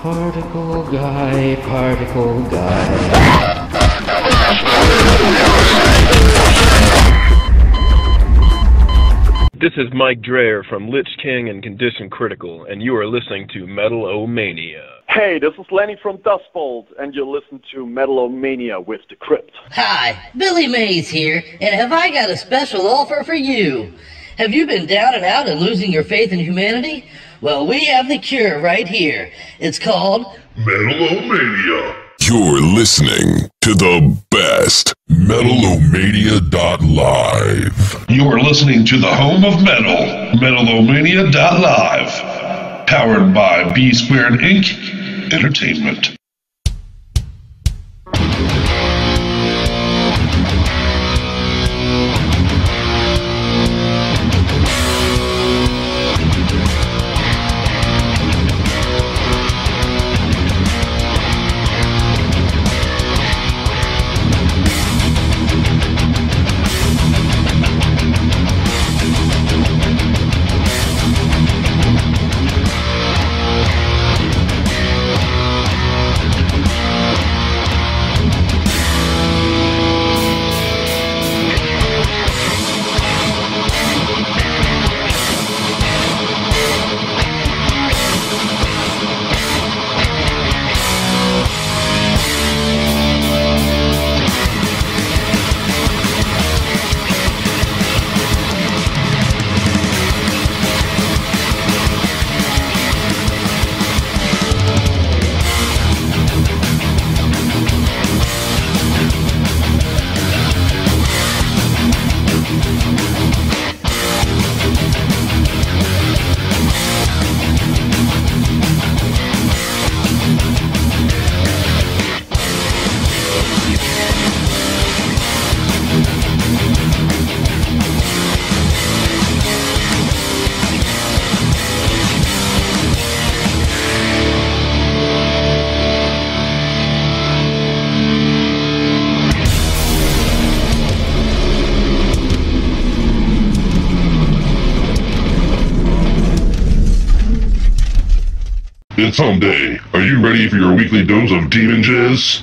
Particle guy, particle guy. This is Mike Dreyer from Lich King and Condition Critical, and you are listening to Metal-O-Mania. Hey, this is Lenny from Dustbolt, and you're listening to Metal-O-Mania with the Crypt. Hi, Billy Mays here, and have I got a special offer for you? Have you been down and out and losing your faith in humanity? Well, we have the cure right here. It's called Metal-O-Mania. You're listening to the best Metal-O-Mania.live. You are listening to the home of metal, Metal-O-Mania.live. Powered by B Squared Inc. Entertainment. It's hump day. Are you ready for your weekly dose of demon jizz?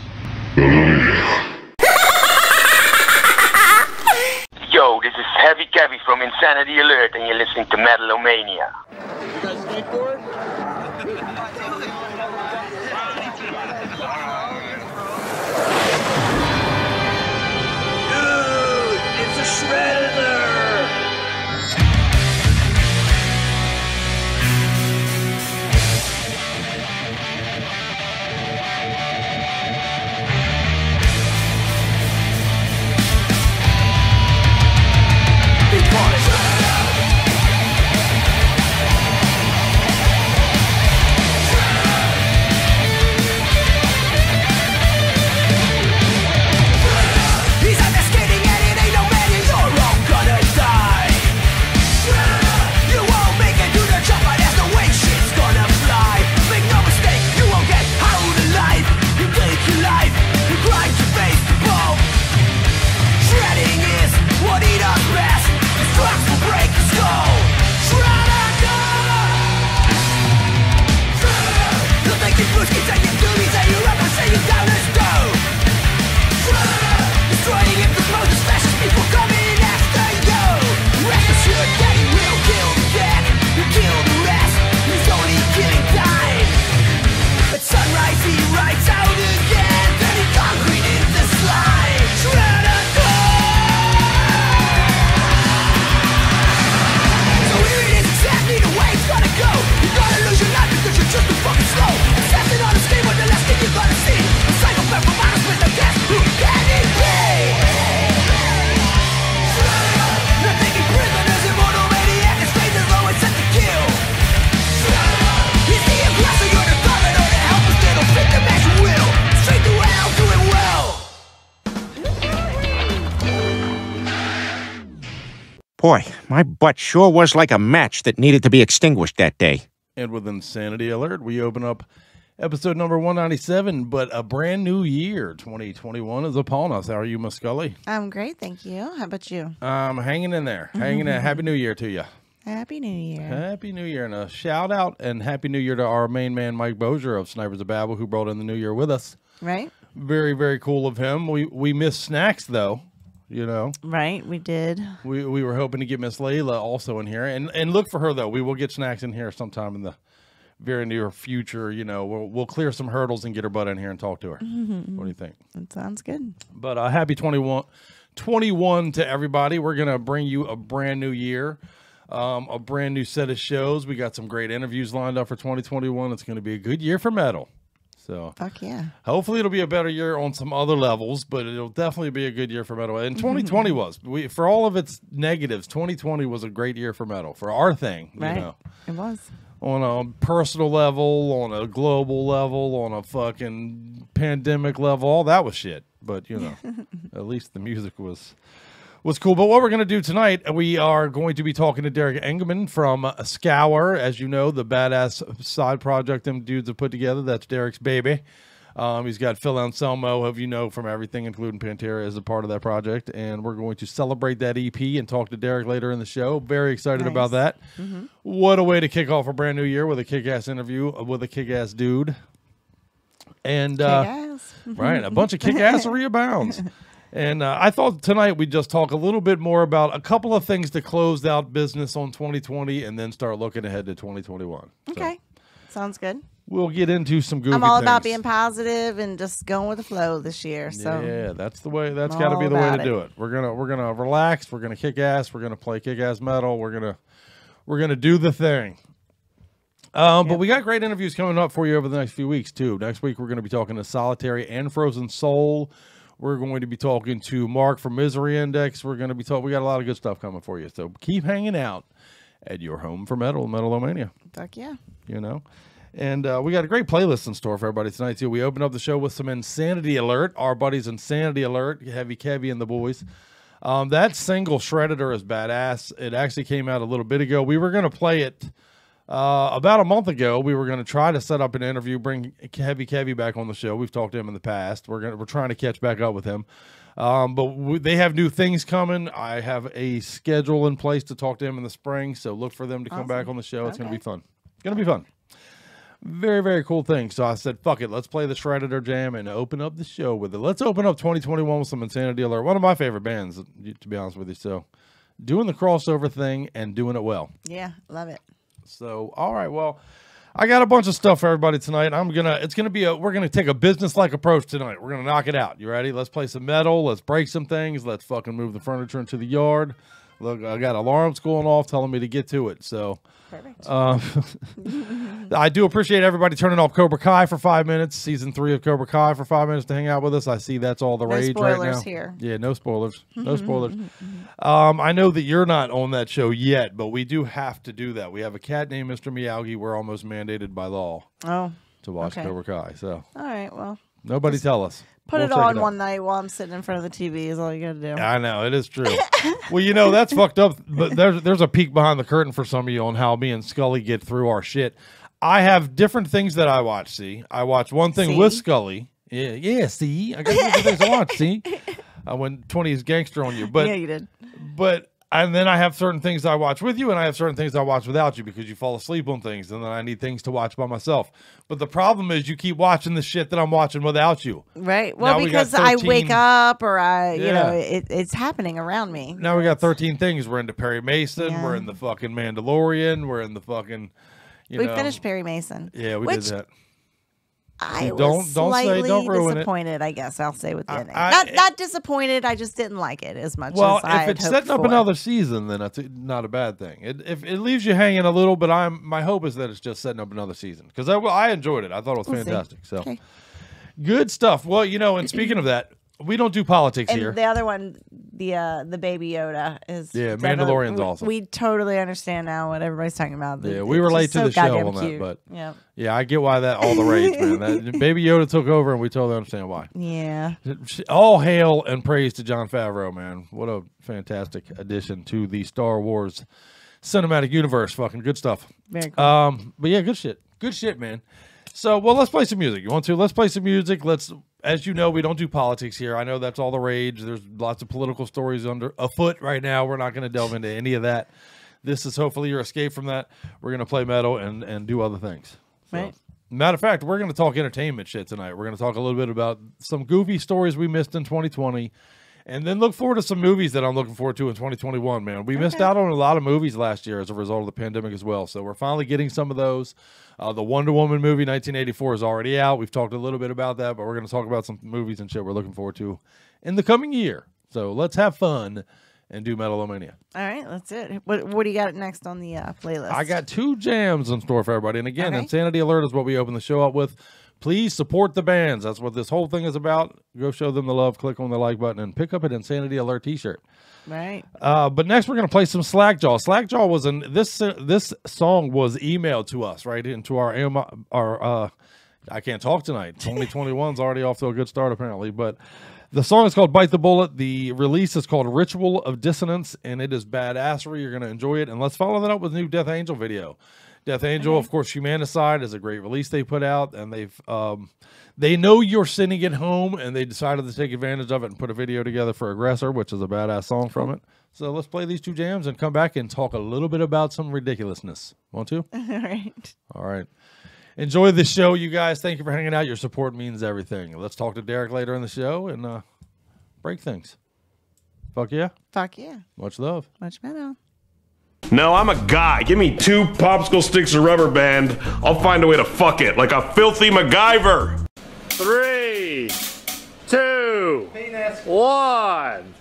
Yo, this is Heavy Kevy from Insanity Alert, and you're listening to Metal-O-Mania. You guys skateboard? Dude, it's a shredder! Boy, my butt sure was like a match that needed to be extinguished that day. And with Insanity Alert, we open up episode number 197, but a brand new year, 2021, is upon us. How are you, Miss Scully? I'm great, thank you. How about you? Hanging in there. Hanging in. Happy New Year to you. Happy New Year. Happy New Year. And a shout out and Happy New Year to our main man, Mike Bozier of Snipers of Babel, who brought in the New Year with us. Right. Very, very cool of him. We missed Snacks, though, you know. Right, we did. We were hoping to get Miss Layla also in here. And look for her, though. We will get Snacks in here sometime in the very near future. You know, we'll clear some hurdles and get her butt in here and talk to her. Mm-hmm. What do you think? That sounds good. But happy 21 to everybody. We're going to bring you a brand new year. A brand new set of shows. We got some great interviews lined up for 2021. It's going to be a good year for metal. So, fuck yeah. Hopefully it'll be a better year on some other levels, but it'll definitely be a good year for metal. And 2020 was. For all of its negatives, 2020 was a great year for metal. For our thing, right. You know. It was. On a personal level, on a global level, on a fucking pandemic level, all that was shit. But, you know, at least the music was cool. But what we're going to do tonight, we are going to be talking to Derek Engemann from Scour. As you know, the badass side project them dudes have put together. That's Derek's baby. He's got Phil Anselmo, who you know from everything, including Pantera, as a part of that project. And we're going to celebrate that EP and talk to Derek later in the show. Very excited about that. Mm-hmm. What a way to kick off a brand new year with a kick-ass interview with a kick-ass dude. And, right, a bunch of kick-assery abounds. And I thought tonight we'd just talk a little bit more about a couple of things to close out business on 2020 and then start looking ahead to 2021. Okay. Sounds good. We'll get into some goofy I'm all things. about being positive and just going with the flow this year. So yeah, that's the way. That's got to be the way to do it. We're gonna relax. We're gonna kick ass. We're gonna play kick ass metal. We're gonna do the thing. But we got great interviews coming up for you over the next few weeks too. Next week we're going to be talking to Solitary and Frozen Soul. We're going to be talking to Mark from Misery Index. We're going to be talking. We got a lot of good stuff coming for you. So keep hanging out at your home for metal, Metal-O-Mania. Fuck yeah. You know. And we got a great playlist in store for everybody tonight, too. We opened up the show with some Insanity Alert. Our buddies Insanity Alert, Heavy Kevy and the boys. That single, Shredded Her, is badass. It actually came out a little bit ago. We were going to play it about a month ago. We were going to try to set up an interview, bring Heavy Kevy back on the show. We've talked to him in the past. We're trying to catch back up with him. But they have new things coming. I have a schedule in place to talk to him in the spring, so look for them to come back on the show. It's going to be fun. It's going to be fun. Very, very cool thing. So I said, fuck it. Let's play the Shredded Her Jam and open up the show with it. Let's open up 2021 with some Insanity Alert. One of my favorite bands, to be honest with you. So doing the crossover thing and doing it well. Yeah, love it. So, all right. Well, I got a bunch of stuff for everybody tonight. We're going to take a business-like approach tonight. We're going to knock it out. You ready? Let's play some metal. Let's break some things. Let's fucking move the furniture into the yard. Look, I got alarms going off telling me to get to it. So, perfect. I do appreciate everybody turning off Cobra Kai for 5 minutes. Season 3 of Cobra Kai for 5 minutes to hang out with us. I see that's all the rage right now. No spoilers here. Yeah, no spoilers. No spoilers. I know that you're not on that show yet, but we do have to do that. We have a cat named Mr. Miyagi. We're almost mandated by law to watch Cobra Kai. So, all right, well, nobody tell us. Put it on one night while I'm sitting in front of the TV is all you got to do. I know, it is true. Well, you know, that's fucked up. But there's a peek behind the curtain for some of you on how me and Scully get through our shit. I have different things that I watch, see? I watch one thing with Scully. Yeah, see? I got different things I watch, see? I went 20s gangster on you. But, yeah, you did. And then I have certain things I watch with you, and I have certain things I watch without you because you fall asleep on things, and then I need things to watch by myself. But the problem is you keep watching the shit that I'm watching without you. Right. Well, because I wake up or it's happening around me. Now we got 13 things. We're into Perry Mason. Yeah. We're in the fucking Mandalorian. We're in the fucking, we finished Perry Mason. Yeah, we did that. I was slightly disappointed, I guess I'll say, with the ending. Not disappointed, I just didn't like it as much as I had hoped for. Well, if it's setting up another season, then that's not a bad thing. If it leaves you hanging a little, but my hope is that it's just setting up another season. Because I enjoyed it. I thought it was fantastic. So, okay. Good stuff. Well, you know, and speaking of that, we don't do politics and here. The other one, the Baby Yoda is Mandalorian's awesome. We totally understand now what everybody's talking about. Yeah, we were late to the show on that, but yeah, I get why all the rage, man. That Baby Yoda took over, and we totally understand why. Yeah. All hail and praise to Jon Favreau, man. What a fantastic addition to the Star Wars cinematic universe. Fucking good stuff. Very cool. But yeah, good shit. Good shit, man. So, well, let's play some music. You want to? Let's play some music. As you know, we don't do politics here. I know that's all the rage. There's lots of political stories afoot right now. We're not going to delve into any of that. this is hopefully your escape from that. We're going to play metal and do other things. So, right. Matter of fact, we're going to talk entertainment shit tonight. We're going to talk a little bit about some goofy stories we missed in 2020. And then look forward to some movies that I'm looking forward to in 2021, man. We missed out on a lot of movies last year as a result of the pandemic as well. So we're finally getting some of those. The Wonder Woman movie, 1984, is already out. We've talked a little bit about that, but we're going to talk about some movies and shit we're looking forward to in the coming year. So let's have fun and do Metal-O-Mania. All right, that's it. What do you got next on the playlist? I got 2 jams in store for everybody. And again, Insanity Alert is what we open the show up with. Please support the bands. That's what this whole thing is about. Go show them the love, click on the like button, and pick up an Insanity Alert t-shirt. Right. But next we're going to play some Slackjaw. Slackjaw was this song was emailed to us, right, into our I can't talk tonight. 2021's already off to a good start, apparently. But the song is called Bite the Bullet. The release is called Ritual of Dissonance, and it is badassery. You're going to enjoy it. And let's follow that up with a new Death Angel video. Death Angel, of course, Humanicide is a great release they put out, and they know you're sitting at home, and they decided to take advantage of it and put a video together for Aggressor, which is a badass song from it. So let's play these 2 jams and come back and talk a little bit about some ridiculousness. Want to? All right. All right. Enjoy the show, you guys. Thank you for hanging out. Your support means everything. Let's talk to Derek later in the show and break things. Fuck yeah. Fuck yeah. Much love. Much metal. No, I'm a guy. Give me 2 popsicle sticks of rubber band. I'll find a way to fuck it like a filthy MacGyver. 3, 2, 1.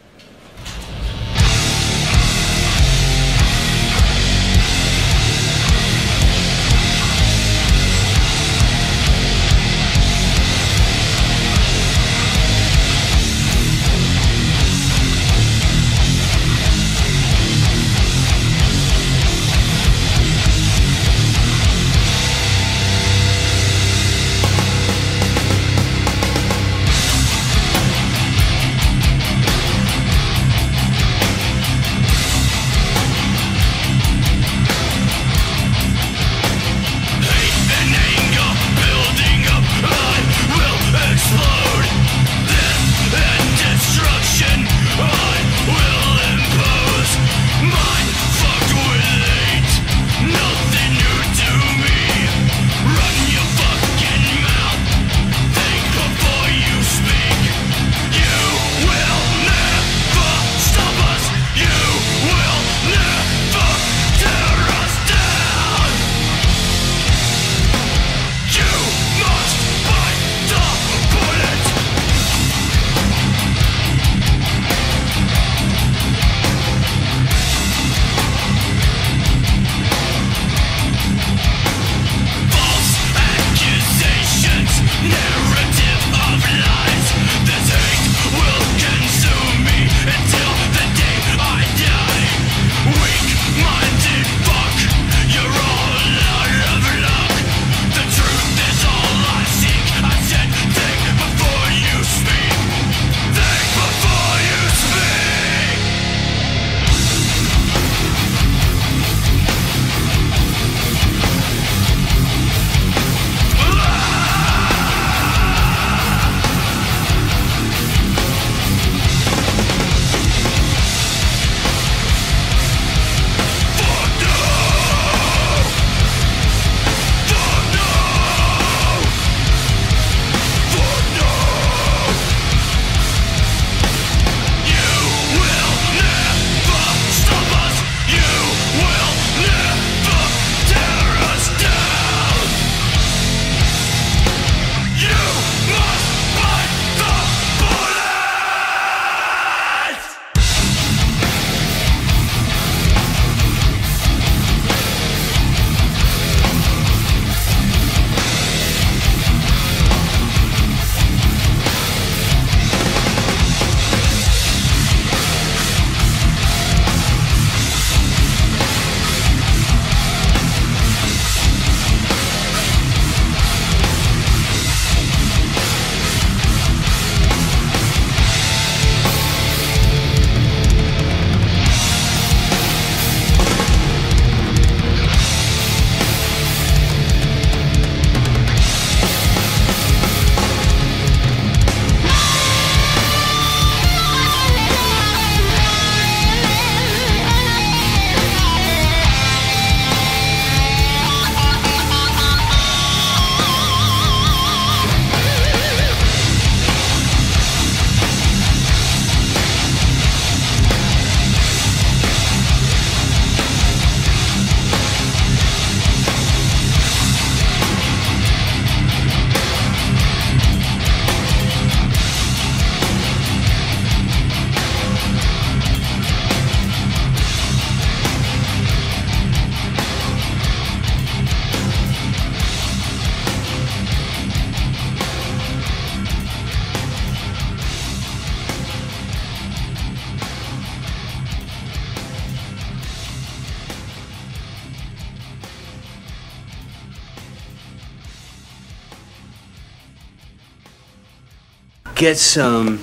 get some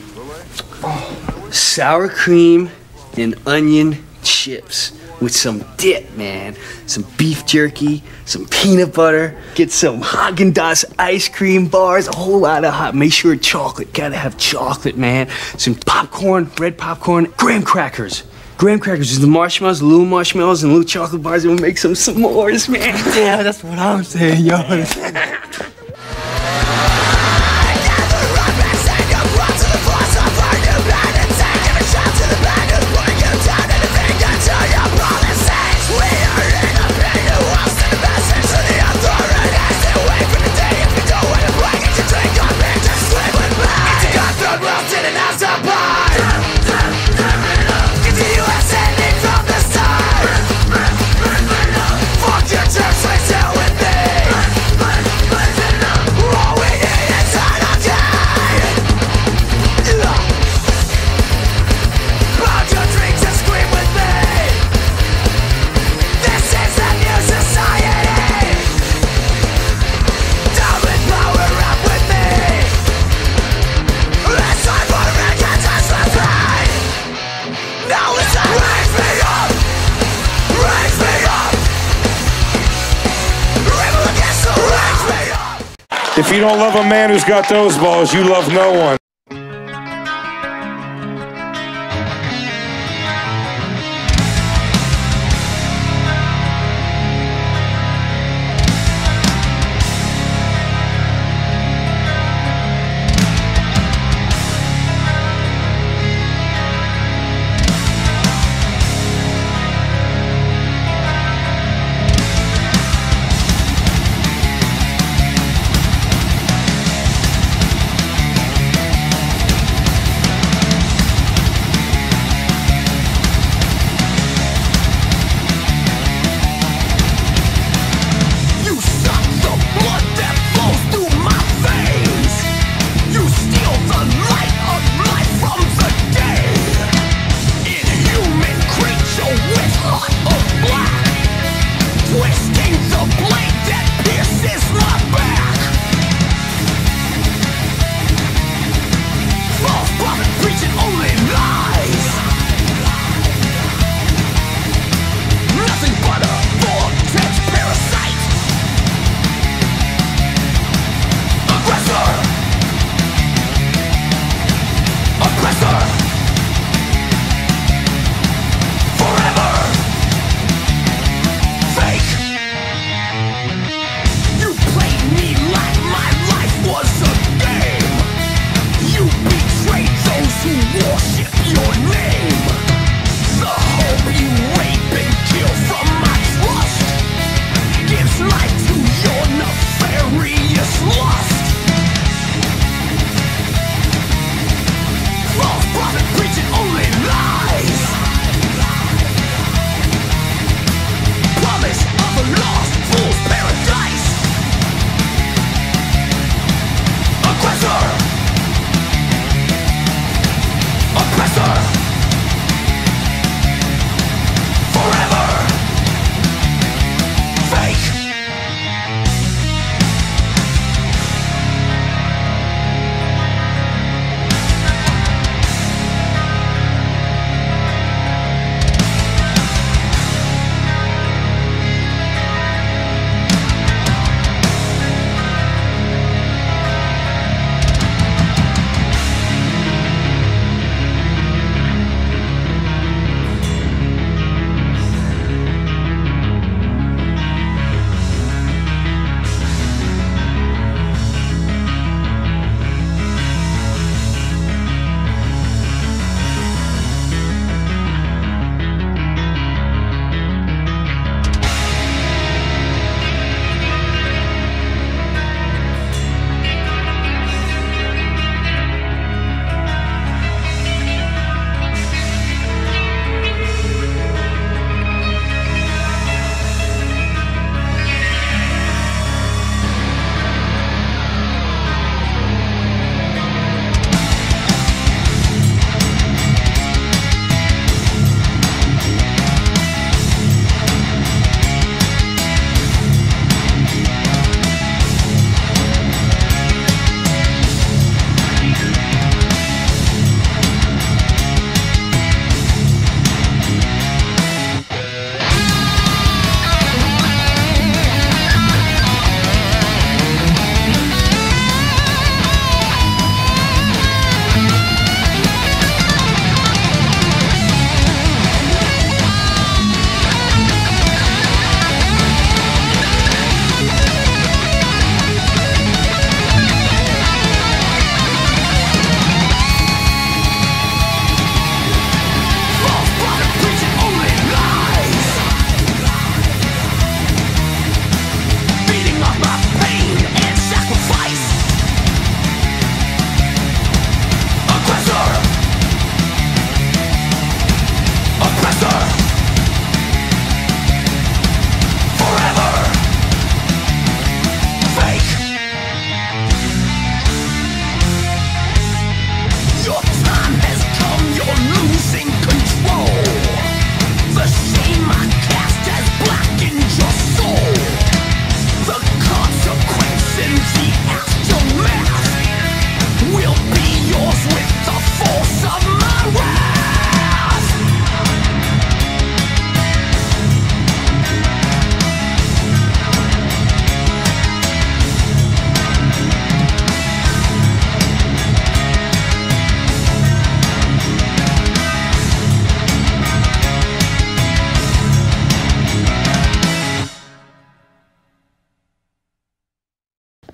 sour cream and onion chips with some dip, man. Some beef jerky, some peanut butter. Get some Haagen-Dazs ice cream bars, a whole lot of hot. Make sure chocolate, gotta have chocolate, man. Some popcorn, red popcorn, graham crackers. Graham crackers, just the marshmallows, the little marshmallows and little chocolate bars, and we'll make some s'mores, man. Yeah, that's what I'm saying, yo. If you don't love a man who's got those balls, you love no one.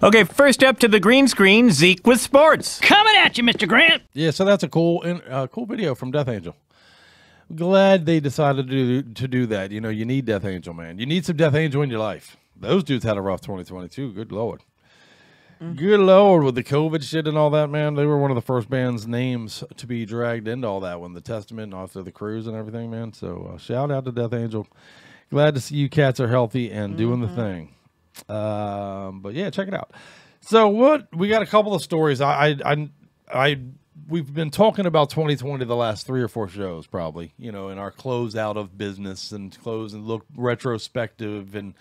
Okay, first up to the green screen, Zeke with sports. Coming at you, Mr. Grant. Yeah, so that's a cool video from Death Angel. Glad they decided to do that. You know, you need Death Angel, man. You need some Death Angel in your life. Those dudes had a rough 2022. Good Lord. Good Lord, with the COVID shit and all that, man. They were one of the first band's names to be dragged into all that when the Testament and after the cruise and everything, man. So shout out to Death Angel. Glad to see you cats are healthy and doing the thing. But yeah, check it out. So we got a couple of stories. We've been talking about 2020 the last 3 or 4 shows, probably, you know, in our close out of business and close and look retrospective. And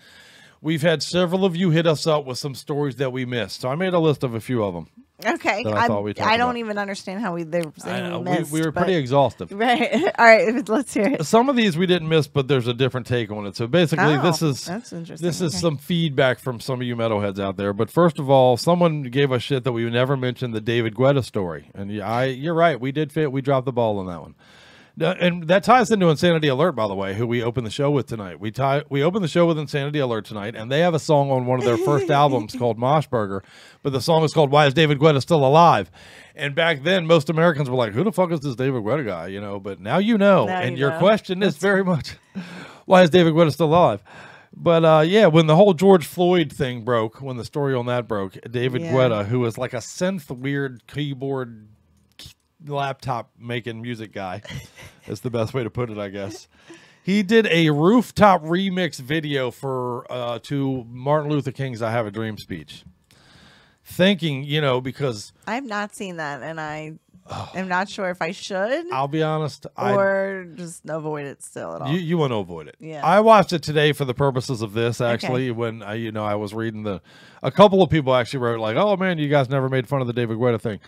we've had several of you hit us up with some stories that we missed. So I made a list of a few of them. Okay. I don't even understand how we missed. We were pretty exhaustive. Right. All right. Let's hear it. Some of these we didn't miss, but there's a different take on it. So basically, that's interesting. This is some feedback from some of you metalheads out there. But first of all, someone gave us shit that we never mentioned the David Guetta story. And you're right. We did fit. We dropped the ball on that one. And that ties into Insanity Alert, by the way, who we opened the show with tonight. We opened the show with Insanity Alert tonight, and they have a song on one of their first albums called Moshburger, but the song is called Why Is David Guetta Still Alive? And back then, most Americans were like, who the fuck is this David Guetta guy? You know, but now you know. And your question is very much, why is David Guetta still alive? But yeah, when the whole George Floyd thing broke, when the story on that broke, David Guetta, who was like a synth weird keyboard laptop making music guy, is the best way to put it, I guess. He did a rooftop remix video for to Martin Luther King's I Have a Dream speech, thinking, you know, because I have not seen that, and I am not sure if I should. I'll be honest, or just avoid it still at all. You want to avoid it. Yeah. I watched it today for the purposes of this, actually. When I was reading a couple of people actually wrote like, oh man, you guys never made fun of the David Guetta thing.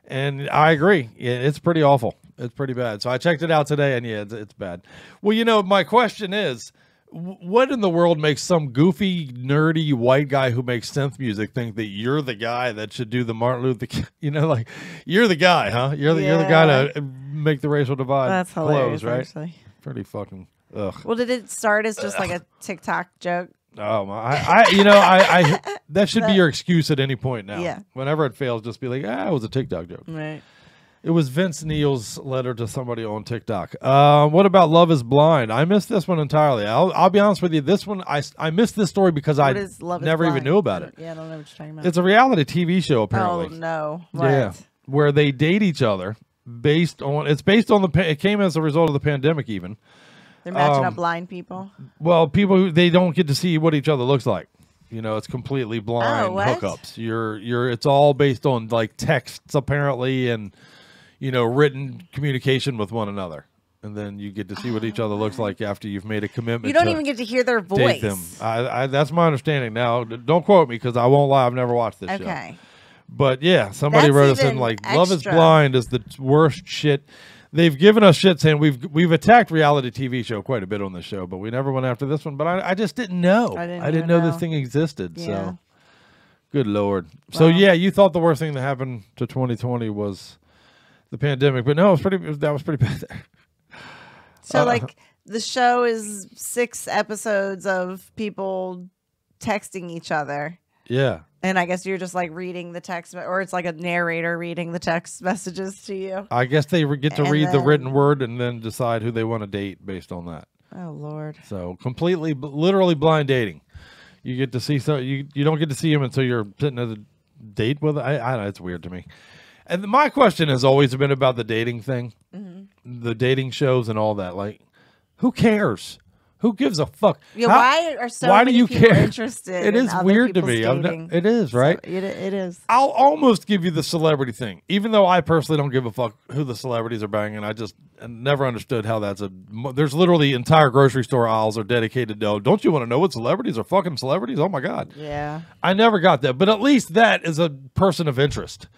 And I agree. It's pretty awful. It's pretty bad. So I checked it out today, and yeah, it's bad. Well, you know, my question is, what in the world makes some goofy, nerdy white guy who makes synth music think that you're the guy that should do the Martin Luther King? You know, like, you're the guy, huh? You're the guy to make the racial divide close, right? Actually. Pretty fucking ugh. Well, did it start as just like a TikTok joke? Oh my! That should be your excuse at any point now. Yeah. Whenever it fails, just be like, it was a TikTok joke. Right. It was Vince Neil's letter to somebody on TikTok. What about Love Is Blind? I missed this one entirely. I'll be honest with you. This one, I missed this story because I never even knew about it. Yeah, I don't know what you're talking about. It's a reality TV show, apparently. Oh no! What? Yeah, where they date each other based on it came as a result of the pandemic, even. They're matching up blind people? Well, people, they don't get to see what each other looks like. You know, it's completely blind hookups. It's all based on like texts apparently, and you know, written communication with one another. And then you get to see what each other looks like after you've made a commitment. You don't even get to hear their voice. Date them. That's my understanding. Now, don't quote me because I won't lie. I've never watched this show. But yeah, somebody wrote us in like, Love Is Blind is the worst shit. They've given us shit saying we've attacked reality TV show quite a bit on this show, but we never went after this one. But I just didn't know. I didn't know this thing existed. Yeah. So, good Lord. Wow. So yeah, you thought the worst thing that happened to 2020 was the pandemic, but no, that was pretty bad there. So like the show is 6 episodes of people texting each other. Yeah. And I guess you're just like reading the text, or it's like a narrator reading the text messages to you. I guess they get to read the written word and then decide who they want to date based on that. Oh Lord! So completely, literally blind dating. You get to see you don't get to see him until you're sitting at a date with. I don't know, it's weird to me. And my question has always been about the dating thing, the dating shows and all that. Like, who cares? Who gives a fuck? Yeah, why are so many people interested? It is weird to me. It is, right? So it is. I'll almost give you the celebrity thing, even though I personally don't give a fuck who the celebrities are banging. I just never understood how there's literally entire grocery store aisles are dedicated to, don't you want to know what celebrities are fucking celebrities? Oh my God. Yeah. I never got that, but at least that is a person of interest.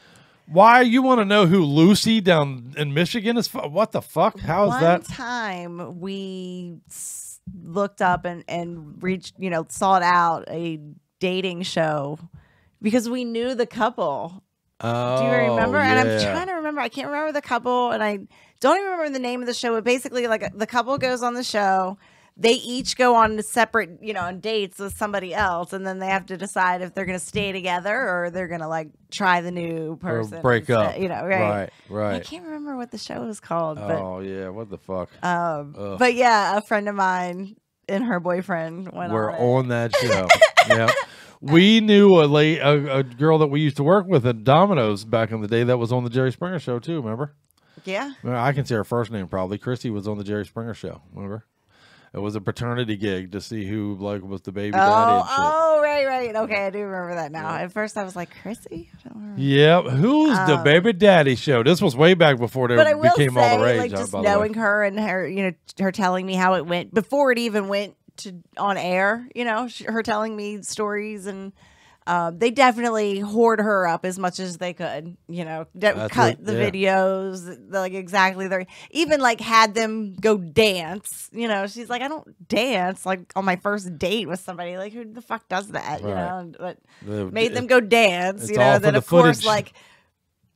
Why you want to know who Lucy down in Michigan is? What the fuck? How is that? One time we looked up and reached, sought out a dating show because we knew the couple. Oh, do you remember? Yeah. And I'm trying to remember. I can't remember the couple, and I don't even remember the name of the show. But basically, like the couple goes on the show. they each go on separate, on dates with somebody else, and then they have to decide if they're going to stay together or they're going to like try the new person, or break up. Right. Right. I can't remember what the show was called. Oh yeah, what the fuck? But yeah, a friend of mine and her boyfriend were on that show. Yeah. We knew a girl that we used to work with at Domino's back in the day that was on the Jerry Springer Show too. Remember? Yeah. I can say her first name probably. Chrissy was on the Jerry Springer Show. Remember? It was a paternity gig to see who was the baby daddy and shit. Oh, right. Okay, I do remember that now. At first, I was like, Chrissy? I don't remember. Yeah, who's the baby daddy show? This was way back before they became all the rage. Like, just knowing her and her, her telling me how it went before it even went on air, her telling me stories, and they definitely hoard her up as much as they could, cut the videos, like exactly there, even like had them go dance, she's like, I don't dance like on my first date with somebody, like who the fuck does that, but made them go dance, then of course like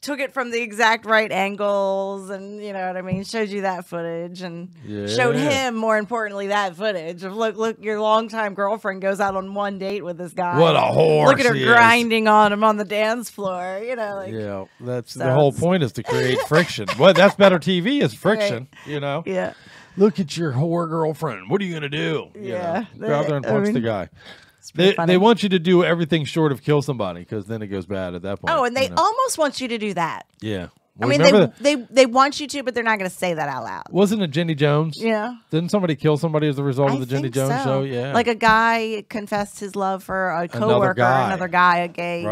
took it from the exact right angles, and you know what I mean, showed you that footage, and showed him, more importantly, that footage of look, your longtime girlfriend goes out on one date with this guy. What a whore! Look at her grinding on him on the dance floor. Like, that's the whole point, is to create friction. What? That's better TV is friction. Right. Yeah. Look at your whore girlfriend. What are you gonna do? Go out there and punch the guy. They want you to do everything short of kill somebody, because then it goes bad at that point. Oh, and they almost want you to do that. Yeah. Well, I mean, they want you to, but they're not going to say that out loud. Wasn't it Jenny Jones? Yeah. Didn't somebody kill somebody as a result of the Jenny Jones show? Yeah. Like a guy confessed his love for a coworker, another guy, a gay,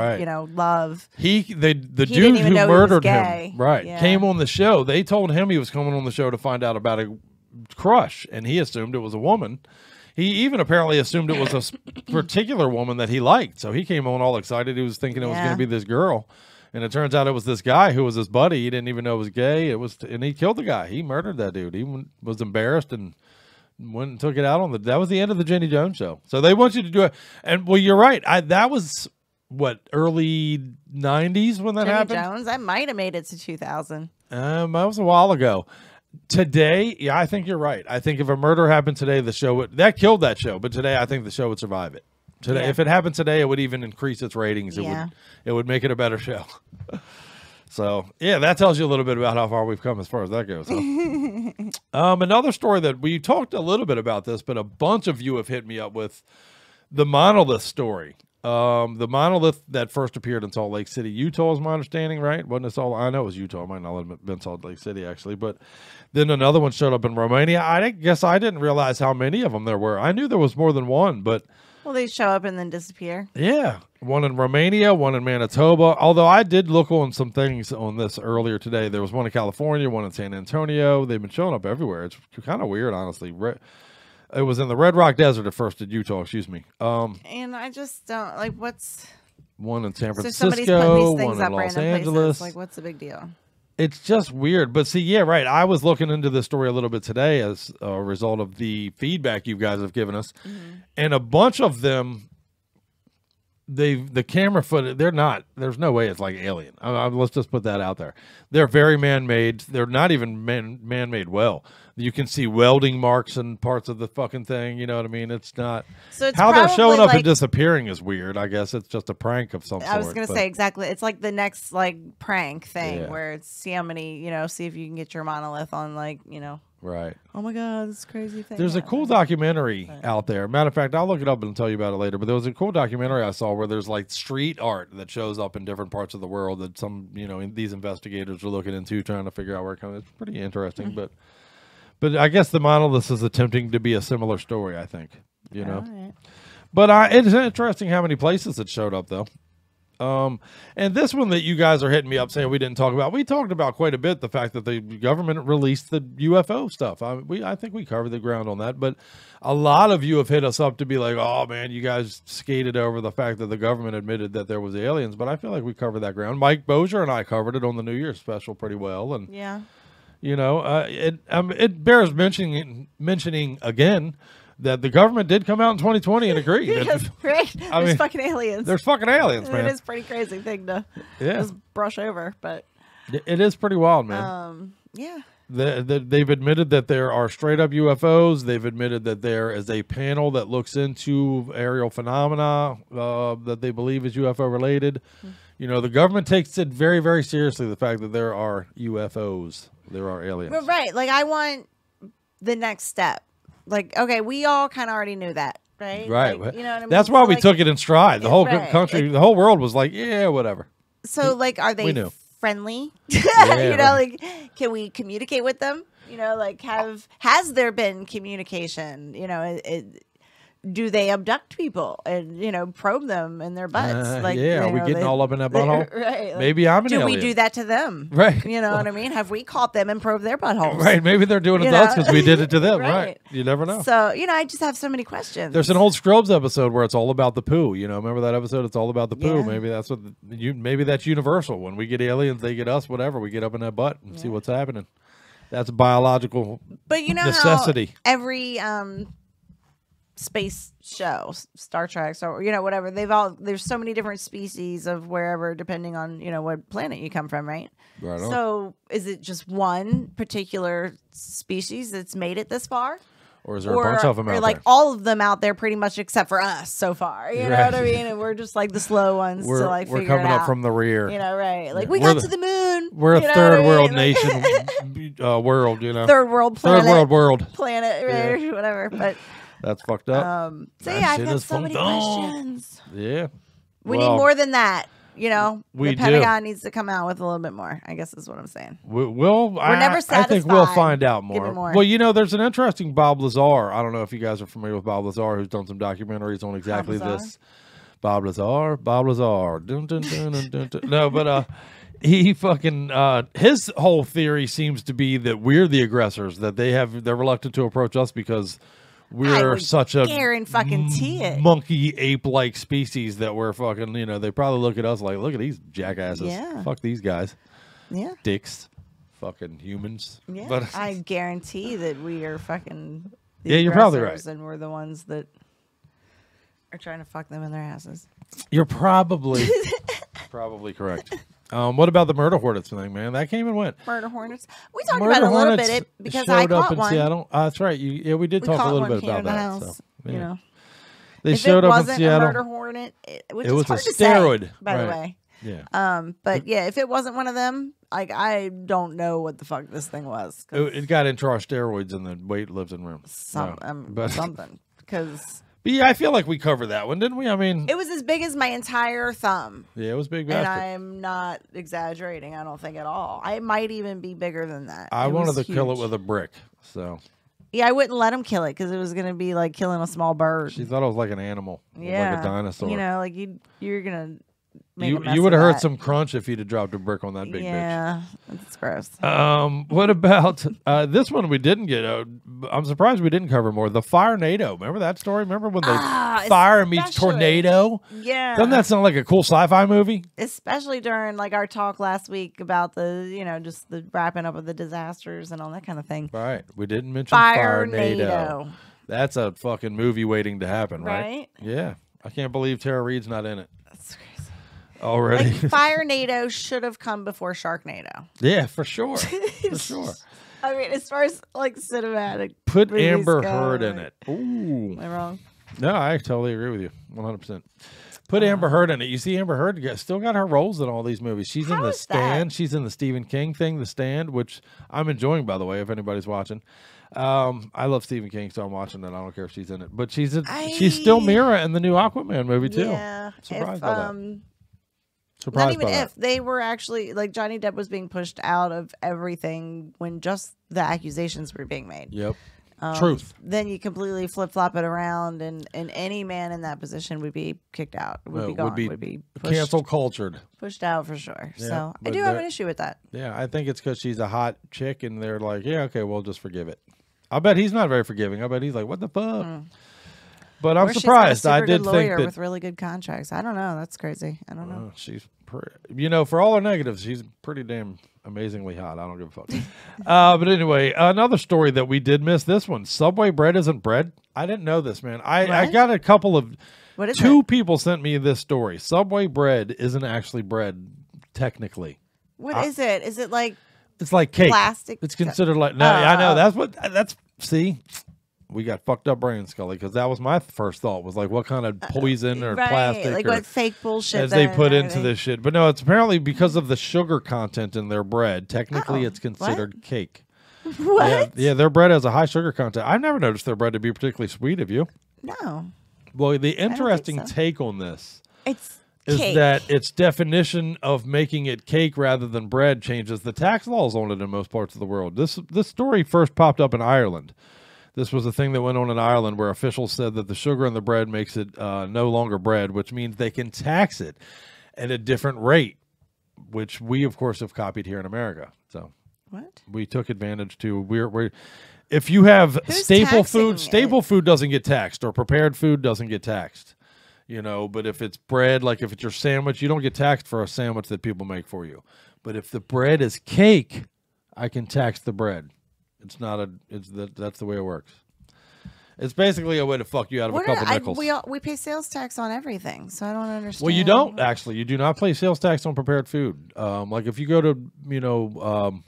love. The dude who murdered him, came on the show. They told him he was coming on the show to find out about a crush, and he assumed it was a woman. He even apparently assumed it was a particular woman that he liked. So he came on all excited. He was thinking it was going to be this girl. And it turns out it was this guy who was his buddy. He didn't even know it was gay. And he killed the guy. He murdered that dude. He was embarrassed and went and took it out on that was the end of the Jenny Jones show. So they want you to do it. And well, you're right. That was early 90s when that happened? Jenny Jones, I might have made it to 2000. That was a while ago. Today, I think you're right. I think if a murder happened today, the show that killed that show. But today, I think the show would survive it. Today, if it happened today, it would even increase its ratings. It would make it a better show. So that tells you a little bit about how far we've come as far as that goes. Huh? Another story that we talked a little bit about this, but a bunch of you have hit me up with the monolith story. The monolith that first appeared in Salt Lake City, Utah, is my understanding, right? Wasn't it Salt? I know it was Utah. It might not have been Salt Lake City, actually. But then another one showed up in Romania. I guess I didn't realize how many of them there were. I knew there was more than one, but... Well, they show up and then disappear. Yeah. One in Romania, one in Manitoba. Although I did look on some things on this earlier today. There was one in California, one in San Antonio. They've been showing up everywhere. It's kind of weird, honestly. It was in the Red Rock Desert at first, in Utah, excuse me. And I just don't, like, what's... One in San Francisco, somebody's putting these things one in up Los random Angeles. Places. Like, what's the big deal? It's just weird. But see, right. I was looking into this story a little bit today as a result of the feedback you guys have given us. Mm-hmm. And a bunch of them, the camera footage, there's no way it's like Alien. Let's just put that out there. They're very man-made. They're not even man-made well. You can see welding marks and parts of the fucking thing. You know what I mean? It's not. So it's how they're showing up and disappearing is weird. I guess it's just a prank of some sort. I was going to say exactly. It's like the next prank thing where it's see how many, see if you can get your monolith on Right. Oh my God, this crazy thing. There's a cool documentary out there. Matter of fact, I'll look it up and tell you about it later. But there was a cool documentary I saw where there's street art that shows up in different parts of the world that some, these investigators are looking into, trying to figure out where it comes. It's pretty interesting, But I guess the monolith is attempting to be a similar story, I think, Right. But it's interesting how many places it showed up, though. And this one that you guys are hitting me up saying we didn't talk about, we talked about quite a bit, the fact that the government released the UFO stuff. I think we covered the ground on that, but a lot of you have hit us up to be like, oh man, you guys skated over the fact that the government admitted that there was aliens, but I feel like we covered that ground. Mike Bozier and I covered it on the New Year's special pretty well. And it bears mentioning again that the government did come out in 2020 and agree. Yes, right. There's fucking aliens. There's fucking aliens, man. It is a pretty crazy thing to just brush over, but it is pretty wild, man. Yeah. They've admitted that there are straight up UFOs. They've admitted that there is a panel that looks into aerial phenomena that they believe is UFO related. You know, the government takes it very, very seriously, the fact that there are UFOs. There are aliens. But right. Like, I want the next step. Like, okay, we all kind of already knew that, right? Right. Like, you know what I mean? That's why So, we like, took it in stride. The whole country, Like, the whole world was like, yeah, whatever. so, like, are We they knew. friendly? Yeah, you know, right. like, can we communicate with them? You know, like, has there been communication? You know, do they abduct people and, you know, probe them in their butts? Like, yeah, you are we know, getting all up in that butthole? Right. Like, Maybe I'm an do alien. we do that to them? Right. You know what I mean? Have we caught them and probed their buttholes? Right. Maybe they're doing it You to us know? because we did it to them. Right. Right. You never know. So, you know, I just have so many questions. There's an old Scrubs episode where it's all about the poo. You know, remember that episode? It's all about the poo. Yeah. Maybe that's what maybe that's universal. When we get aliens, they get us. Whatever. We get up in that butt and see what's happening. That's a biological But you know necessity. how every space show, Star Trek, or you know, whatever, there's so many different species of wherever, depending on, you know, what planet you come from, right? Right on. So is it just one particular species that's made it this far? Or is there a bunch of them or out like there? all of them out there pretty much except for us so far? You know Right. what I mean? And we're just like the slow ones to like we're figure it coming up out. from the rear. You know, right? Like Yeah. we We're got to the moon. We're a you know third what I mean? world Like- nation, world. You know, Third world planet. Third world. Planet, right? Yeah. Whatever. But That's fucked up. so That yeah, I've shit got is so many fucked up. questions. Yeah. We Well, need more than that. You know, we the do. Pentagon needs to come out with a little bit more, I guess is what I'm saying. We're never I think we'll satisfied. find out Give me more. more. Well, you know, there's an interesting Bob Lazar. I don't know if you guys are familiar with Bob Lazar, who's done some documentaries on exactly Lazar? this. Bob Lazar. Dun, dun, dun, dun, dun, dun. No, but he fucking his whole theory seems to be that we're the aggressors, that they're reluctant to approach us because I we're would such a guarantee it. monkey ape like species that we're fucking, you know, they probably look at us like, look at these jackasses. Yeah. Fuck these guys. Yeah. Dicks. Fucking humans. Yeah, But I guarantee that we are fucking the Yeah, you're probably aggressors right. and we're the ones that are trying to fuck them in their asses. you're probably correct. What about the murder hornets thing, man? That came and went. Murder hornets. We talked Murder about it a little hornets bit because showed I up caught in one. Seattle. That's right. We did We talk a caught little one bit here about in the that. house, So, you yeah. know. They If showed it up in wasn't Seattle. a murder hornet, which It is was a hard to steroid, say, by the right. way. Yeah. But yeah, if it wasn't one of them, like I don't know what the fuck this thing was. It got into our steroids in the weightlifting room. Something. Because But yeah, I feel like we covered that one, didn't we? I mean, it was as big as my entire thumb. yeah, it was big And bastard. I'm not exaggerating, I don't think at all. I might even be bigger than that. I It wanted was to kill it huge. with a brick. So Yeah, I wouldn't let him kill it because it was going to be like killing a small bird. she thought it was like an animal, Yeah. like a dinosaur. You know, like you're going to make a mess you would of have heard that. some crunch if you'd have dropped a brick on that big bitch. Yeah, that's gross. What about this one we didn't get? I'm surprised we didn't cover more. The Fire NATO. Remember that story? Remember when they fire meets especially. tornado? Yeah. Doesn't that sound like a cool sci-fi movie? Especially during like our talk last week about the, you know, just the wrapping up of the disasters and all that kind of thing. Right. We didn't mention Fire NATO. NATO. That's a fucking movie waiting to happen, right? Right? Yeah. I can't believe Tara Reid's not in it. That's crazy. Already. Like Fire NATO should have come before Sharknado. Yeah, for sure. For sure. I mean, as far as like cinematic, Put movies Amber go, Heard in like- it. Ooh. Am I wrong? No, I totally agree with you. 100%. Put Amber Heard in it. You see Amber Heard still got her roles in all these movies. She's in The Stand. She's in the Stephen King thing, The Stand, which I'm enjoying, by the way, if anybody's watching. I love Stephen King, so I'm watching it. I don't care if she's in it. But she's still Mira in the new Aquaman movie, too. Yeah. Surprised If, by that. not Surprised even by that. if they were actually like Johnny Depp was being pushed out of everything when just the accusations were being made. Yep. Truth. Then you completely flip flop it around, and any man in that position would be kicked out. Would be gone. Would be pushed, cancel cultured. pushed out for sure. Yeah, So I but do have they're- an issue with that. Yeah, I think it's because she's a hot chick, and they're like, yeah, okay, we'll just forgive it. I bet he's not very forgiving. I bet he's like, what the fuck? But I'm Or she's got a surprised. I super did good think lawyer that with really good contracts. I don't know. That's crazy. I don't know. she's, for all her negatives, she's pretty damn amazingly hot. I don't give a fuck. But anyway, another story that we did miss. This one, Subway bread isn't bread. I didn't know this, man. I got a couple of What is two people sent me this story. Subway bread isn't actually bread, technically. What is it? Is it like It's like cake. Plastic. It's considered like I know that's see. We got fucked up brains, Scully, because that was my first thought was like, what kind of poison or plastic like or what fake bullshit as they put into this shit. But no, it's apparently because of the sugar content in their bread. Technically, it's considered cake. What? Yeah, their bread has a high sugar content. I've never noticed their bread to be particularly sweet. Have you? No. Well, the interesting take on this is cake. that its definition of making it cake rather than bread changes the tax laws on it in most parts of the world. This story first popped up in Ireland. This was a thing that went on in Ireland where officials said that the sugar in the bread makes it no longer bread, which means they can tax it at a different rate, which we, of course, have copied here in America. So what? We took advantage to. We're if you have staple food doesn't get taxed, or prepared food doesn't get taxed. You know, but if it's bread, like if it's your sandwich, you don't get taxed for a sandwich that people make for you. But if the bread is cake, I can tax the bread. It's not that's the way it works. It's basically a way to fuck you out of a couple nickels. We pay sales tax on everything, so I don't understand. Well, you don't actually. You do not pay sales tax on prepared food. Like if you go to,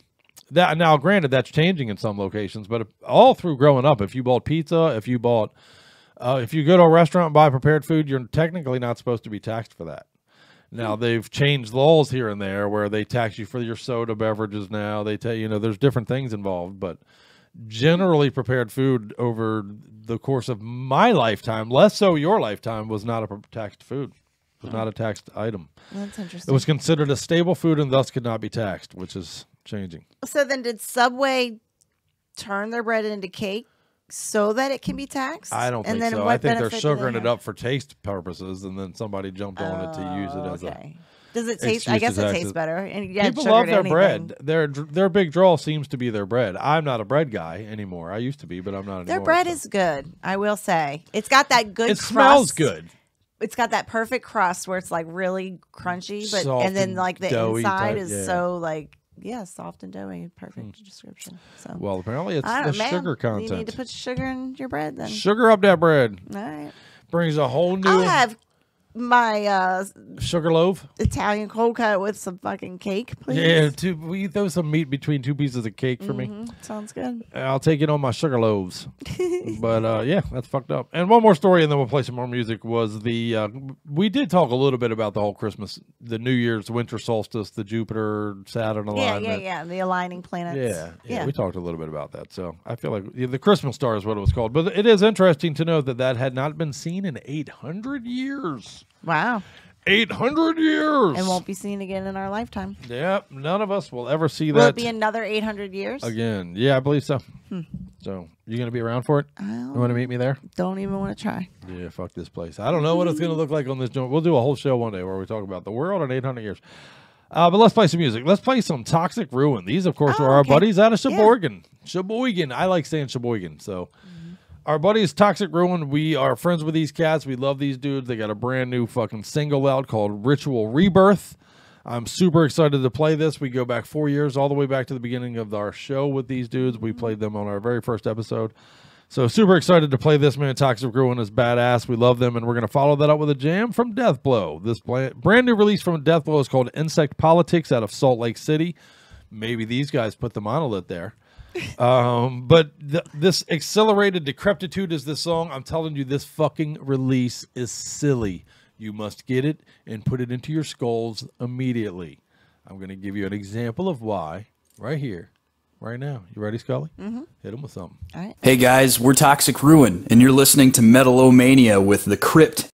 that now, granted, that's changing in some locations, but all through growing up, if you bought pizza, if you go to a restaurant and buy prepared food, you're technically not supposed to be taxed for that. Now, they've changed laws here and there where they tax you for your soda beverages now. They tell there's different things involved, but generally prepared food over the course of my lifetime, less so your lifetime, was not a taxed food. It was not a taxed item. That's interesting. It was considered a staple food and thus could not be taxed, which is changing. So then did Subway turn their bread into cake so that it can be taxed? I don't think so. I think they're sugaring it up for taste purposes, and then somebody jumped on it to use it as a. Does it taste? I guess it tastes better. And people love their bread. Their big draw seems to be their bread. I'm not a bread guy anymore. I used to be, but I'm not anymore. Their bread is good. I will say it's got that good. It smells good. It's got that perfect crust where it's like really crunchy, but Soft and then like the inside type, is so like. Yeah, soft and doughy. Perfect description. So, well, apparently it's the sugar content. You need to put sugar in your bread then. Sugar up that bread. All right. Brings a whole new. I'll have my sugar loaf, Italian cold cut with some fucking cake, please. Yeah, will you throw some meat between two pieces of cake for me? Sounds good. I'll take it on my sugar loaves. But yeah, that's fucked up. And one more story, and then we'll play some more music. Was we did talk a little bit about the whole Christmas, the New Year's, winter solstice, the Jupiter Saturn alignment. Yeah, the aligning planets. Yeah, we talked a little bit about that. So I feel like the Christmas star is what it was called. But it is interesting to know that had not been seen in 800 years. Wow. 800 years. And won't be seen again in our lifetime. Yep. None of us will ever see that. Will it be another 800 years? Again. Yeah, I believe so. So, you going to be around for it? You want to meet me there? Don't even want to try. Yeah, fuck this place. I don't know what it's going to look like on this joint. We'll do a whole show one day where we talk about the world in 800 years. But let's play some music. Let's play some Toxic Ruin. These, of course, are our buddies out of Sheboygan. Yeah. Sheboygan. I like saying Sheboygan, so... Our buddies Toxic Ruin, we are friends with these cats. We love these dudes. They got a brand new fucking single out called Ritual Rebirth. I'm super excited to play this. We go back 4 years, all the way back to the beginning of our show with these dudes. We played them on our very first episode. So super excited to play this, man. Toxic Ruin is badass. We love them, and we're going to follow that up with a jam from Deathblow. This brand new release from Deathblow is called Insect Politics out of Salt Lake City. Maybe these guys put the monolith there. But this Accelerated Decrepitude is the song. I'm telling you, this fucking release is silly. You must get it and put it into your skulls immediately. I'm going to give you an example of why right here, right now. You ready, Scully? Hit him with something. All right. Hey guys, we're Toxic Ruin, and you're listening to Metal-O-Mania with the Crypt.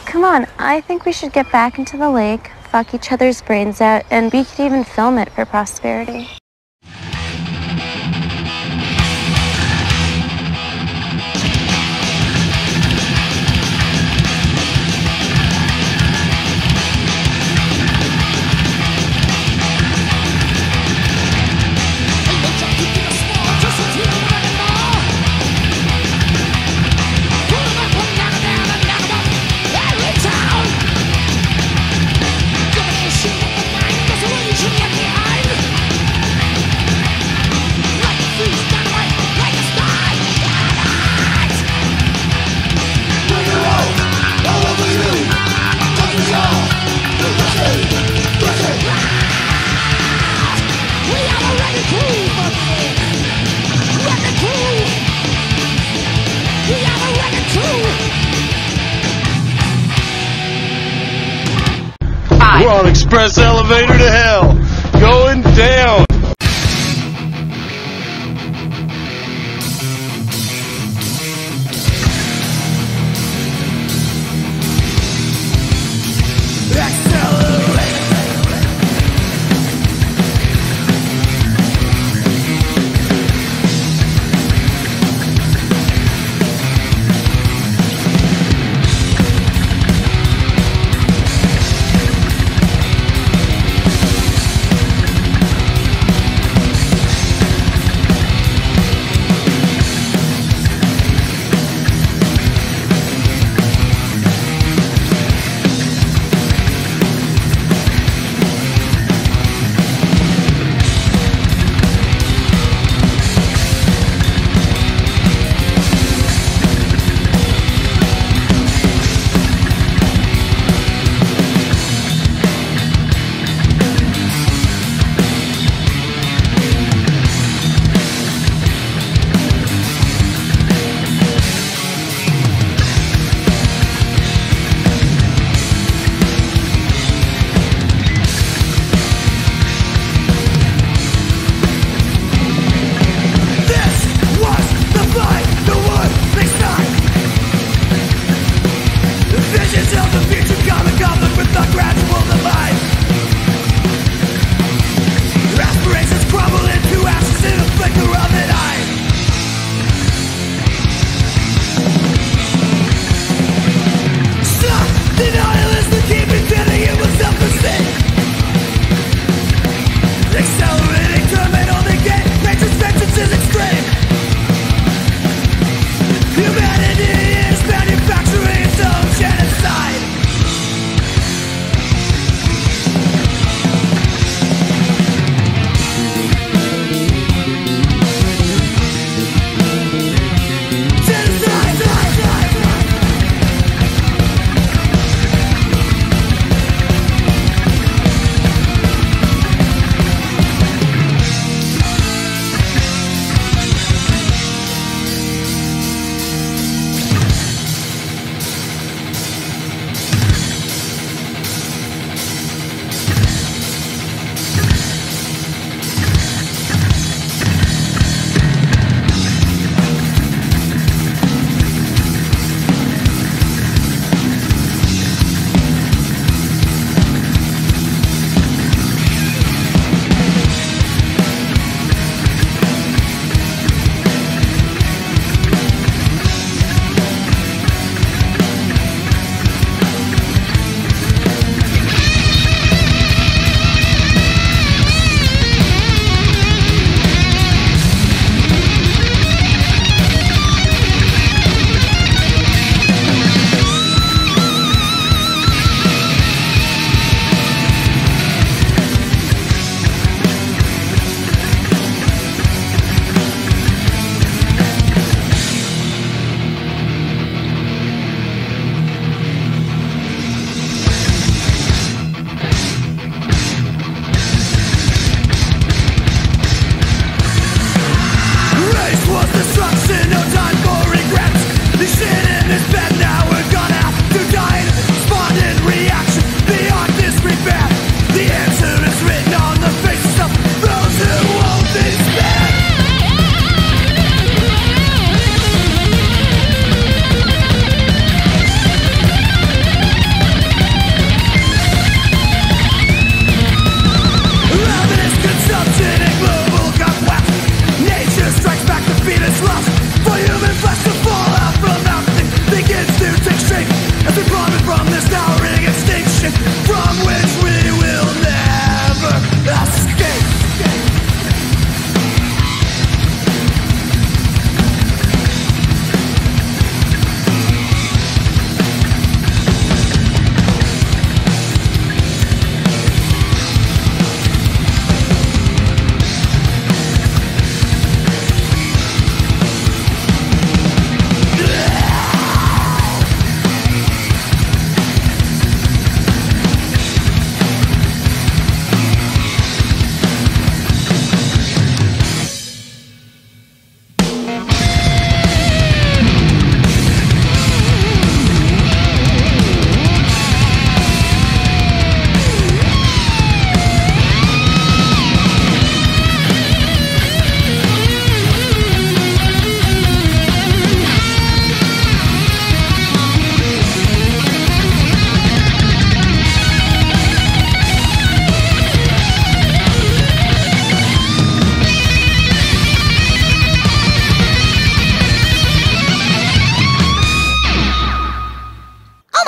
Come on, I think we should get back into the lake, fuck each other's brains out, and we could even film it for prosperity. We're on express elevator to hell, going down.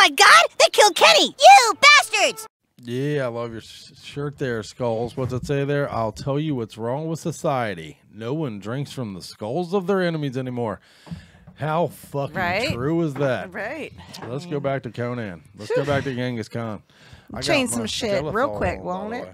my God! They killed Kenny! You bastards! Yeah, I love your shirt there, Skulls. What's it say there? I'll tell you what's wrong with society. No one drinks from the skulls of their enemies anymore. How fucking true is that? Right. Let's go back to Conan. Let's go back to Genghis Khan. Change some shit real quick, won't it?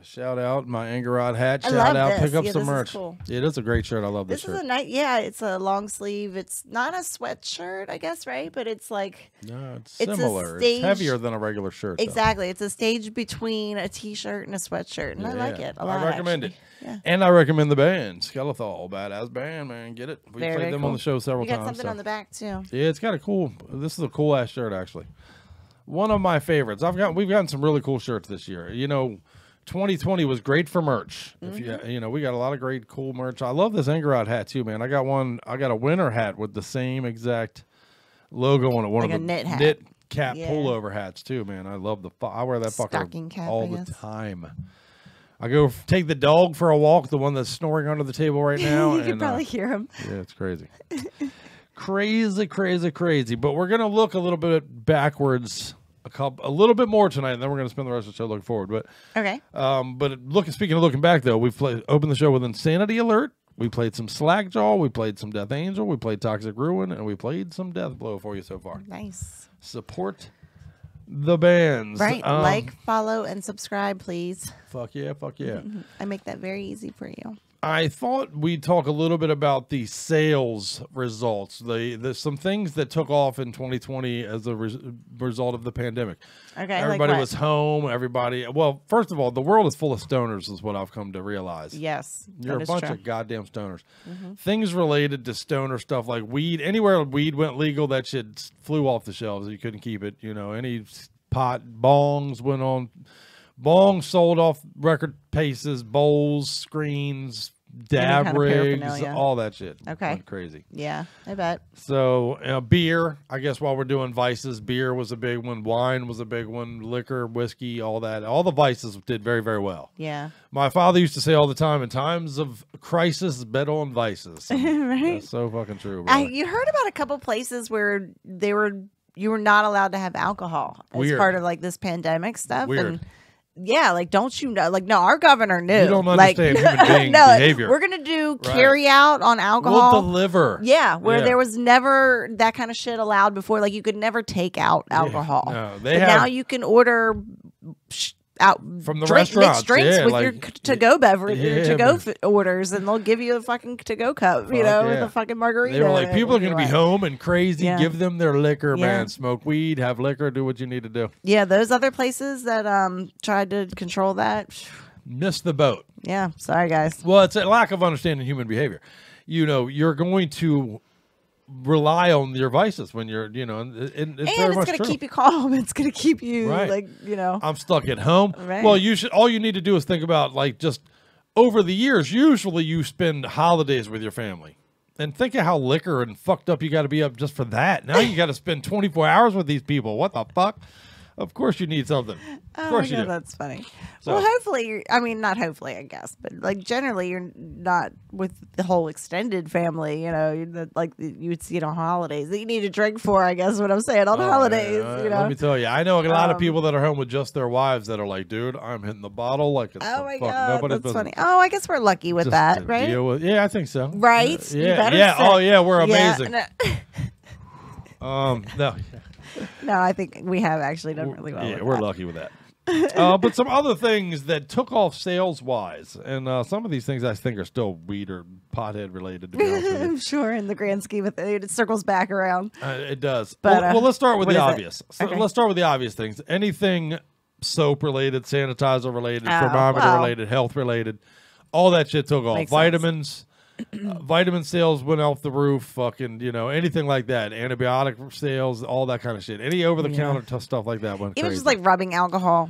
Shout out my Angarod hat. I Shout love out, this. pick up Yeah, some this is merch. cool. It is a great shirt. I love this This is shirt. a nice, yeah, it's a long sleeve. It's not a sweatshirt, I guess, right? But it's like No, it's it's a similar. stage- It's heavier than a regular shirt. though. exactly. It's a stage between a t-shirt and a sweatshirt, and I like it a lot. I recommend actually. it. Yeah. And I recommend the band, Skeletal. Badass band, man. Get it. We Very, played very them cool. on the show several You got times. something on the back too. Yeah, it's got a cool. This is a cool ass shirt, actually. One of my favorites. We've gotten some really cool shirts this year. You know, 2020 was great for merch. If you know, we got a lot of great cool merch. I love this Angarod hat too, man. I got a winter hat with the same exact logo on it. One Like of a the knit hat. knit cap Yeah. pullover hats too, man. I love I wear that Stocking fucker cap, all I the guess. time. I go take the dog for a walk, the one that's snoring under the table right now. You can and, probably hear him. Yeah, it's crazy. crazy. But we're gonna look a little bit backwards, a little bit more tonight, and then we're gonna spend the rest of the show looking forward. But Okay. Speaking of looking back though, we've opened the show with Insanity Alert. We played some Slackjaw, we played some Death Angel, we played Toxic Ruin, and we played some Death Blow for you so far. Nice. Support the bands. Right. Like, follow, and subscribe, please. Fuck yeah. I make that very easy for you. I thought we'd talk a little bit about the sales results. There's some things that took off in 2020 as a result of the pandemic. Okay, everybody like what? was home. Well, first of all, the world is full of stoners, is what I've come to realize. Yes, You're that a is bunch true. of goddamn stoners. Mhm. Things related to stoner stuff like weed. Anywhere weed went legal, that shit flew off the shelves. You couldn't keep it. You know, any pot, bongs went on. Bongs sold off record paces, bowls, screens, dab kind of rigs, paraphernalia. all that shit. Okay. Went crazy. Yeah, I bet. So beer, I guess while we're doing vices, beer was a big one. Wine was a big one. Liquor, whiskey, all that. All the vices did very, very well. Yeah. My father used to say all the time, in times of crisis, bet on vices. Right? That's so fucking true, bro. You heard about a couple places where you were not allowed to have alcohol as Weird. part of like this pandemic stuff. Weird. And yeah, like, don't you know? Like, no, our governor knew. You don't like, understand human being no, behavior. We're gonna do Right. carry out on alcohol. We'll deliver. Yeah, where Yeah. there was never that kind of shit allowed before. Like, you could never take out alcohol. No, but now you can order out from the mixed restaurants, drinks yeah, with like, your to-go beverage, your yeah, to-go man. orders, and they'll give you a fucking to-go cup, with yeah. a fucking margarita. They were like, in it people are when going to you be want. home and crazy. Yeah. Give them their liquor, Yeah. man. Smoke weed, have liquor, do what you need to do. Yeah, those other places that tried to control that. Missed the boat. Yeah, sorry guys. Well, it's a lack of understanding human behavior. You know, you're going to rely on your vices when you're, you know, and it's And very it's much gonna true. keep you calm. It's gonna keep you Right. like, you know. I'm stuck at home. Right. Well, all you need to do is think about, like, just over the years, usually you spend holidays with your family. And think of how liquor and fucked up you got to be up just for that. Now you got to spend 24 hours with these people. What the fuck? Of course you need something. Of course you do. That's funny. So- Well, hopefully, I mean, not hopefully, I guess, but like generally, you're not with the whole extended family. You know, you would see it on holidays that you need to drink for. I guess what I'm saying on holidays. Man, You know, let me tell you, I know a lot of people that are home with just their wives that are like, dude, I'm hitting the bottle like it's oh my fuck god, nobody's that's business. funny. Oh, I guess we're lucky with Just that, to right? deal with- yeah, I think so. Right? You Yeah, better yeah. say- Oh, yeah, we're Yeah, amazing. no. No. No, I think we have actually done really well. Yeah, with we're that. lucky with that. But some other things that took off sales-wise, and some of these things I think are still weed or pothead related, to be honest with you. I'm sure in the grand scheme of things, it circles back around. It does. But, well, let's start with what the is it? obvious. So Okay. let's start with the obvious things. Anything soap-related, sanitizer-related, Oh, thermometer-related, health-related, all that shit took off. Makes sense. Vitamins. Vitamin sales went off the roof. Fucking, you know, anything like that. Antibiotic sales, all that kind of shit. Any over-the-counter stuff like that went Even crazy. just like rubbing alcohol.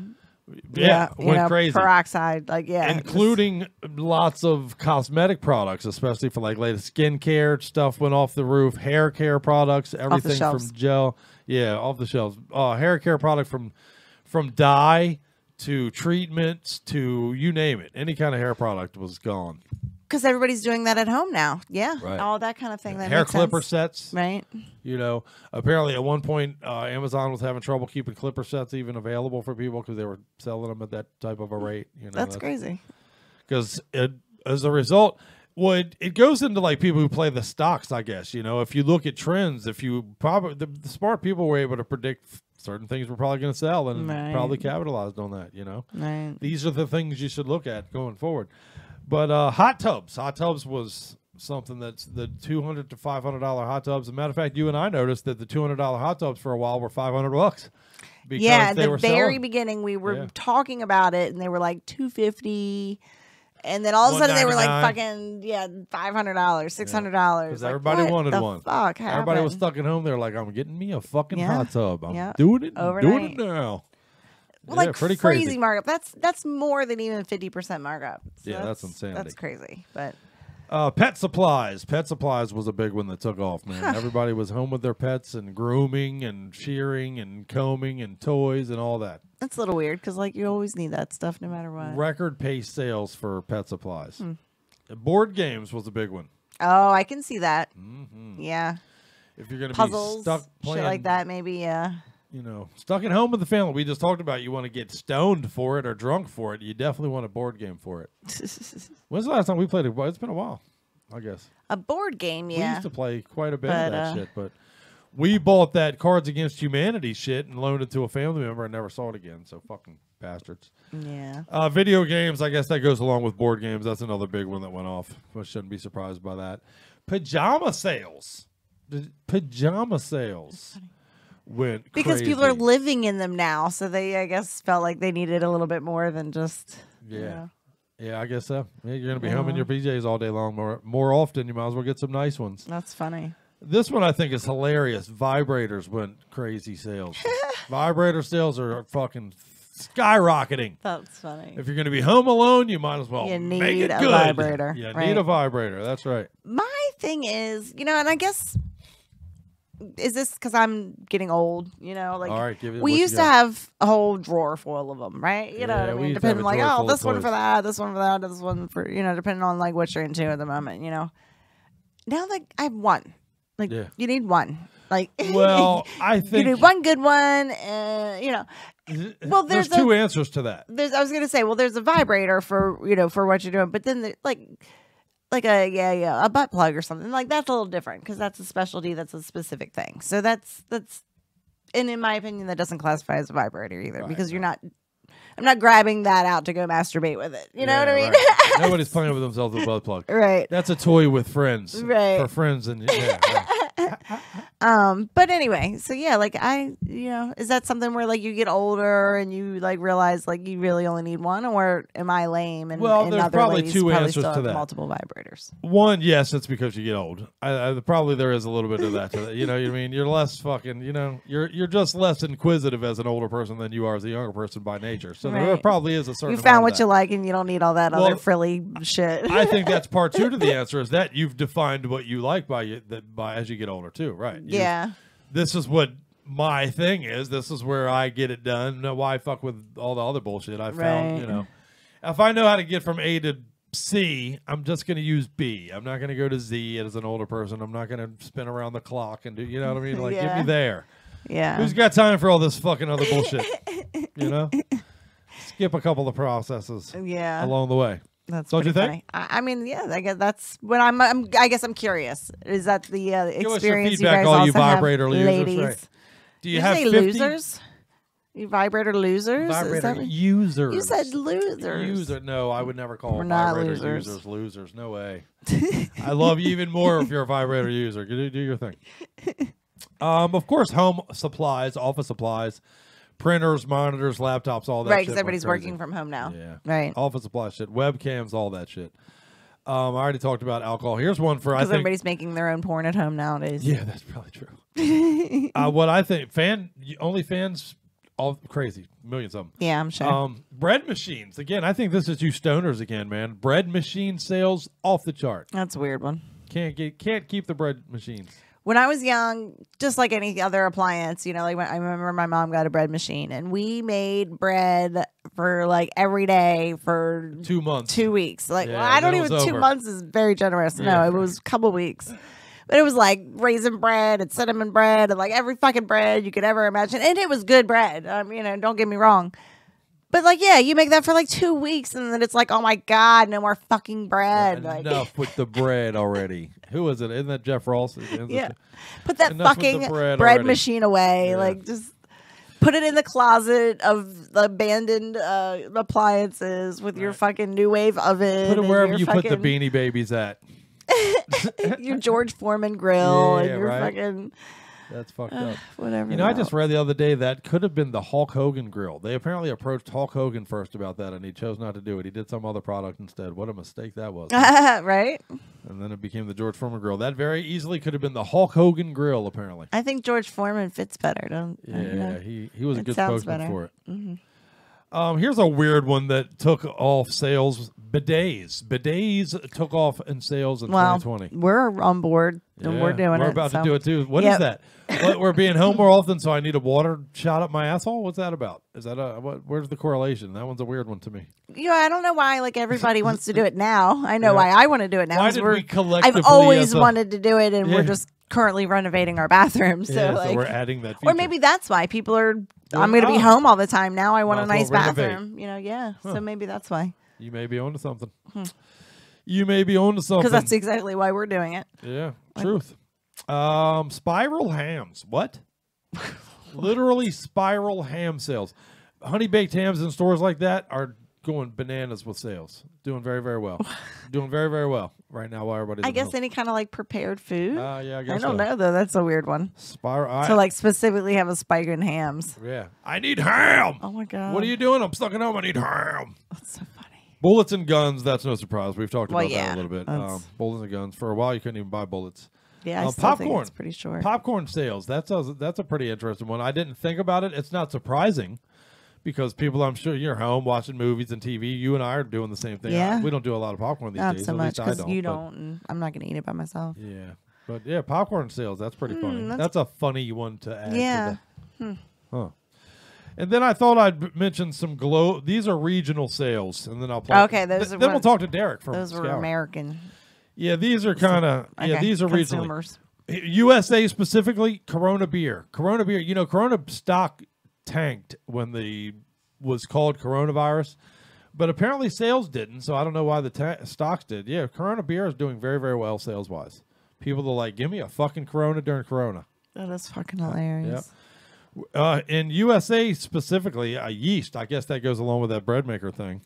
Yeah, you went know, crazy. Peroxide, like Including lots of cosmetic products, especially for like latest skincare stuff went off the roof. Hair care products, everything shelves. from gel, off the shelves. Hair care product from dye to treatments to you name it. Any kind of hair product was gone. because everybody's doing that at home now. Yeah, Right. all that kind of thing. That Hair makes clipper sense. sets. Right. You know, apparently at one point, Amazon was having trouble keeping clipper sets even available for people because they were selling them at that type of a rate. You know, That's crazy. Because as a result, it goes into like people who play the stocks, I guess. You know, if you look at trends, if you probably the smart people were able to predict certain things were probably going to sell and probably capitalized on that. You know, these are the things you should look at going forward. But hot tubs was something that's the $200 to $500 hot tubs. As a matter of fact, you and I noticed that the $200 hot tubs for a while were $500. Yeah, at the very beginning we were talking about it, and they were like $250. And then all of a sudden they were like fucking $500, $600. Because everybody wanted one. Fuck everybody was stuck at home. They're like, I'm getting me a fucking hot tub. I'm doing it. Doing it now. Well, like pretty crazy markup. That's more than even 50% markup. So that's insanity. That's crazy. But pet supplies. Pet supplies was a big one that took off, man. Everybody was home with their pets and grooming and shearing and combing and toys and all that. That's a little weird because like you always need that stuff no matter what. Record pace sales for pet supplies. Board games was a big one. Oh, I can see that. Yeah. If you're going to Puzzles, be stuck playing, shit like that, maybe. Yeah. You know, stuck at home with the family. We just talked about you want to get stoned for it or drunk for it. You definitely want a board game for it. When's the last time we played it? It's been a while, I guess. A board game, yeah. We used to play quite a bit of that shit, but we bought that Cards Against Humanity shit and loaned it to a family member and never saw it again. So fucking bastards. Yeah. Video games, I guess that goes along with board games. That's another big one that went off. I shouldn't be surprised by that. Pajama sales. Pajama sales. Went because crazy. people are living in them now, so they, I guess, felt like they needed a little bit more than just. Yeah, I guess so. Yeah, you're gonna be home in your PJs all day long. More often, you might as well get some nice ones. That's funny. This one I think is hilarious. Vibrators went crazy sales. Vibrator sales are fucking skyrocketing. That's funny. If you're gonna be home alone, you might as well make it a good. vibrator. You right? need a vibrator. That's right. My thing is, and I guess. Is this because I'm getting old? Like all right, we used to have a whole drawer full of them, right? You know what I mean? Depending like, oh, this one for that, this one for that, this one for depending on like what you're into at the moment. Now like I have one. Like you need one. Like well, I think you need one good one. Well, there's two answers to that. I was gonna say, well, there's a vibrator for for what you're doing, but then like a butt plug or something like that's a little different because that's a specialty, that's a specific thing. So that's and in my opinion that doesn't classify as a vibrator either because I'm not grabbing that out to go masturbate with it. You know what I mean? Right. Nobody's playing with themselves with a butt plug. Right. That's a toy with friends. Right. For friends and but anyway, so yeah, like is that something where like you get older and you like realize like you really only need one, or am I lame? And there's other probably ladies two probably answers still to have that. Multiple vibrators. One, yes, it's because you get old. Probably there is a little bit of that to that. You know what I mean? You're less fucking. You're just less inquisitive as an older person than you are as a younger person by nature. So there probably is a certain. You found amount what of you that. like, and you don't need all that other frilly shit. I think that's part two to the answer is that you've defined what you like by as you get older too, right? This is what my thing is. This is where I get it done. No, why fuck with all the other bullshit I found? If I know how to get from A to C, I'm just going to use B. I'm not going to go to Z as an older person. I'm not going to spin around the clock and do. You know what I mean? Like get me there. Yeah. Who's got time for all this fucking other bullshit? Skip a couple of processes. Yeah. Along the way. That's don't you think? Funny. I mean, yeah. I guess that's when I guess I'm curious. Is that the experience? Give us your feedback, you guys all also you vibrator have, users. ladies. Right. Do you Did have say 50? losers? You vibrator losers? Vibrator users. You said losers. No, I would never call We're not vibrator losers. Losers. No way. I love you even more if you're a vibrator user. Do your thing. Of course, home supplies, office supplies, printers, monitors, laptops, all that shit. Right, because everybody's working from home now. Yeah. Right. Office supply shit, webcams, all that shit. I already talked about alcohol. Here's one for because everybody's making their own porn at home nowadays. Yeah, that's probably true. What I think, OnlyFans, all crazy, millions of them. Yeah, I'm sure. Bread machines. Again, I think this is you stoners again, man. Bread machine sales off the chart. That's a weird one. Can't keep the bread machines. when I was young, just like any other appliance, you know, like I remember my mom got a bread machine and we made bread for like every day for 2 months, 2 weeks. Like, Yeah, well, I don't then it even, was 2 over. months is very generous. Yeah. No, it was a couple weeks. But it was like raisin bread and cinnamon bread and like every fucking bread you could ever imagine. And it was good bread. You know, don't get me wrong. But like, yeah, you make that for like 2 weeks and then it's like, oh my God, no more fucking bread. Like, Enough with the bread already. Who is it? Isn't that Jeff Ross? yeah. Put that Enough with the fucking bread bread already. machine away. Yeah. Like, just put it in the closet of the abandoned appliances with your fucking new wave oven. Put it and wherever your you put the fucking- Beanie Babies at. your George Foreman grill Yeah, and your right. fucking That's fucked up. whatever. You know, I else. just read the other day that could have been the Hulk Hogan grill. They apparently approached Hulk Hogan first about that, and he chose not to do it. He did some other product instead. What a mistake that was. Right? And then it became the George Foreman grill. That very easily could have been the Hulk Hogan grill, apparently. I think George Foreman fits better. Don't Yeah, you know? he was a It good sounds spokesman better. for it. Mhm. Here's a weird one that took off sales. Bidets. Bidets took off in sales in Well, 2020. we're on board and we're doing it. We're about so. to do it too. What is Yep. that? What, we're being home more often, so I need a water shot up my asshole? What's that about? Is that where's the correlation? That one's a weird one to me. You know, I don't know why like everybody wants to do it now. I know Yeah. why I want to do it now. Why 'cause did we're- we collectively I've always as a- wanted to do it, and Yeah. we're just currently renovating our bathroom. So, Yeah, so like, we're adding that or feature. maybe that's why people are. I'm going to be oh. home all the time now. I want a Might nice as well renovate. bathroom. You know, yeah. Huh. So maybe that's why. You may be onto something. You may be onto something. Because that's exactly why we're doing it. Yeah, truth. Spiral hams. What? Literally spiral ham sales. Honey baked hams in stores like that are going bananas with sales. Doing very, very well. Doing very, very well right now while everybody's I at guess home. any kind of like prepared food. Yeah, I guess I don't so. know though. That's a weird one. Spiral. To like specifically have a spike in hams. Yeah. I need ham. Oh my God. What are you doing? I'm stuck at home. I need ham. That's so funny. Bullets and guns. That's no surprise. We've talked Well, about that yeah, a little bit. that's- Bullets and guns. For a while, you couldn't even buy bullets. Yeah, I still popcorn. think it's pretty short. Popcorn sales. That's a pretty interesting one. I didn't think about it. It's not surprising because people, I'm sure, you're home watching movies and TV. You and I are doing the same thing. Yeah. We don't do a lot of popcorn these Not days. so At much least I because don't. you but- don't, and I'm not going to eat it by myself. Yeah. But yeah, popcorn sales. That's pretty funny. that's- That's a funny one to add. Yeah. To the, huh. And then I thought I'd mention some These are regional sales, and then I'll play. Okay, those are Then we'll ones- talk to Derek from Those were Scour. American. Yeah, these are kind of Okay, these are regionally. consumers. USA specifically, Corona beer. Corona beer. You know, Corona stock tanked when the was called coronavirus, but apparently sales didn't. So I don't know why the stocks did. Yeah, Corona beer is doing very, very well sales wise. People are like, give me a fucking Corona during Corona. That is fucking hilarious. In USA specifically, yeast. I guess that goes along with that bread maker thing.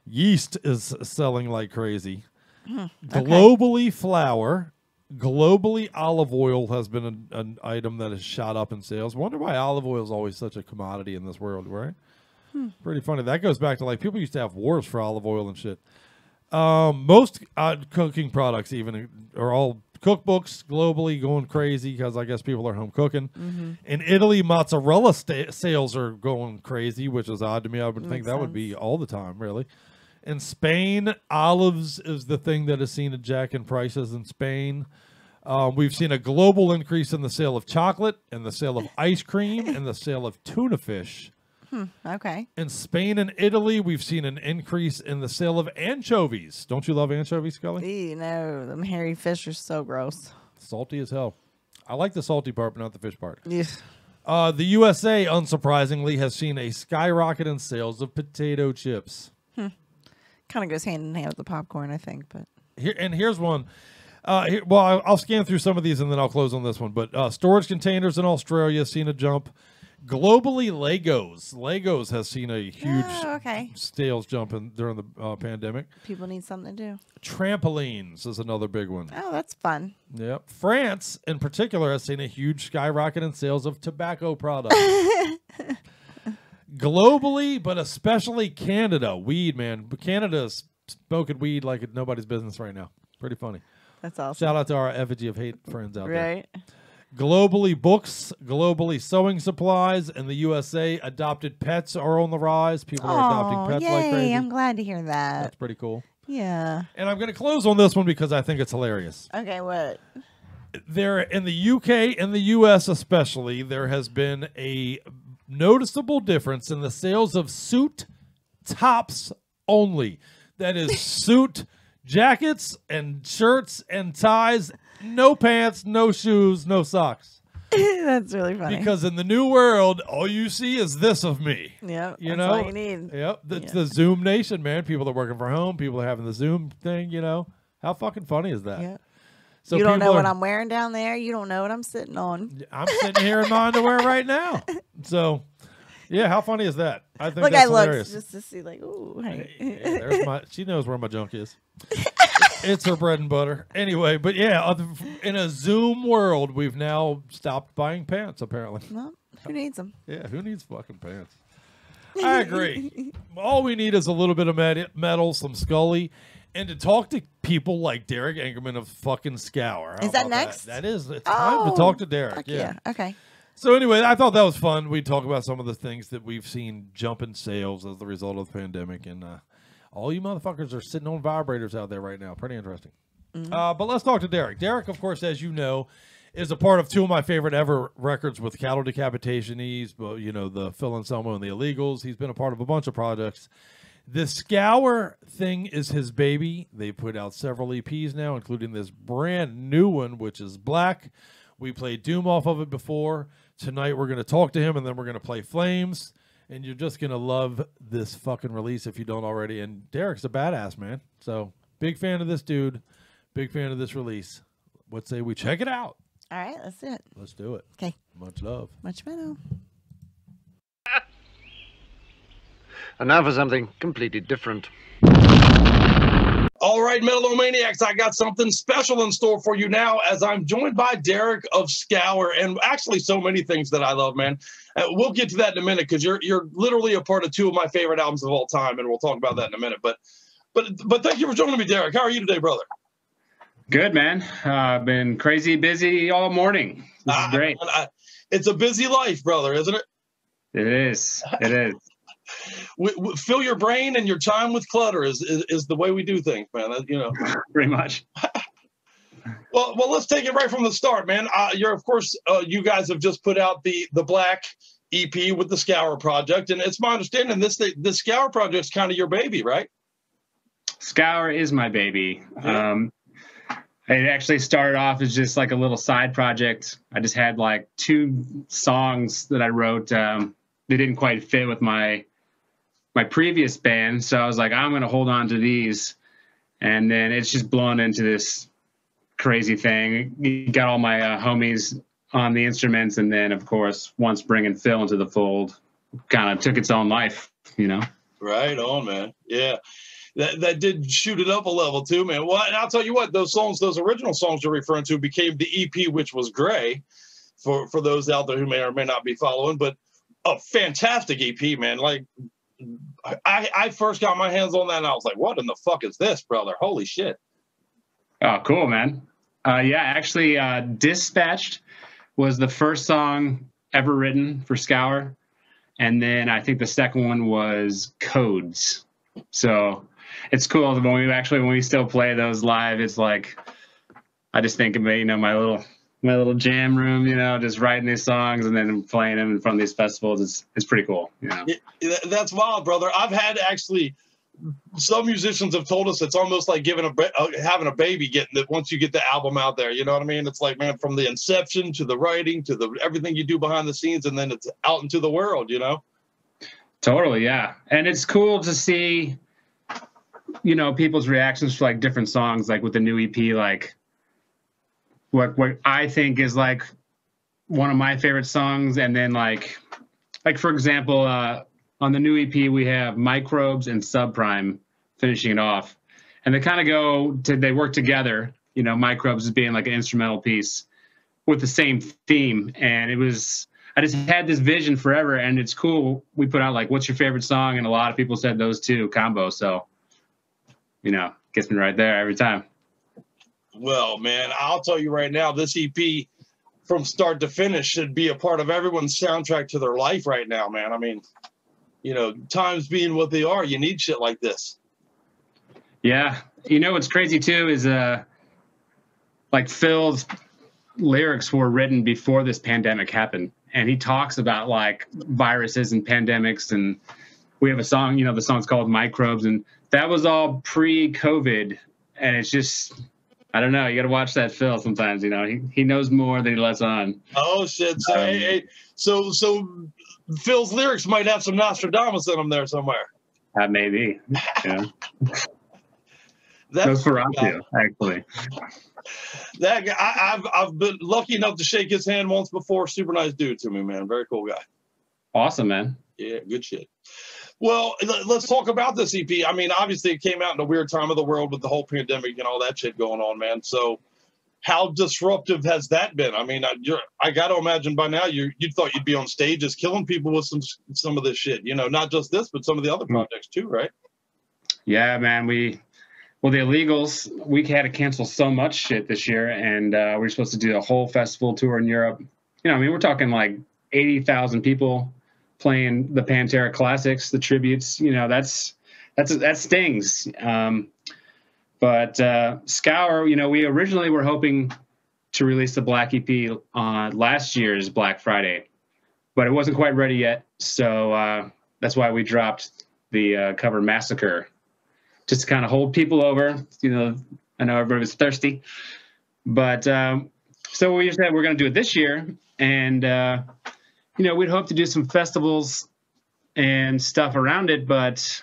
Yeast is selling like crazy. Okay. Globally, flour. Globally, olive oil has been an item that has shot up in sales. Wonder why olive oil is always such a commodity in this world, right? Pretty funny. That goes back to like people used to have wars for olive oil and shit. Most cooking products even are all cookbooks globally going crazy because I guess people are home cooking. In Italy, mozzarella sales are going crazy, which is odd to me. I would think Makes that would be all the time, really. In Spain, olives is the thing that has seen a jack in prices in Spain. We've seen a global increase in the sale of chocolate and the sale of ice cream and the sale of tuna fish. Okay. In Spain and Italy, we've seen an increase in the sale of anchovies. Don't you love anchovies, Scully? Ew, no, them hairy fish are so gross. Salty as hell. I like the salty part, but not the fish part. Yeah. The USA, unsurprisingly, has seen a skyrocket in sales of potato chips. Kind of goes hand in hand with the popcorn, I think. But Here's one. I'll scan through some of these and then I'll close on this one. But storage containers in Australia have seen a jump. Globally, Legos has seen a huge sales jump during the pandemic. People need something to do. Trampolines is another big one. Oh, that's fun. Yep. France, in particular, has seen a huge skyrocket in sales of tobacco products. Globally, but especially Canada, weed, man. But Canada's smoking weed like nobody's business right now. Pretty funny. That's awesome. Shout out to our effigy of hate friends out there. Right. Globally, books, globally, sewing supplies, and the USA, adopted pets are on the rise. People are adopting pets like crazy. I'm glad to hear that. That's pretty cool. Yeah. And I'm going to close on this one because I think it's hilarious. Okay, what? there in the UK and the US especially, there has been a noticeable difference in the sales of suit tops only. That is suit jackets and shirts and ties, no pants, no shoes, no socks. That's really funny. Because in the new world, all you see is this of me. Yep, you that's know, all you need. Yep, it's the Zoom nation, man. People are working from home. People are having the Zoom thing. You know, how fucking funny is that? Yep. So you don't know what I'm wearing down there. You don't know what I'm sitting on. I'm sitting here in my underwear right now. So, yeah, how funny is that? I think Look, that's I looked hilarious. just to see, like, ooh, hey. Yeah, there's my. She knows where my junk is. It's her bread and butter. Anyway, but yeah, in a Zoom world, we've now stopped buying pants, apparently. Well, who needs them? Yeah, who needs fucking pants? I agree. All we need is a little bit of metal, some Scully, and to talk to people like Derek Engemann of fucking Scour. Is that next? That is. It's time to talk to Derek. Yeah. Okay. So anyway, I thought that was fun. We talk about some of the things that we've seen jump in sales as the result of the pandemic, and all you motherfuckers are sitting on vibrators out there right now. Pretty interesting. But let's talk to Derek. Derek, of course, as you know, is a part of two of my favorite ever records with Cattle Decapitation. He's, you know, the Phil Anselmo and the Illegals. He's been a part of a bunch of projects. The Scour thing is his baby. They put out several EPs now, including this brand new one, which is Black. We played Doom off of it before. Tonight we're going to talk to him, and then we're going to play Flames. And you're just going to love this fucking release if you don't already. And Derek's a badass, man. So, big fan of this dude. Big fan of this release. What say we check it out? All right, let's do it. Let's do it. Okay. Much love. Much metal. And now for something completely different. All right, Metal-O-Maniacs, I got something special in store for you now as I'm joined by Derek of Scour, and actually so many things that I love, man. We'll get to that in a minute because you're literally a part of two of my favorite albums of all time, and we'll talk about that in a minute. But thank you for joining me, Derek. How are you today, brother? Good, man. I've been crazy busy all morning. This is great. It's a busy life, brother, isn't it? It is. It is. Fill your brain and your time with clutter is the way we do things, man. You know, pretty much. Well, let's take it right from the start, man. You're, of course, you guys have just put out the Black EP with the Scour project, and it's my understanding the Scour project's kind of your baby, right? Scour is my baby. Yeah. It actually started off as just like a little side project. I just had like 2 songs that I wrote. They didn't quite fit with my previous band, so I was like, I'm gonna hold on to these, and then it's just blown into this crazy thing. You got all my homies on the instruments, and then of course once bringing Phil into the fold, kind of took its own life, you know. Right on, man. Yeah, that did shoot it up a level too, man. Well, and I'll tell you what, those original songs you're referring to became the EP, which was Gray, for those out there who may or may not be following, but a fantastic EP, man. Like, I first got my hands on that and I was like, what in the fuck is this, brother? Holy shit. Oh, cool, man. Yeah, actually, Dispatched was the first song ever written for Scour. And then I think the second one was Codes. So it's cool when we still play those live, it's like, I just think of, you know, my little jam room, you know, just writing these songs and then playing them in front of these festivals. It's pretty cool. You know? That's wild, brother. I've had actually, some musicians have told us it's almost like having a baby, getting that once you get the album out there. You know what I mean? It's like, man, from the inception to the writing to the everything you do behind the scenes, and then it's out into the world. You know? Totally, yeah. And it's cool to see, you know, people's reactions to like different songs, like with the new EP, like. What I think is like one of my favorite songs, and then like for example, on the new EP we have Microbes and Subprime finishing it off, and they work together. You know, Microbes is being like an instrumental piece with the same theme, and I just had this vision forever, and it's cool. We put out like, what's your favorite song, and a lot of people said those two combo, so you know, gets me right there every time. Well, man, I'll tell you right now, this EP from start to finish should be a part of everyone's soundtrack to their life right now, man. I mean, you know, times being what they are, you need shit like this. Yeah. You know, what's crazy too is like Phil's lyrics were written before this pandemic happened. And he talks about like viruses and pandemics. And we have a song, the song's called Microbes. And that was all pre-COVID. And it's just, I don't know. You got to watch that Phil sometimes, he knows more than he lets on. Oh shit. So, so Phil's lyrics might have some Nostradamus in them there somewhere. Maybe. Yeah. That's Nosferatu, actually. That guy, I've been lucky enough to shake his hand once before. Super nice dude to me, man. Very cool guy. Awesome, man. Yeah, good shit. Well, let's talk about this EP. I mean, obviously it came out in a weird time of the world with the whole pandemic and all that shit going on, man. So how disruptive has that been? I mean, I got to imagine by now you thought you'd be on stages killing people with some of this shit, not just this, but some of the other projects too, right? Yeah, man. The Illegals, we had to cancel so much shit this year, and we were supposed to do a whole festival tour in Europe. We're talking like 80,000 people playing the Pantera classics, the tributes. That stings. But Scour, we originally were hoping to release the Black EP on last year's Black Friday, but it wasn't quite ready yet. So that's why we dropped the cover Massacre, just to kind of hold people over. I know everybody was thirsty. But so we said we're going to do it this year. And, we'd hope to do some festivals and stuff around it. But,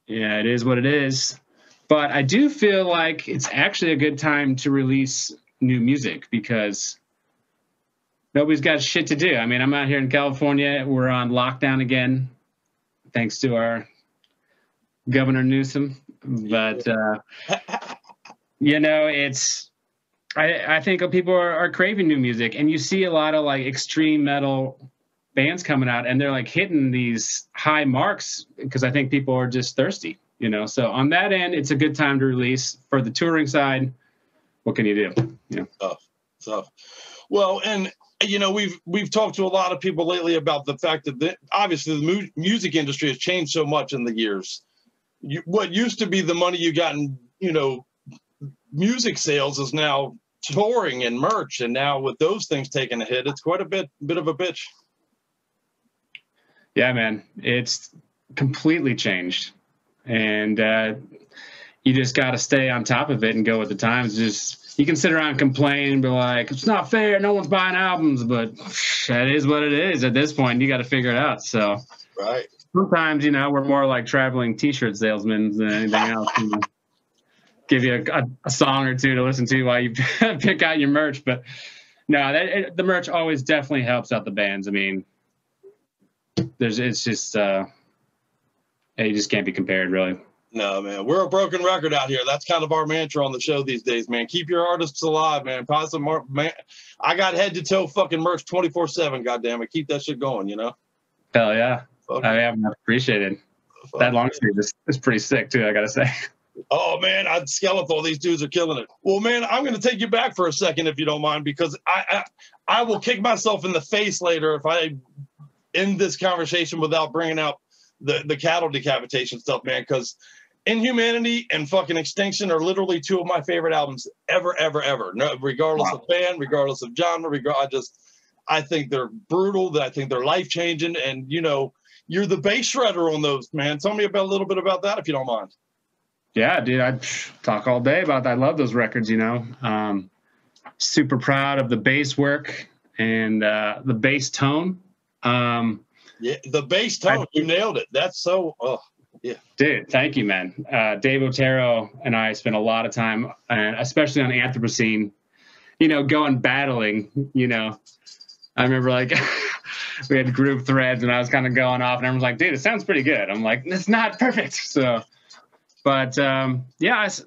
yeah, it is what it is. But I do feel like it's actually a good time to release new music because nobody's got shit to do. I mean, I'm out here in California. We're on lockdown again, thanks to our Governor Newsom. But, I think people are craving new music. And you see a lot of, like, extreme metal bands coming out, and they're, like, hitting these high marks because I think people are just thirsty. So on that end, it's a good time to release. For the touring side, what can you do? Tough. Well, and we've talked to a lot of people lately about the fact that obviously the music industry has changed so much in the years. What used to be the money you got in music sales is now touring and merch, and now with those things taking a hit, it's quite a bit of a bitch. Yeah, man, it's completely changed. And you just got to stay on top of it and go with the times. You can sit around and complain and be like, it's not fair, no one's buying albums, but that is what it is at this point. You got to figure it out. So right. Sometimes, we're more like traveling T-shirt salesmen than anything else. Give you a song or two to listen to while you pick out your merch. But no, the merch always definitely helps out the bands. I mean, it's just... you just can't be compared, really. No, man. We're a broken record out here. That's kind of our mantra on the show these days, man. Keep your artists alive, man. Man, I got head to toe fucking merch 24/7, goddammit. Keep that shit going, Hell yeah. I appreciate it. That long sleeve is pretty sick, too, I got to say. Oh, man. Skeletal. These dudes are killing it. Well, man, I'm going to take you back for a second, if you don't mind, because I will kick myself in the face later if I end this conversation without bringing out the cattle decapitation stuff, man, because Inhumanity and fucking Extinction are literally two of my favorite albums ever. No, regardless of band, regardless of genre, I think they're brutal. I think they're life-changing, and you're the bass shredder on those, man. Tell me a little bit about that, if you don't mind. Yeah, dude, I'd talk all day about that. I love those records, Super proud of the bass work and the bass tone. Yeah, the bass tone, you nailed it. That's so, yeah. Dude, thank you, man. Dave Otero and I spent a lot of time, and especially on Anthropocene, going battling, I remember, like, we had group threads, and I was kind of going off, and everyone's like, dude, it sounds pretty good. I'm like, it's not perfect. So, but, I was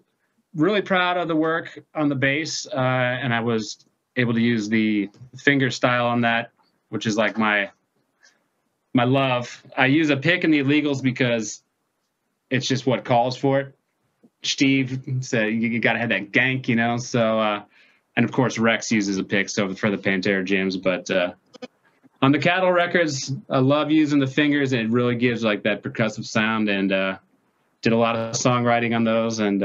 really proud of the work on the bass, and I was able to use the finger style on that, which is like my love. I use a pick in the Illegals because it's just what calls for it. Steve said you got to have that gank, So, and of course Rex uses a pick, so for the Pantera jams. But on the Cattle records, I love using the fingers. And it really gives like that percussive sound. And did a lot of songwriting on those, and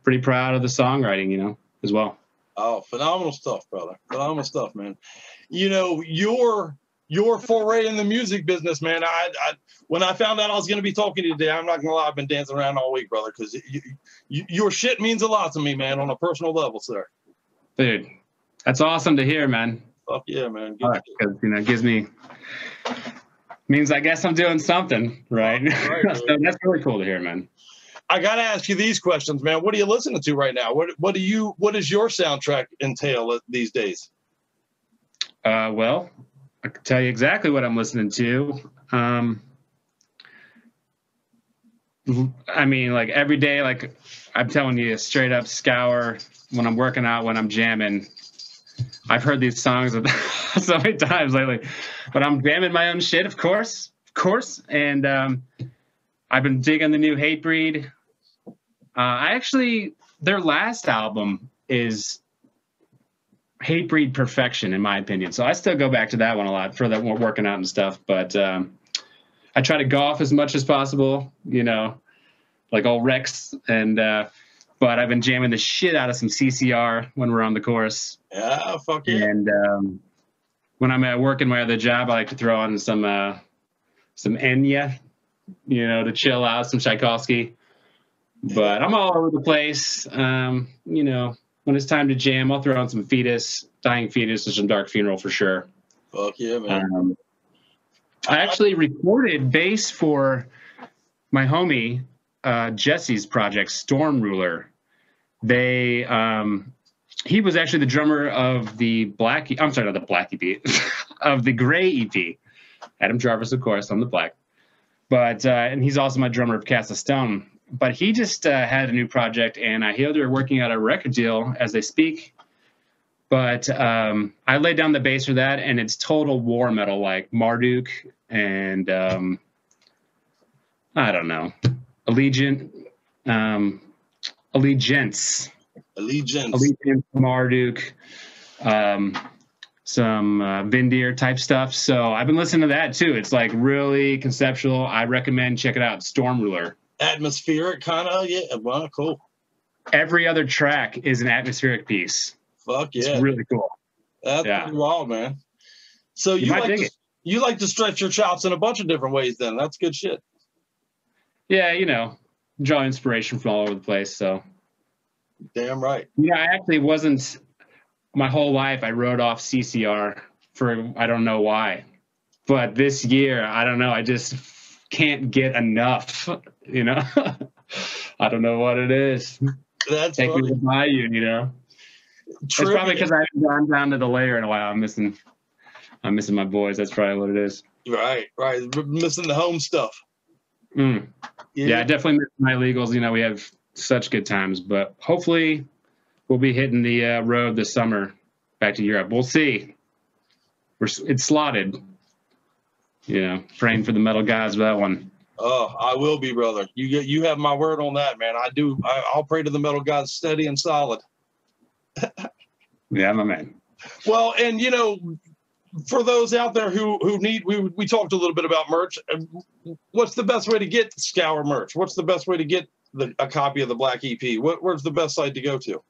pretty proud of the songwriting, as well. Oh, phenomenal stuff, brother. Phenomenal stuff, man. You know, your foray in the music business, man. I when I found out I was going to be talking to you today, I'm not going to lie, I've been dancing around all week, brother, because your shit means a lot to me, man, on a personal level, sir. Dude, that's awesome to hear, man. Fuck yeah, man. Because it gives me means I guess I'm doing something, right? So that's really cool to hear, man. I got to ask you these questions, man. What are you listening to right now? What does your soundtrack entail these days? Well, I can tell you exactly what I'm listening to. I mean, like every day, like I'm telling you straight up, Scour, when I'm working out, when I'm jamming. I've heard these songs so many times lately, but I'm jamming my own shit, of course. And I've been digging the new Hatebreed. Their last album is Hatebreed perfection, in my opinion. So I still go back to that one a lot for that working out and stuff. But I try to golf as much as possible, you know, like old Rex. And but I've been jamming the shit out of some CCR when we're on the course. Yeah, fuck yeah. And when I'm at work in my other job, I like to throw on some Enya, you know, to chill out, some Tchaikovsky. But I'm all over the place. You know, when it's time to jam, I'll throw on some Dying Fetus, or some Dark Funeral for sure. Fuck yeah, man. I actually recorded bass for my homie Jesse's project, Storm Ruler. He was actually the drummer of the of the Gray EP. Adam Jarvis, of course, on the Black. But and he's also my drummer of Cast of Stone. But he just had a new project, and I hear they're working out a record deal as they speak. But I laid down the bass for that, and it's total war metal, like Marduk and I don't know, Allegiance, Marduk, some Vindir type stuff. So I've been listening to that too. It's like really conceptual. I recommend check it out. Storm Ruler. Atmospheric kind of, yeah. Well, cool. Every other track is an atmospheric piece. Fuck yeah. It's really cool. That's pretty wild, man. So you like to stretch your chops in a bunch of different ways then. That's good shit. Yeah, you know, draw inspiration from all over the place, so. Damn right. Yeah, I actually wasn't, my whole life I wrote off CCR for, I don't know why. But this year, I don't know, I just can't get enough, you know? I don't know what it is. That's Take me to buy you know? It's probably because I haven't gone down to the layer in a while. I'm missing my boys. That's probably what it is. Right. Missing the home stuff. Yeah, I definitely miss my illegals. You know, we have such good times, but hopefully we'll be hitting the road this summer back to Europe. We'll see. It's slotted. You know, praying for the metal gods for that one. Oh, I will be, brother. You have my word on that, man. I'll pray to the metal gods steady and solid. Yeah, my man. Well, and you know, for those out there who need, we talked a little bit about merch. What's the best way to get Scour merch? What's the best way to get a copy of the Black EP? Where's the best site to go to?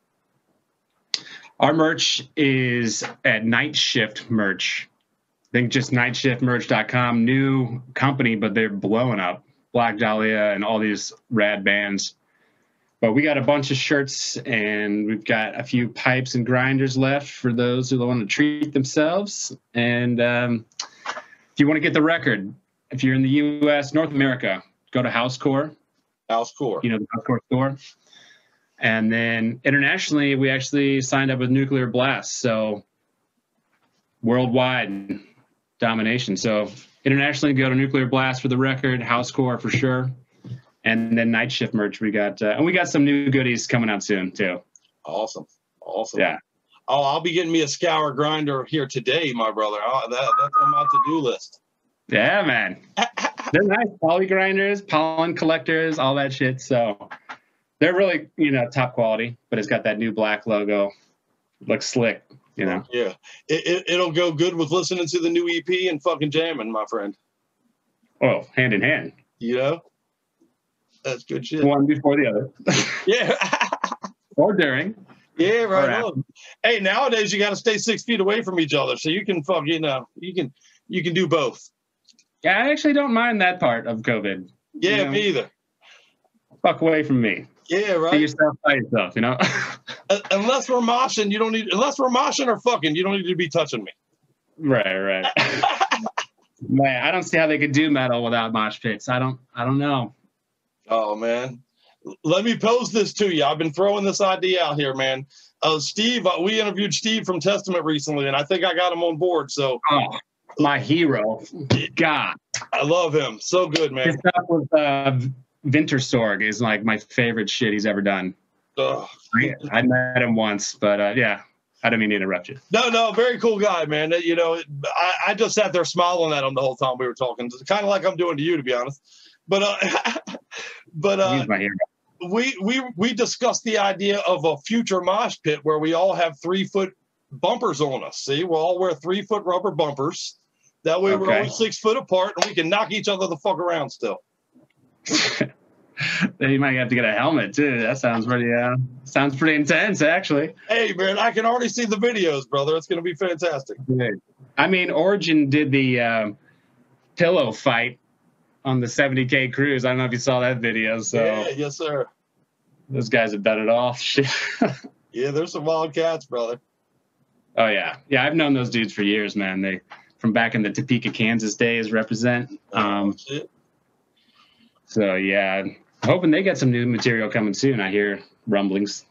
Our merch is at Night Shift Merch. I think just nightshiftmerch.com. New company, but they're blowing up. Black Dahlia and all these rad bands. But we got a bunch of shirts, and we've got a few pipes and grinders left for those who want to treat themselves. And if you want to get the record, if you're in the U.S., North America, go to Housecore. Housecore. You know, the Housecore store. And then internationally, we actually signed up with Nuclear Blast. So worldwide domination. So internationally, go to Nuclear Blast for the record, Housecore for sure. And then Night Shift merch we got, and we got some new goodies coming out soon too. Awesome. Yeah. Oh, I'll be getting me a Scour grinder here today, my brother. That's on my to-do list. Yeah, man. They're nice poly grinders, pollen collectors, all that shit. So they're really, you know, top quality. But it's got that new black logo. Looks slick, you know. Yeah, it'll go good with listening to the new EP and fucking jamming, my friend. Oh, hand in hand. You know. That's good shit. One before the other. Yeah. Or during. Yeah, right on. Hey, nowadays you got to stay 6 feet away from each other, so you can you can do both. Yeah, I actually don't mind that part of COVID. Yeah, me either. Fuck away from me. Yeah, right. Be yourself by yourself, you know. Unless we're moshing, you don't need. Unless we're moshing or fucking, you don't need to be touching me. Right. Man, I don't see how they could do metal without mosh pits. I don't know. Oh man, let me pose this to you. I've been throwing this idea out here, man. Steve, we interviewed Steve from Testament recently, and I think I got him on board. So, my hero, God, I love him. So good, man. His stuff with Wintersorg is like my favorite shit he's ever done. I met him once, but yeah. I didn't mean to interrupt you. No, very cool guy, man. You know, I just sat there smiling at him the whole time we were talking. Kind of like I'm doing to you, to be honest. But he's my hero. We discussed the idea of a future mosh pit where we all have 3-foot bumpers on us. See, we'll all wear 3-foot rubber bumpers. That way we're only 6 foot apart, and we can knock each other the fuck around still. Then you might have to get a helmet too. That sounds pretty intense, actually. Hey man, I can already see the videos, brother. It's gonna be fantastic. I mean, Origin did the pillow fight on the 70K cruise. I don't know if you saw that video. So yeah, yes, sir. Those guys have done it all. Shit. Yeah, there's some wild cats, brother. Oh yeah, I've known those dudes for years, man. They from back in the Topeka, Kansas days represent. Shit. So yeah. Hoping they get some new material coming soon. I hear rumblings.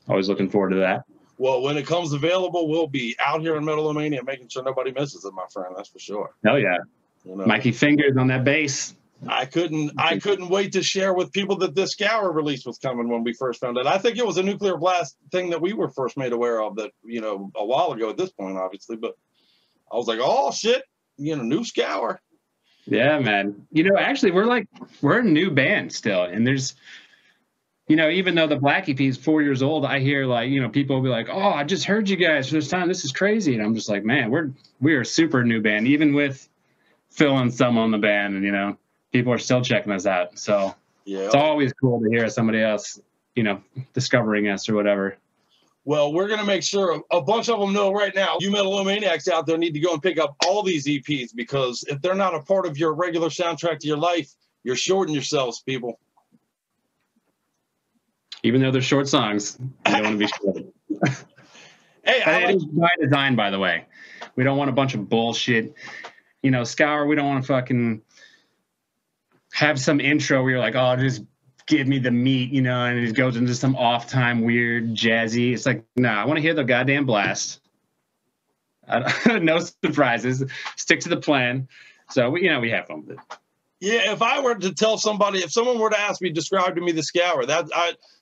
Always looking forward to that. Well, when it comes available, we'll be out here in Metal-O-Mania making sure nobody misses it, my friend. That's for sure. Hell yeah. You know, Mikey Fingers on that bass. I couldn't wait to share with people that this Scour release was coming when we first found it. I think it was a Nuclear Blast thing that we were first made aware of that, you know, a while ago at this point, obviously. But I was like, oh, shit, you know, new Scour. Yeah, man. You know, actually, we're a new band still. And there's, you know, even though the Black EP is 4 years old, I hear like, you know, people will be like, oh, I just heard you guys for this time. This is crazy. And I'm just like, man, we are a super new band, even with Phil and some on the band. And, you know, people are still checking us out. So it's always cool to hear somebody else, you know, discovering us or whatever. Well, we're going to make sure a bunch of them know right now, you Metal-O-Maniacs out there need to go and pick up all these EPs, because if they're not a part of your regular soundtrack to your life, you're shorting yourselves, people. Even though they're short songs, you don't want to be short. Hey, it is by design, by the way. We don't want a bunch of bullshit. You know, Scour, we don't want to fucking have some intro where you're like, oh, just give me the meat, you know, and it goes into some off-time, weird, jazzy. It's like, nah, I want to hear the goddamn blast. No surprises. Stick to the plan. So, we have fun with it. Yeah, if I were to tell somebody, if someone were to ask me, describe to me the Scour, that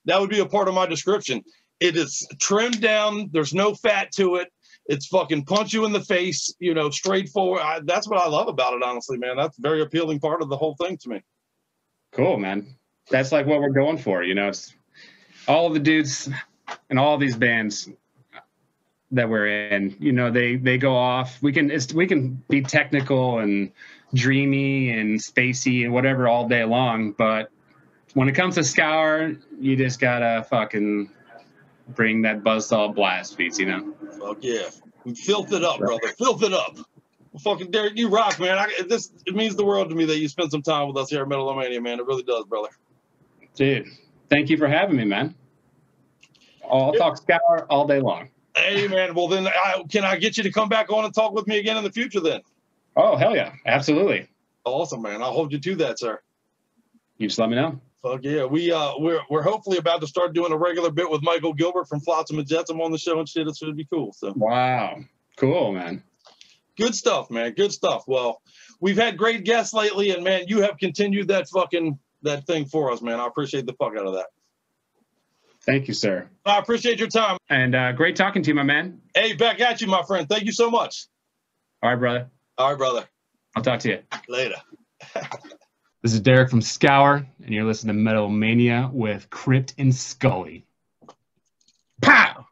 would be a part of my description. It is trimmed down. There's no fat to it. It's fucking punch you in the face, you know, straightforward. That's what I love about it, honestly, man. That's a very appealing part of the whole thing to me. Cool, man. That's like what we're going for, you know. It's all of the dudes and all these bands that we're in, you know, they go off. We can be technical and dreamy and spacey and whatever all day long, but when it comes to Scour, you just gotta fucking bring that buzzsaw blast beats, you know. Fuck yeah, we filth it up, brother. Filth it up. Well, fucking Derek, you rock, man. It means the world to me that you spend some time with us here at Metal-O-Mania, man. It really does, brother. Dude, thank you for having me, man. I'll talk Scour all day long. Hey, man. Well, then, can I get you to come back on and talk with me again in the future, then? Oh, hell yeah. Absolutely. Awesome, man. I'll hold you to that, sir. You just let me know. Fuck yeah. We're hopefully about to start doing a regular bit with Michael Gilbert from Flotsam and Jetsam on the show and shit. It should be cool. So. Wow. Cool, man. Good stuff, man. Good stuff. Well, we've had great guests lately, and, man, you have continued that thing for us, man. I appreciate the fuck out of that. Thank you, sir. I appreciate your time. And great talking to you, my man. Hey, back at you, my friend. Thank you so much. All right, brother. All right, brother. I'll talk to you. Later. This is Derek from Scour, and you're listening to Metal-O-Mania with Crypt and Skully. Pow!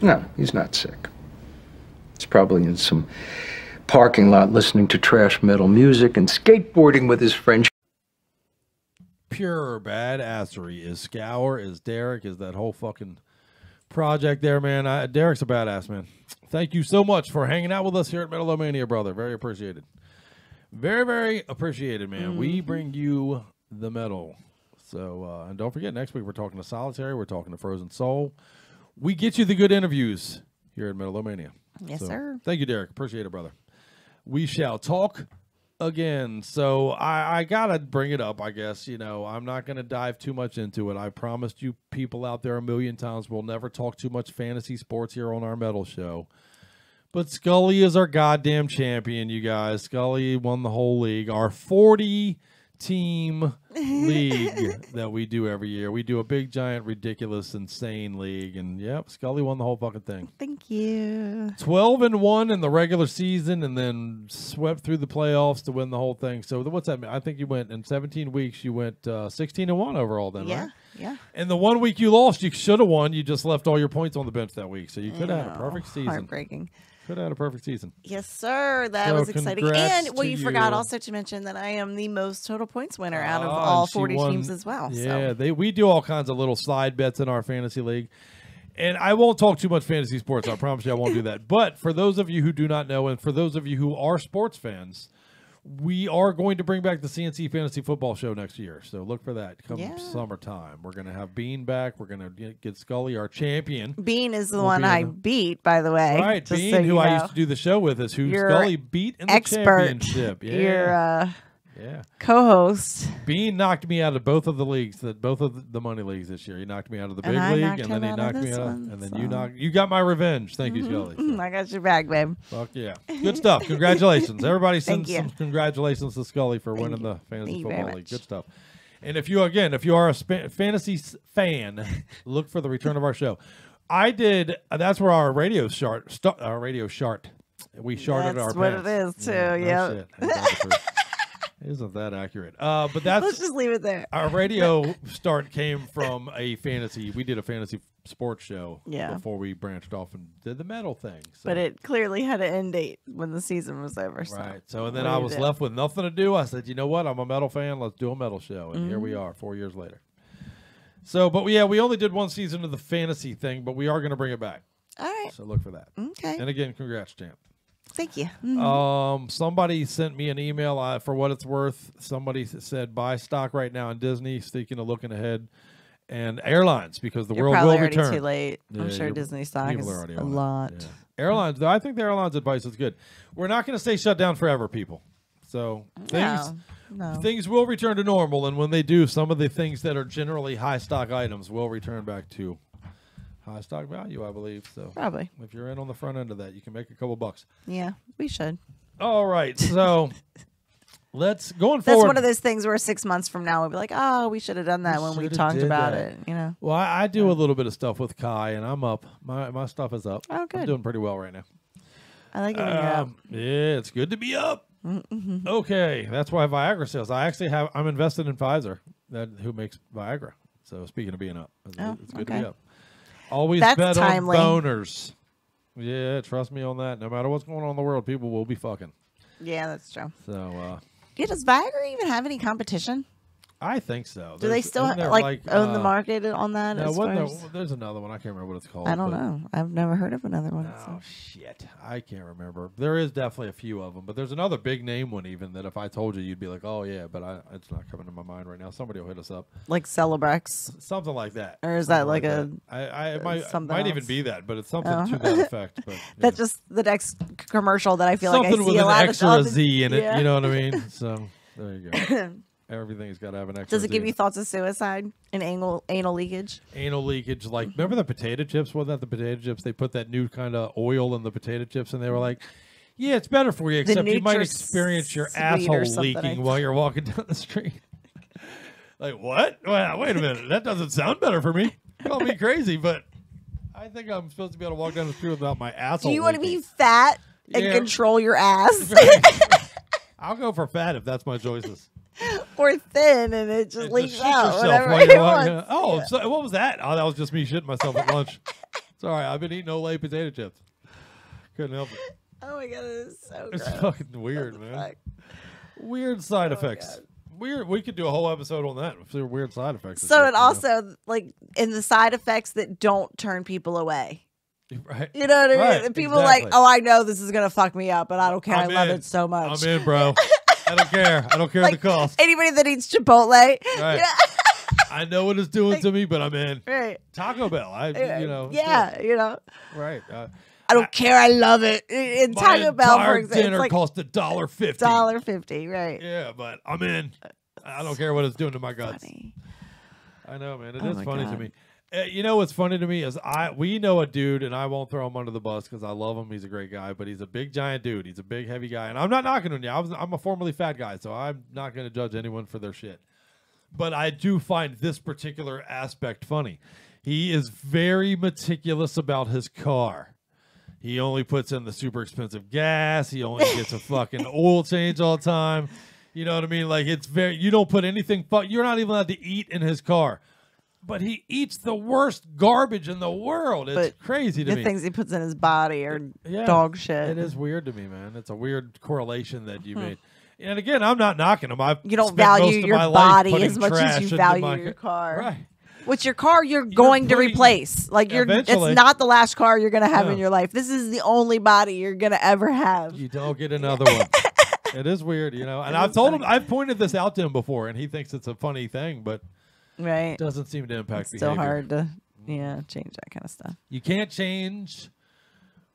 No, he's not sick. He's probably in some parking lot listening to trash metal music and skateboarding with his friends. Pure badassery is Scour, is Derek, is that whole fucking project there, man. Derek's a badass, man. Thank you so much for hanging out with us here at Metal-O-Mania, brother. Very appreciated. Very, very appreciated, man. We bring you the metal. So, and don't forget, next week we're talking to Solitary. We're talking to Frozen Soul. We get you the good interviews here at Metal-O-Mania. Yes, sir. Thank you, Derek. Appreciate it, brother. We shall talk again. So I got to bring it up, I guess. You know, I'm not going to dive too much into it. I promised you people out there a million times we'll never talk too much fantasy sports here on our metal show. But Skully is our goddamn champion, you guys. Skully won the whole league. Our 40-team league that we do every year. We do a big, giant, ridiculous, insane league. And, yep, Skully won the whole fucking thing. Thank you. 12-1 in the regular season and then swept through the playoffs to win the whole thing. So what's that mean? I think you went, in 17 weeks, you went 16-1 overall then, right? Yeah. And the 1 week you lost, you should have won. You just left all your points on the bench that week. So you could have had a perfect season. Heartbreaking. Could have had a perfect season. Yes, sir. That was exciting. And you forgot also to mention that I am the most total points winner out of all 40 teams as well. Yeah, we do all kinds of little slide bets in our fantasy league. And I won't talk too much fantasy sports. I promise you I won't do that. But for those of you who do not know, and for those of you who are sports fans, we are going to bring back the CNC Fantasy Football Show next year. So look for that come summertime. We're going to have Bean back. We're going to get Skully, our champion. Bean is the one I beat, by the way. Right, Bean, who I used to do the show with, is who Skully beat in the championship. Yeah. Your co-host. Bean knocked me out of both of the leagues, both of the money leagues this year. He knocked me out of the big league, and then he knocked me out, and then you got my revenge. Thank you, Skully. So. I got your back, babe. Fuck yeah, good stuff. Congratulations, everybody! Send some congratulations to Skully for winning the fantasy football league. Good stuff. And if you are a fantasy fan, look for the return of our show. That's where our radio shart. We sharted our pants. That's what it is too. Yeah. Isn't that accurate? But that's let's just leave it there. Our radio start came from a fantasy. We did a fantasy sports show before we branched off and did the metal thing. So. But it clearly had an end date when the season was over. So. Right. So and then I was left with nothing to do. I said, you know what? I'm a metal fan. Let's do a metal show. And here we are 4 years later. So, but we only did one season of the fantasy thing, but we are going to bring it back. All right. So look for that. Okay. And again, congrats, champ. Thank you. Somebody sent me an email. For what it's worth, somebody said buy stock right now in Disney, speaking of looking ahead, and airlines because the world will return. Probably too late. I'm sure Disney stock is a lot. Yeah. Airlines, though, I think the airlines' advice is good. We're not going to stay shut down forever, people. So things will return to normal, and when they do, some of the things that are generally high stock items will return back to high stock value, I believe. So probably if you're in on the front end of that, you can make a couple bucks. Yeah, we should. All right, so let's going forward. That's one of those things where 6 months from now we'll be like, oh, we should have done that when we talked about it. You know. Well, I do a little bit of stuff with Kai, and I'm up. My stuff is up. Oh, good. I'm doing pretty well right now. I like it when you're up. Yeah, it's good to be up. Mm-hmm. Okay, that's why Viagra sales. I'm invested in Pfizer, who makes Viagra. So speaking of being up, it's good to be up. Always bet timely. On boners. Yeah, trust me on that. No matter what's going on in the world, people will be fucking. Yeah, that's true. So, does Viagra even have any competition? I think so. Do they still own the market on that? No, there's another one. I can't remember what it's called. I don't know. I've never heard of another one. Oh, shit. I can't remember. There is definitely a few of them, but there's another big name one even that if I told you, you'd be like, oh, yeah, but it's not coming to my mind right now. Somebody will hit us up. Like Celebrex? Something like that. Or is that like a... It might even be that, but it's something to that effect. But, that's just the next commercial that I feel something like I see a lot of. Something with an extra Z in it, you know what I mean? So, there you go. Everything's got to have an extra. Does it give you thoughts of suicide and anal leakage? Anal leakage, like remember the potato chips? Wasn't that the potato chips? They put that new kind of oil in the potato chips, and they were like, "Yeah, it's better for you, except you might experience your asshole leaking while you're walking down the street." Like what? Well, wait a minute, that doesn't sound better for me. Call me crazy, but I think I'm supposed to be able to walk down the street without my asshole. Do you want to be fat and control your ass? I'll go for fat if that's my choices. Or thin and it just leaks out. Whatever you want. Oh, so what was that? Oh, that was just me shitting myself at lunch. Sorry, I've been eating Olay potato chips. Couldn't help it. Oh my god, it is so It's gross. fucking weird, man. Weird side effects. Weird. We could do a whole episode on that. If there are weird side effects. So it also like in the side effects that don't turn people away. Right. You know what I mean? Right, And people are like, exactly. oh, I know this is gonna fuck me up, but I don't care. I love it so much. I'm in, bro. I don't care. I don't care Like, the cost. Anybody that eats Chipotle, Right. yeah, I know what it's doing to me, but I'm in. right? Taco Bell. Yeah, you know. Right. I don't care. I love it. In My Taco Bell, for entire example, dinner it's like cost $1.50. $1.50, right? Yeah, but I'm in. I don't care what it's doing to my guts. Funny. I know, man. It Oh is my funny to God. me. You know what's funny to me is we know a dude, and I won't throw him under the bus because I love him. He's a great guy, but he's a big, giant dude. He's a big, heavy guy, and I'm not knocking on you. I'm a formerly fat guy, so I'm not going to judge anyone for their shit. But I do find this particular aspect funny. He is very meticulous about his car. He only puts in the super expensive gas. He only gets a fucking oil change all the time. You know what I mean? Like, it's you don't put anything, you're not even allowed to eat in his car. But he eats the worst garbage in the world. It's crazy to me. The things he puts in his body are dog shit. It is weird to me, man. It's a weird correlation that you made. And again, I'm not knocking him. You don't value your body as much as you value your car. Right. Which your car you're going to replace. Like it's Eventually. not the last car you're gonna have No. in your life. This is the only body you're gonna ever have. You don't get another one. It is weird, you know. And I've told him, I've pointed this out to him before, and he thinks it's a funny thing, but right, it doesn't seem to impact It's still behavior. hard to change that kind of stuff. You can't change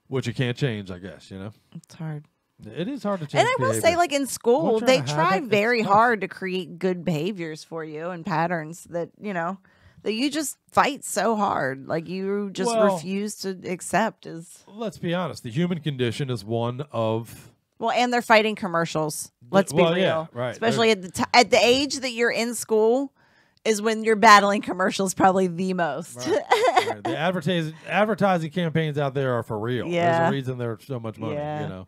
what you can't change, I guess, you know. It's hard. It is hard to change And I will behavior. say, like in school, Once you're they in a try habit, it's very tough. hard to create good behaviors for you and patterns that that you just fight so hard, like you just Well, refuse to accept. Is Let's be honest. The human condition is one of well, and they're fighting commercials. Let's be well, real, yeah, right. Especially at the age that you're in school, is when you're battling commercials probably the most. Right. The advertising campaigns out there are for real. Yeah. There's a reason there's so much money, Yeah. you know.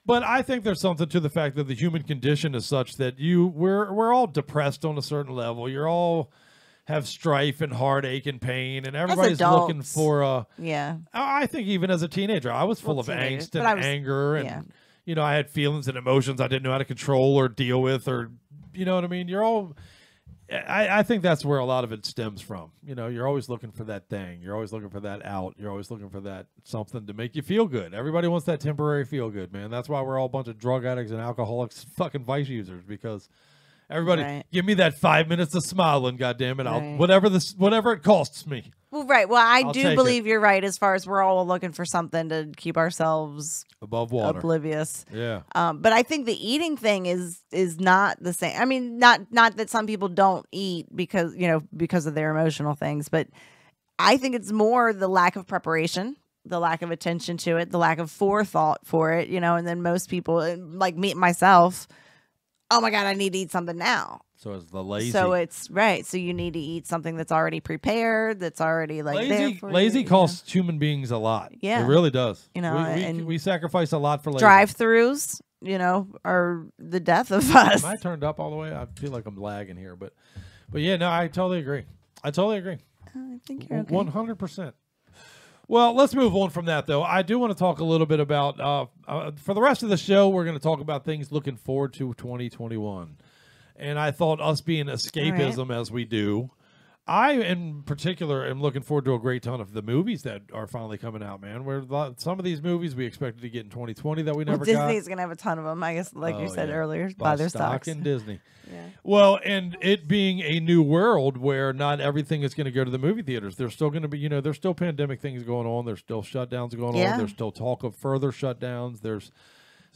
But I think there's something to the fact that the human condition is such that we're all depressed on a certain level. You're all have strife and heartache and pain, and everybody's looking adults. for Yeah. I think even as a teenager, I was full of teenagers, angst but and I was- anger, and yeah. you know, I had feelings and emotions I didn't know how to control or deal with, or you know what I mean. You're all. I think that's where a lot of it stems from. You know, you're always looking for that thing. You're always looking for that out. You're always looking for that something to make you feel good. Everybody wants that temporary feel good, man. That's why we're all a bunch of drug addicts and alcoholics, fucking vice users, because everybody Right. give me that 5 minutes of smiling, goddammit. I'll Right. whatever it costs me. Well, right. Well, I I'll do take believe you're right as far as we're all looking for something to keep ourselves Above water. oblivious. Yeah. But I think the eating thing is not the same. I mean, not that some people don't eat because of their emotional things, but I think it's more the lack of preparation, the lack of attention to it, the lack of forethought for it, and then most people, like me myself, oh my God, I need to eat something now. So it's the lazy. So it's right. So you need to eat something that's already prepared, that's already like there for lazy you, costs human beings a lot. Yeah. It really does. And we sacrifice a lot for lazy. drive-throughs, are the death of us. Am I turned up all the way? I feel like I'm lagging here, but yeah, no, I totally agree. I think you're okay. 100%. Well, let's move on from that, though. I do want to talk a little bit about, for the rest of the show, we're going to talk about things looking forward to 2021. And I thought us being escapism as we do, I, in particular, am looking forward to a great ton of the movies that are finally coming out, man. Some of these movies we expected to get in 2020 that we never got. Disney's going to have a ton of them, I guess, like you said earlier, Buy buy their stock stocks. in Disney. Yeah. Well, and it being a new world where not everything is going to go to the movie theaters. There's still going to be, there's still pandemic things going on. There's still shutdowns going on. There's still talk of further shutdowns.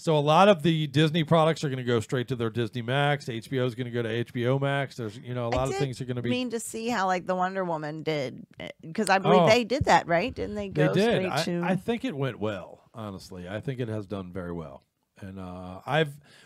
So a lot of the Disney products are going to go straight to their Disney Max. HBO is going to go to HBO Max. There's, a lot of things are going to be. I mean to see how like the Wonder Woman did, because I believe they did that, right? Didn't they go They did. straight to? I think it went well. Honestly, I think it has done very well. And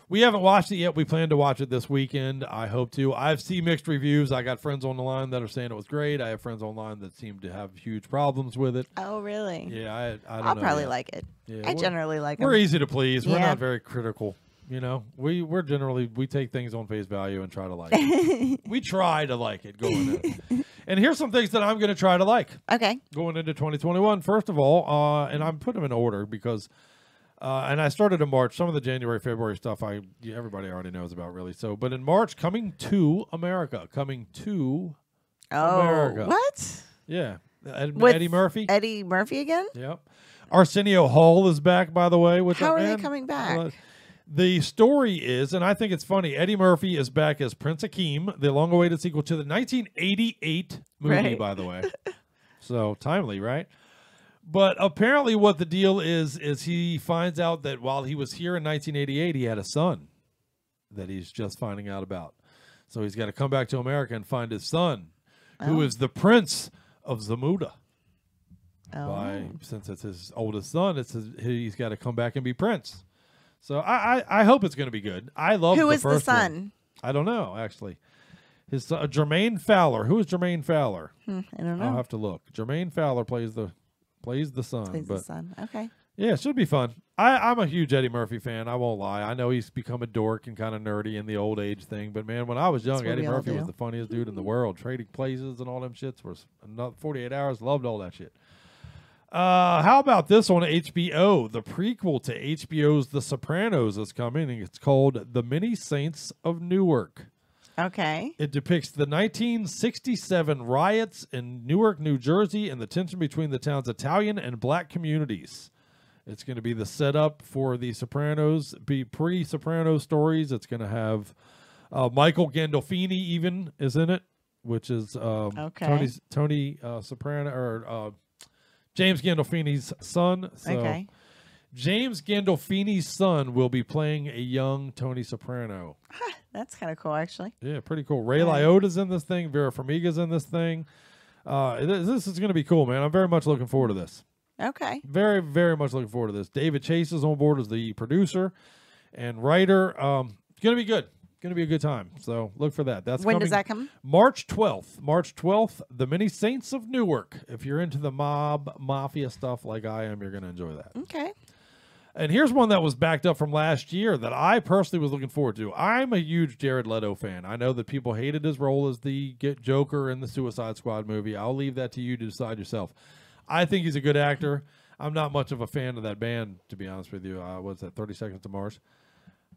we haven't watched it yet. We plan to watch it this weekend. I hope to. I've seen mixed reviews. I got friends on the line that are saying it was great. I have friends online that seem to have huge problems with it. Oh, really? Yeah, I don't know. I'll probably yet. like it. Yeah, I generally like We're them. easy to please. We're Yeah. not very critical. You know, we're generally, we take things on face value and try to like it. We try to like it going in. And here's some things that I'm going to try to like. Okay. Going into 2021. First of all, and I'm putting them in order because, and I started in March. Some of the January, February stuff everybody already knows about, really. So, but in March, Coming to America. What? Yeah. With Eddie Murphy. Eddie Murphy again? Yep. Arsenio Hall is back, by the way. How are they coming back? The story is, and I think it's funny, Eddie Murphy is back as Prince Akeem, the long-awaited sequel to the 1988 movie, Right. by the way. So timely, right? But apparently what the deal is he finds out that while he was here in 1988, he had a son that he's just finding out about. So he's got to come back to America and find his son, who is the Prince of Zamuda. Since it's his oldest son, he's got to come back and be Prince. So I hope it's going to be good. I love Who the is the first son? one. I don't know, actually. His Jermaine Fowler. Who is Jermaine Fowler? I don't know. I'll have to look. Jermaine Fowler plays the son. Plays the son. Okay. Yeah, it should be fun. I'm a huge Eddie Murphy fan. I won't lie. I know he's become a dork and kind of nerdy in the old age thing. But, man, when I was young, Eddie Murphy was the funniest dude in the world. Trading Places and all them shits was 48 Hours. Loved all that shit. How about this on HBO? The prequel to HBO's The Sopranos is coming, and it's called The Many Saints of Newark. Okay. It depicts the 1967 riots in Newark, New Jersey, and the tension between the town's Italian and black communities. It's going to be the setup for the Sopranos, be pre-Soprano stories. It's going to have Michael Gandolfini even is in it, which is Tony Soprano or James Gandolfini's son. So James Gandolfini's son will be playing a young Tony Soprano. That's kind of cool, actually. Yeah, pretty cool. Ray Liotta's in this thing. Vera Farmiga's in this thing. This is going to be cool, man. I'm very much looking forward to this. Okay. Very, very much looking forward to this. David Chase is on board as the producer and writer. Going to be good. Going to be a good time. So look for that. That's when coming does that come? March 12th. March 12th, The Many Saints of Newark. If you're into the mafia stuff like I am, you're going to enjoy that. Okay. And here's one that was backed up from last year that I personally was looking forward to. I'm a huge Jared Leto fan. I know that people hated his role as the Joker in the Suicide Squad movie. I'll leave that to you to decide yourself. I think he's a good actor. I'm not much of a fan of that band, to be honest with you. What's that, 30 Seconds to Mars?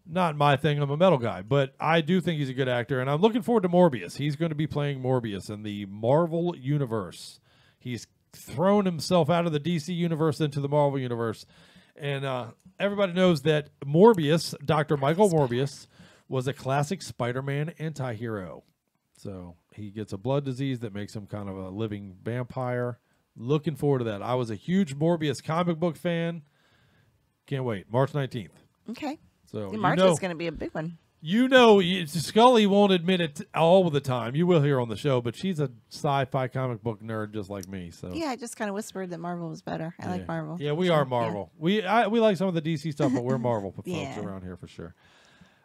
Not my thing. I'm a metal guy. But I do think he's a good actor, and I'm looking forward to Morbius. He's going to be playing Morbius in the Marvel Universe. He's thrown himself out of the DC Universe into the Marvel Universe. And everybody knows that Morbius, Dr. Michael Morbius, was a classic Spider-Man anti-hero. So he gets a blood disease that makes him kind of a living vampire. Looking forward to that. I was a huge Morbius comic book fan. Can't wait. March 19th. Okay. So March is going to be a big one. You know, Scully won't admit it all the time. You will hear on the show, but she's a sci-fi comic book nerd just like me. So yeah, I just kind of whispered that Marvel was better. I like Marvel. Yeah, we are Marvel. Yeah. We like some of the DC stuff, but we're Marvel folks around here for sure.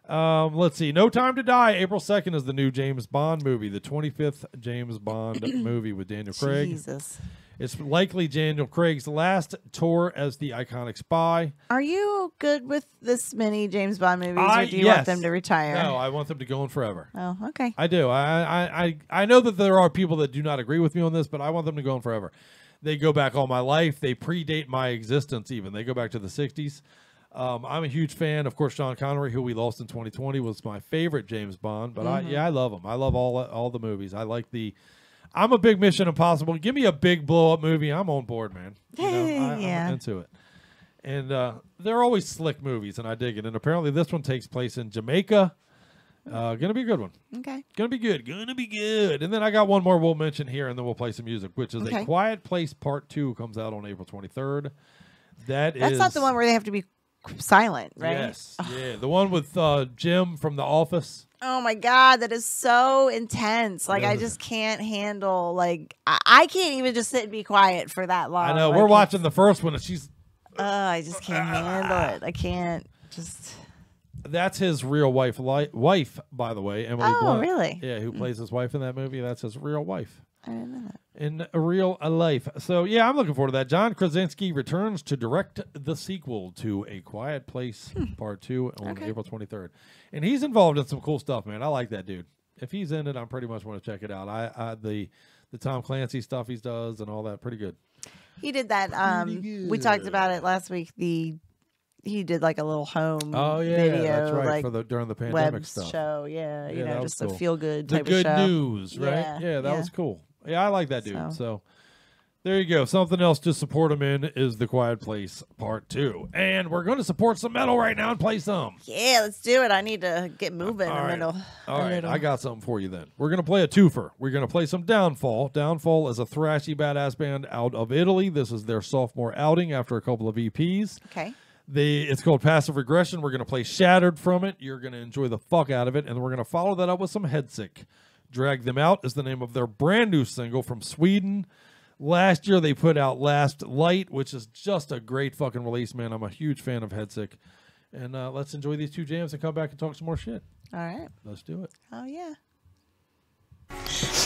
Let's see. No Time to Die. April 2nd is the new James Bond movie, the 25th James Bond movie with Daniel Craig. Jesus. It's likely Daniel Craig's last tour as the iconic spy. Are you good with this many James Bond movies, or do you want them to retire? No, I want them to go on forever. Oh, okay. I do. I know that there are people that do not agree with me on this, but I want them to go on forever. They go back all my life. They predate my existence even. They go back to the 60s. I'm a huge fan. Of course, Sean Connery, who we lost in 2020, was my favorite James Bond. But I love him. I love all the movies. I'm a big Mission Impossible. Give me a big blow-up movie. I'm on board, man. You know, I'm into it. And they're always slick movies, and I dig it. And apparently this one takes place in Jamaica. Gonna be a good one. Okay. Gonna be good. Gonna be good. And then I got one more we'll mention here, and then we'll play some music, which is A Quiet Place Part 2 comes out on April 23rd. That's not the one where they have to be silent, right? Yes. Yeah. The one with Jim from The Office. Oh my God, that is so intense. Like, I just can't handle, like, I can't even just sit and be quiet for that long. I know. Like, we're watching the first one, and she's... I just can't handle it. I can't just... That's his real wife, by the way, Emily Blunt. Really? Yeah, who plays his wife in that movie. That's his real wife. I didn't know that. In real life. So, yeah, I'm looking forward to that. John Krasinski returns to direct the sequel to A Quiet Place Part 2 on April 23rd. And he's involved in some cool stuff, man. I like that dude. If he's in it, I pretty much want to check it out. The Tom Clancy stuff he does and all that, pretty good. He did that. We talked about it last week. He did like a little home video, that's right, like for during the pandemic web stuff. show. Yeah, you know, just cool. a feel good The type good of show. news, right? Yeah, that was cool. Yeah, I like that dude. So there you go. Something else to support him in is The Quiet Place Part 2. And we're going to support some metal right now and play some. Yeah, let's do it. I need to get moving All a right. little. All right, I got something for you then. We're going to play a twofer. We're going to play some Downfall. Downfall is a thrashy badass band out of Italy. This is their sophomore outing after a couple of EPs. Okay. It's called Passive Regression. We're going to play Shattered from it. You're going to enjoy the fuck out of it. And we're going to follow that up with some Headsick. Drag Them Out is the name of their brand new single from Sweden. Last year they put out Last Light, which is just a great fucking release, man. I'm a huge fan of Headsick. And let's enjoy these two jams and come back and talk some more shit. All right. Let's do it. Oh, yeah.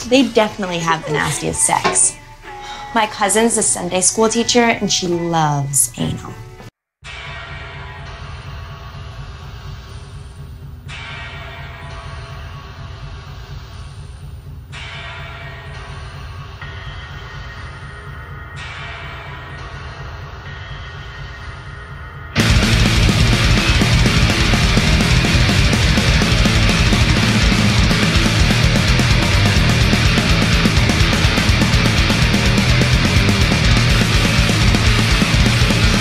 They definitely have the nastiest sex. My cousin's a Sunday school teacher, and she loves anal.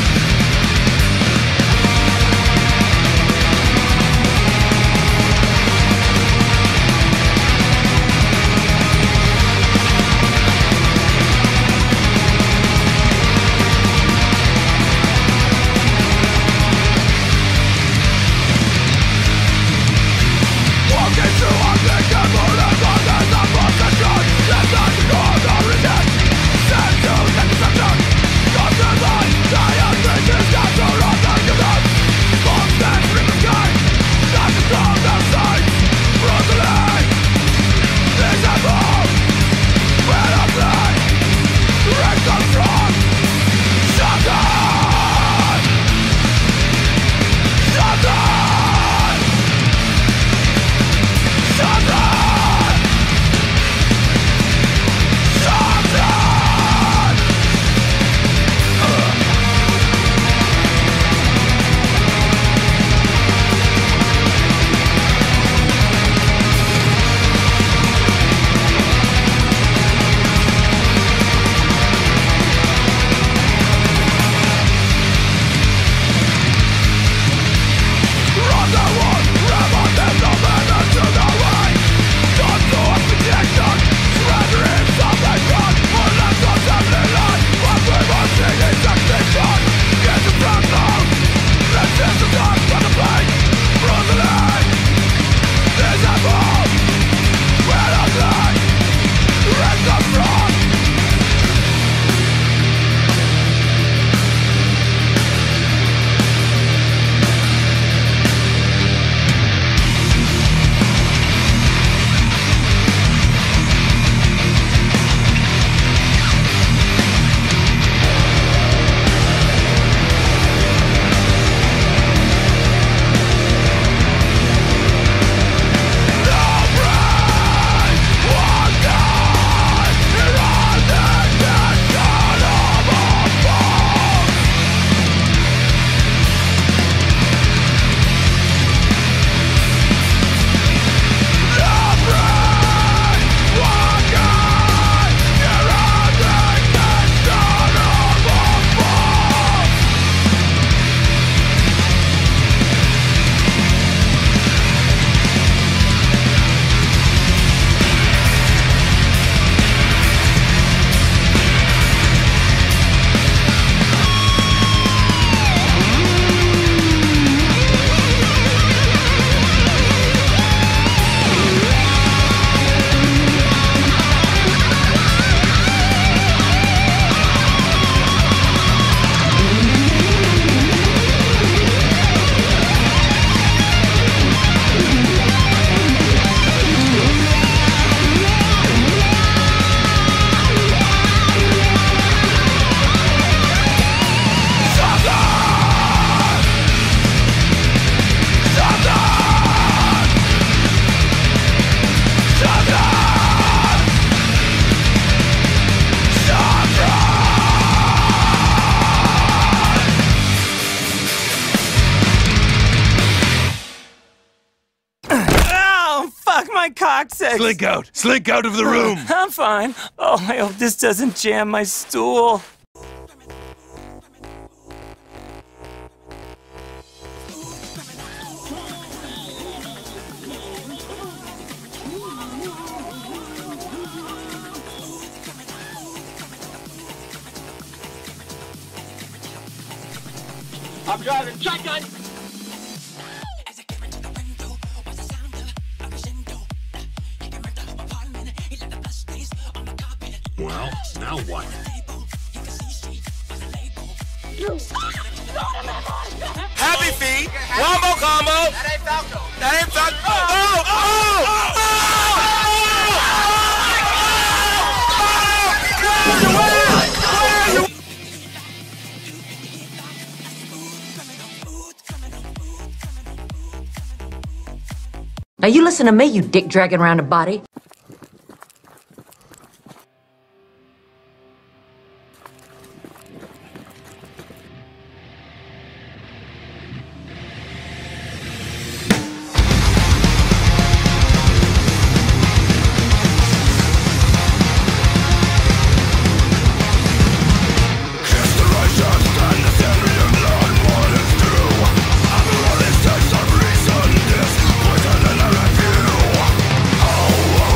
Thank my coccyx. Slink out of the room. I'm fine. Oh, I hope this doesn't jam my stool. I'm driving shotgun. Well, now what? Happy feet. Wombo combo. That ain't Falco. That ain't Falco. Now you listen to me, you dick dragging around a body. Oh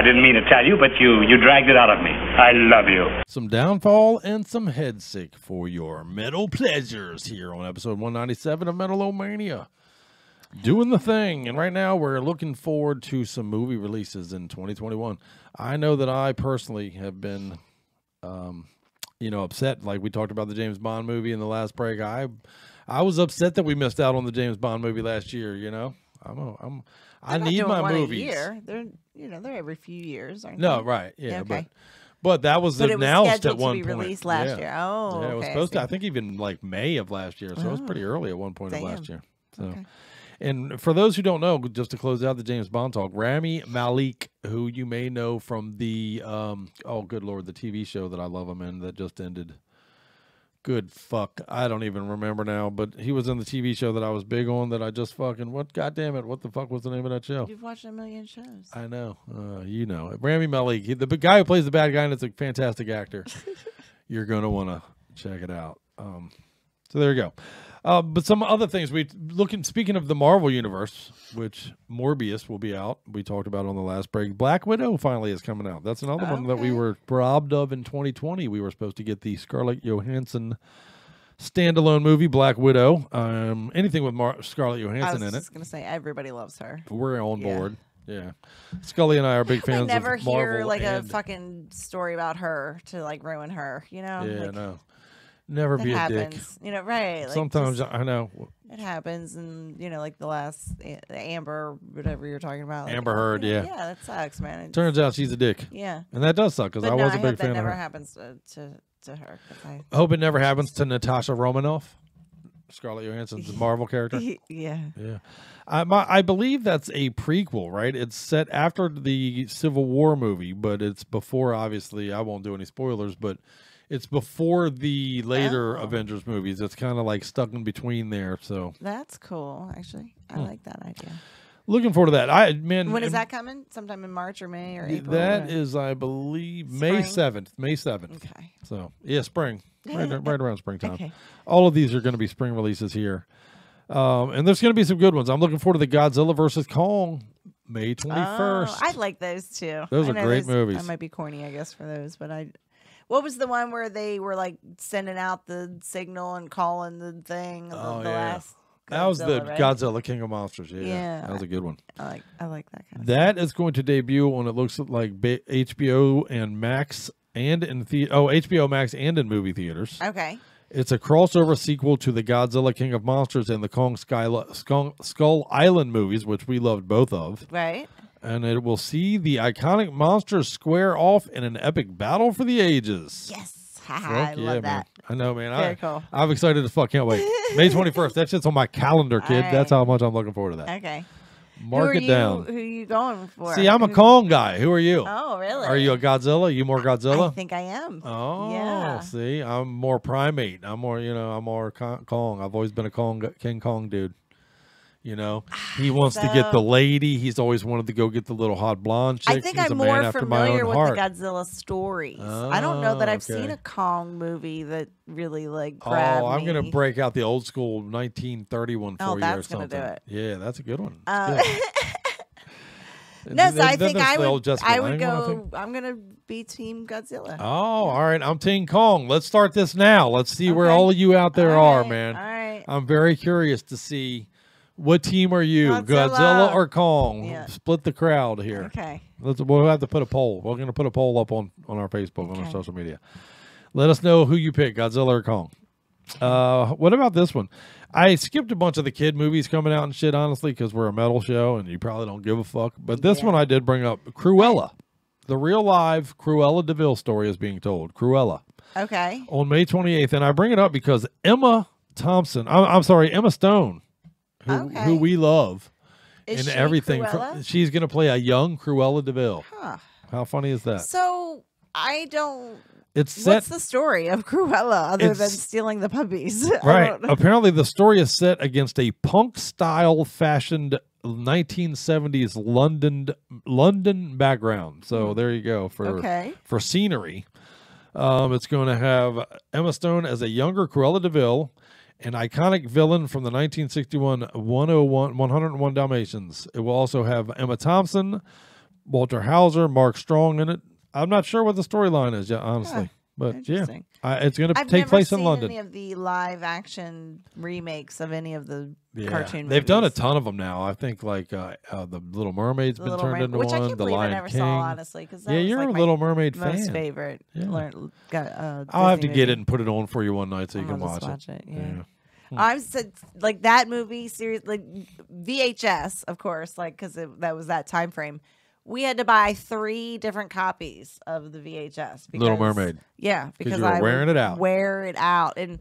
didn't mean to tell you, but you dragged it out of me. I love you. Some downfall and some headsick for your metal pleasures here on episode 197 of Metal-O-Mania. Doing the thing. And right now we're looking forward to some movie releases in 2021. I know that I personally have been, upset. Like we talked about the James Bond movie in the last break. I was upset that we missed out on the James Bond movie last year. I need my movies. Year. They're every few years, aren't No, they? right. Yeah, okay. But that was announced at one to be point. Released last year. Oh, yeah, it was supposed to. I think even like May of last year, so it was pretty early at one point of last year. So, okay. And for those who don't know, just to close out the James Bond talk, Rami Malek, who you may know from the good lord, the TV show that I love him in that just ended. Good fuck, I don't even remember now, but he was in the TV show that I was big on that I just fucking God damn it, what the fuck was the name of that show? You've watched a million shows. I know, you know it. Rami Malek, the guy who plays the bad guy, and it's a fantastic actor. You're gonna want to check it out. So there you go. But some other things speaking of the Marvel Universe, which Morbius will be out. We talked about on the last break. Black Widow finally is coming out. That's another one that we were robbed of in 2020. We were supposed to get the Scarlett Johansson standalone movie, Black Widow. Anything with Scarlett Johansson in it. I was just going to say, everybody loves her. We're on board. Yeah. Scully and I are big fans of Marvel. I never hear like a fucking story about her to like ruin her, Yeah, like, no. Never be a dick. Right. Like sometimes I know. It happens, and like the last Amber, whatever you're talking about. Amber Heard, yeah. Yeah, that sucks, man. Turns out she's a dick. Yeah. And that does suck, because I was a big fan of her. That never happens to her. I hope it never happens to Natasha Romanoff, Scarlett Johansson's Marvel character. Yeah. Yeah. I believe that's a prequel, right? It's set after the Civil War movie, but it's before, obviously, I won't do any spoilers, but it's before the later Avengers movies. It's kind of like stuck in between there. So that's cool, actually. I like that idea. Looking forward to that. When is that coming? Sometime in March or May or April? That is, I believe, May 7th. May 7th. Okay. So, yeah, spring. Right around springtime. Okay. All of these are going to be spring releases here. And there's going to be some good ones. I'm looking forward to the Godzilla vs. Kong, May 21st. Oh, I like those too. Those are great movies. I might be corny, I guess, for those, but what was the one where they were like sending out the signal and calling the thing? Last Godzilla, that was the right? Godzilla King of Monsters. Yeah, that was a good one. I like that kind of That is going to debut on, it looks like, HBO and Max and in HBO Max and in movie theaters. Okay. It's a crossover sequel to the Godzilla King of Monsters and the Kong Skull Island movies, which we loved both of. Right. And it will see the iconic monsters square off in an epic battle for the ages. Yes. I love that. Man. I know, man. Very cool. I'm excited as fuck. Can't wait. May 21st. That shit's on my calendar, kid. Right. That's how much I'm looking forward to that. Okay. Mark it down. Who are you going for? See, I'm a Kong guy. Who are you? Oh, really? Are you a Godzilla? You more Godzilla? I think I am. Oh, yeah. See, I'm more primate. I'm more Kong. I've always been a King Kong dude. He wants to get the lady. He's always wanted to go get the little hot blonde chick. I think He's I'm a man more after my familiar own with heart. the Godzilla stories. I don't know that I've seen a Kong movie that really grabbed me. I'm going to break out the old school 1931 for you or that's something. Gonna do it. Yeah, that's a good one. No, so I think I would go. I'm going to be Team Godzilla. Oh, all right. I'm Team Kong. Let's start this now. Let's see where all of you out there are, man. All right. I'm very curious to see. What team are you? Godzilla or Kong? Yeah. Split the crowd here. Okay. We'll have to put a poll. We're going to put a poll up on our Facebook, on our social media. Let us know who you pick, Godzilla or Kong. What about this one? I skipped a bunch of the kid movies coming out and shit, honestly, because we're a metal show and you probably don't give a fuck. But this one I did bring up. Cruella. The real live Cruella DeVille story is being told. Cruella. Okay. On May 28th. And I bring it up because Emma Stone, who we love is in she everything. Cruella? She's going to play a young Cruella DeVille. Huh. How funny is that? So I don't. It's what's the story of Cruella other than stealing the puppies? Right. Apparently, the story is set against a punk-style fashioned 1970s London background. So there you go for scenery. It's going to have Emma Stone as a younger Cruella DeVille, an iconic villain from the 1961 101 Dalmatians. It will also have Emma Thompson Walter Hauser, Mark Strong in it. I'm not sure what the storyline is yet, honestly. But yeah, it's going to take place in London. I've never seen any of the live action remakes of any of the cartoon movies. They've done a ton of them now. I think like the Little Mermaid's been turned into which one. I can't the believe Lion I never King. saw, honestly. Because you're like a Little Mermaid most fan. Favorite. Yeah. I'll have to get it and put it on for you one night so you can watch it. Yeah. I'm like that movie series, like VHS, of course, like because that was that time frame. We had to buy 3 different copies of the VHS. Because, Little Mermaid. Yeah, because you were wearing it out. Wear it out, and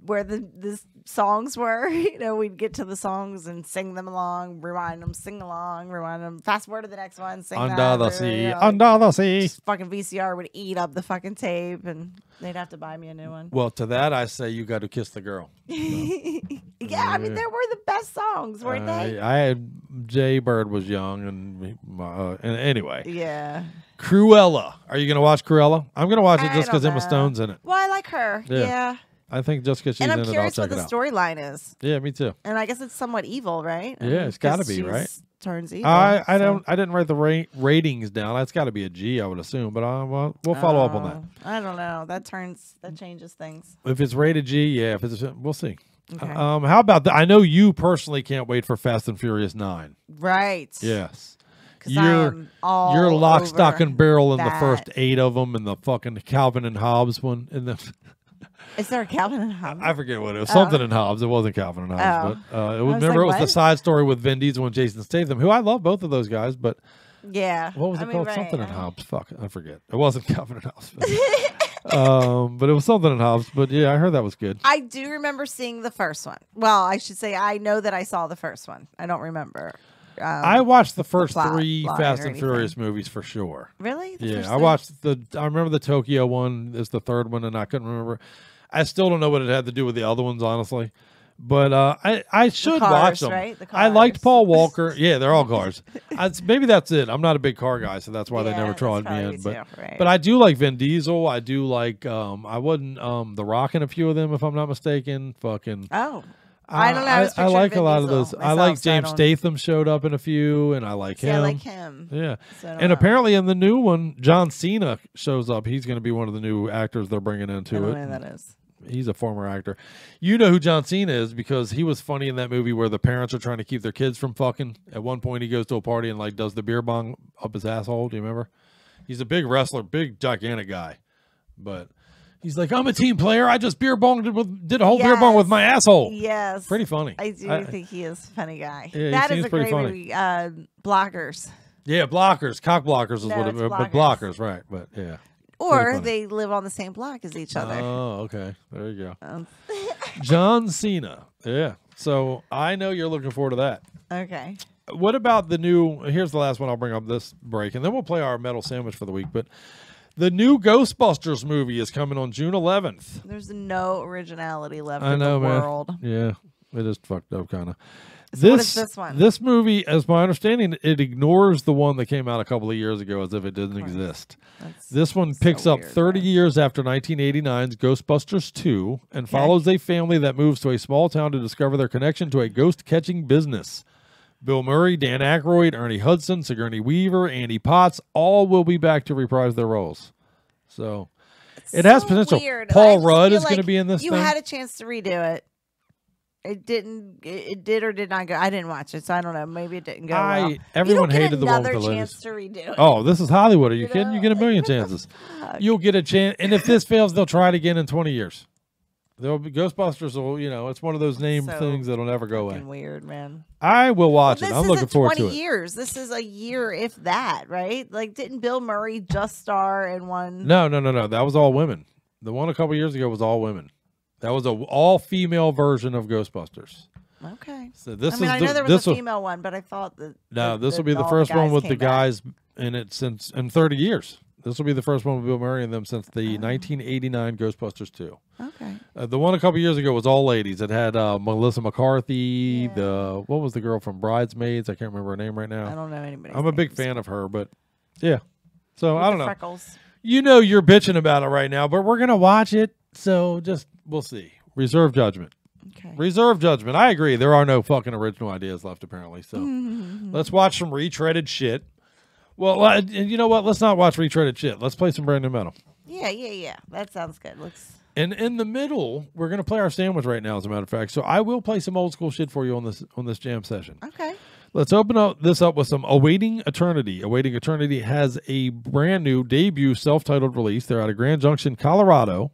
where the songs were, we'd get to the songs and sing them along, rewind them, sing along, rewind them, fast forward to the next one, sing Under the sea, under the sea. Fucking VCR would eat up the fucking tape, and they'd have to buy me a new one. Well, to that I say you got to kiss the girl. Yeah, I mean, there were the best songs, weren't they? I had Jay Bird was young, and anyway. Yeah. Cruella. Are you going to watch Cruella? I'm going to watch it just because Emma Stone's in it. Well, I like her. Yeah. I think just because she's in it, I'll check it out. And I'm curious what the storyline is. Yeah, me too. And I guess it's somewhat evil, right? Yeah, it's got to be, right? Turns evil. I didn't write the ratings down. That's got to be a G, I would assume. But we'll follow up on that. I don't know. That changes things. If it's rated G, yeah. We'll see. Okay. How about that? I know you personally can't wait for Fast and Furious 9. Right. Yes. You're lock, stock, and barrel in the first 8 of them, and the fucking Calvin and Hobbes one. Is there a Calvin and Hobbes? I forget what it was. Something in Hobbes. It wasn't Calvin and Hobbes, but it was the side story with Vin Diesel and Jason Statham, who I love both of those guys, but yeah, what was it called? Right. Something in Hobbes. Fuck, I forget. It wasn't Calvin and Hobbes, but it was something in Hobbes. But yeah, I heard that was good. I do remember seeing the first one. Well, I should say I know that I saw the first one. I don't remember. I watched the first 3 Fast and Furious movies for sure. Really? I watched I remember the Tokyo one is the third one, and I couldn't remember. I still don't know what it had to do with the other ones, honestly. But I should watch them. Right? I liked Paul Walker. Yeah, they're all cars. Maybe that's it. I'm not a big car guy, so that's why they never tried me in. But I do like Vin Diesel. I do like I wouldn't The Rock in a few of them, if I'm not mistaken. Fucking I don't know. I like a lot of those. I like James Statham showed up in a few, and I like him. I like him. Yeah, and apparently in the new one, John Cena shows up. He's going to be one of the new actors they're bringing into it. I don't know who that is. He's a former actor. You know who John Cena is because he was funny in that movie where the parents are trying to keep their kids from fucking. At one point, he goes to a party and like does the beer bong up his asshole. Do you remember? He's a big wrestler, big gigantic guy, but. He's like, I'm a team player. I just did a whole beer bong with my asshole. Yes. Pretty funny. I think he is a funny guy. Yeah, that is a great movie. Blockers. Yeah, Blockers. Cock Blockers is what it is. But Blockers, right. But yeah. Or they live on the same block as each other. Oh, okay. There you go. John Cena. Yeah. So I know you're looking forward to that. Okay. What about the new, here's the last one I'll bring up this break, and then we'll play our metal sandwich for the week. But the new Ghostbusters movie is coming on June 11th. There's no originality left in the world. Yeah, it is fucked up kind of. So what is this one? This movie, as my understanding, it ignores the one that came out a couple of years ago as if it didn't exist. This one picks up 30 years after 1989's Ghostbusters 2 and follows a family that moves to a small town to discover their connection to a ghost-catching business. Bill Murray, Dan Aykroyd, Ernie Hudson, Sigourney Weaver, Andy Potts, all will be back to reprise their roles. So it has potential. Weird. Paul Rudd is going to be in this thing. You had a chance to redo it. It did or did not go. I didn't watch it, so I don't know. Maybe it didn't go well. Everyone hated the one with the ladies. Another chance to redo it. Oh, this is Hollywood. Are you kidding? You get a million chances. You'll get a chance. And if this fails, they'll try it again in 20 years. There'll be Ghostbusters. Will it's one of those things that'll never go away. Weird, man. I will watch it. I'm looking forward to it. 20 years. This is a year, if that, right? Like, didn't Bill Murray just star in one? No. That was all women. The one a couple years ago was all women. That was an all-female version of Ghostbusters. Okay. So I know there was a female one, but I thought that. No, this will be the first one with the guys in it in 30 years. This will be the first one with Bill Murray and them since the 1989 Ghostbusters 2. Okay. The one a couple years ago was all ladies. It had Melissa McCarthy. What was the girl from Bridesmaids? I can't remember her name right now. I don't know anybody. I'm a big fan of her, but yeah. So I don't know. Freckles. You know you're bitching about it right now, but we're gonna watch it. So we'll see. Reserve judgment. Okay. Reserve judgment. I agree. There are no fucking original ideas left apparently. So let's watch some retreaded shit. Well, and you know what? Let's not watch retreaded shit. Let's play some brand new metal. Yeah. That sounds good. And in the middle, we're gonna play our sandwich right now. As a matter of fact, so I will play some old school shit for you on this jam session. Okay. Let's open this up with some Awaiting Eternity. Awaiting Eternity has a brand new debut self-titled release. They're out of Grand Junction, Colorado.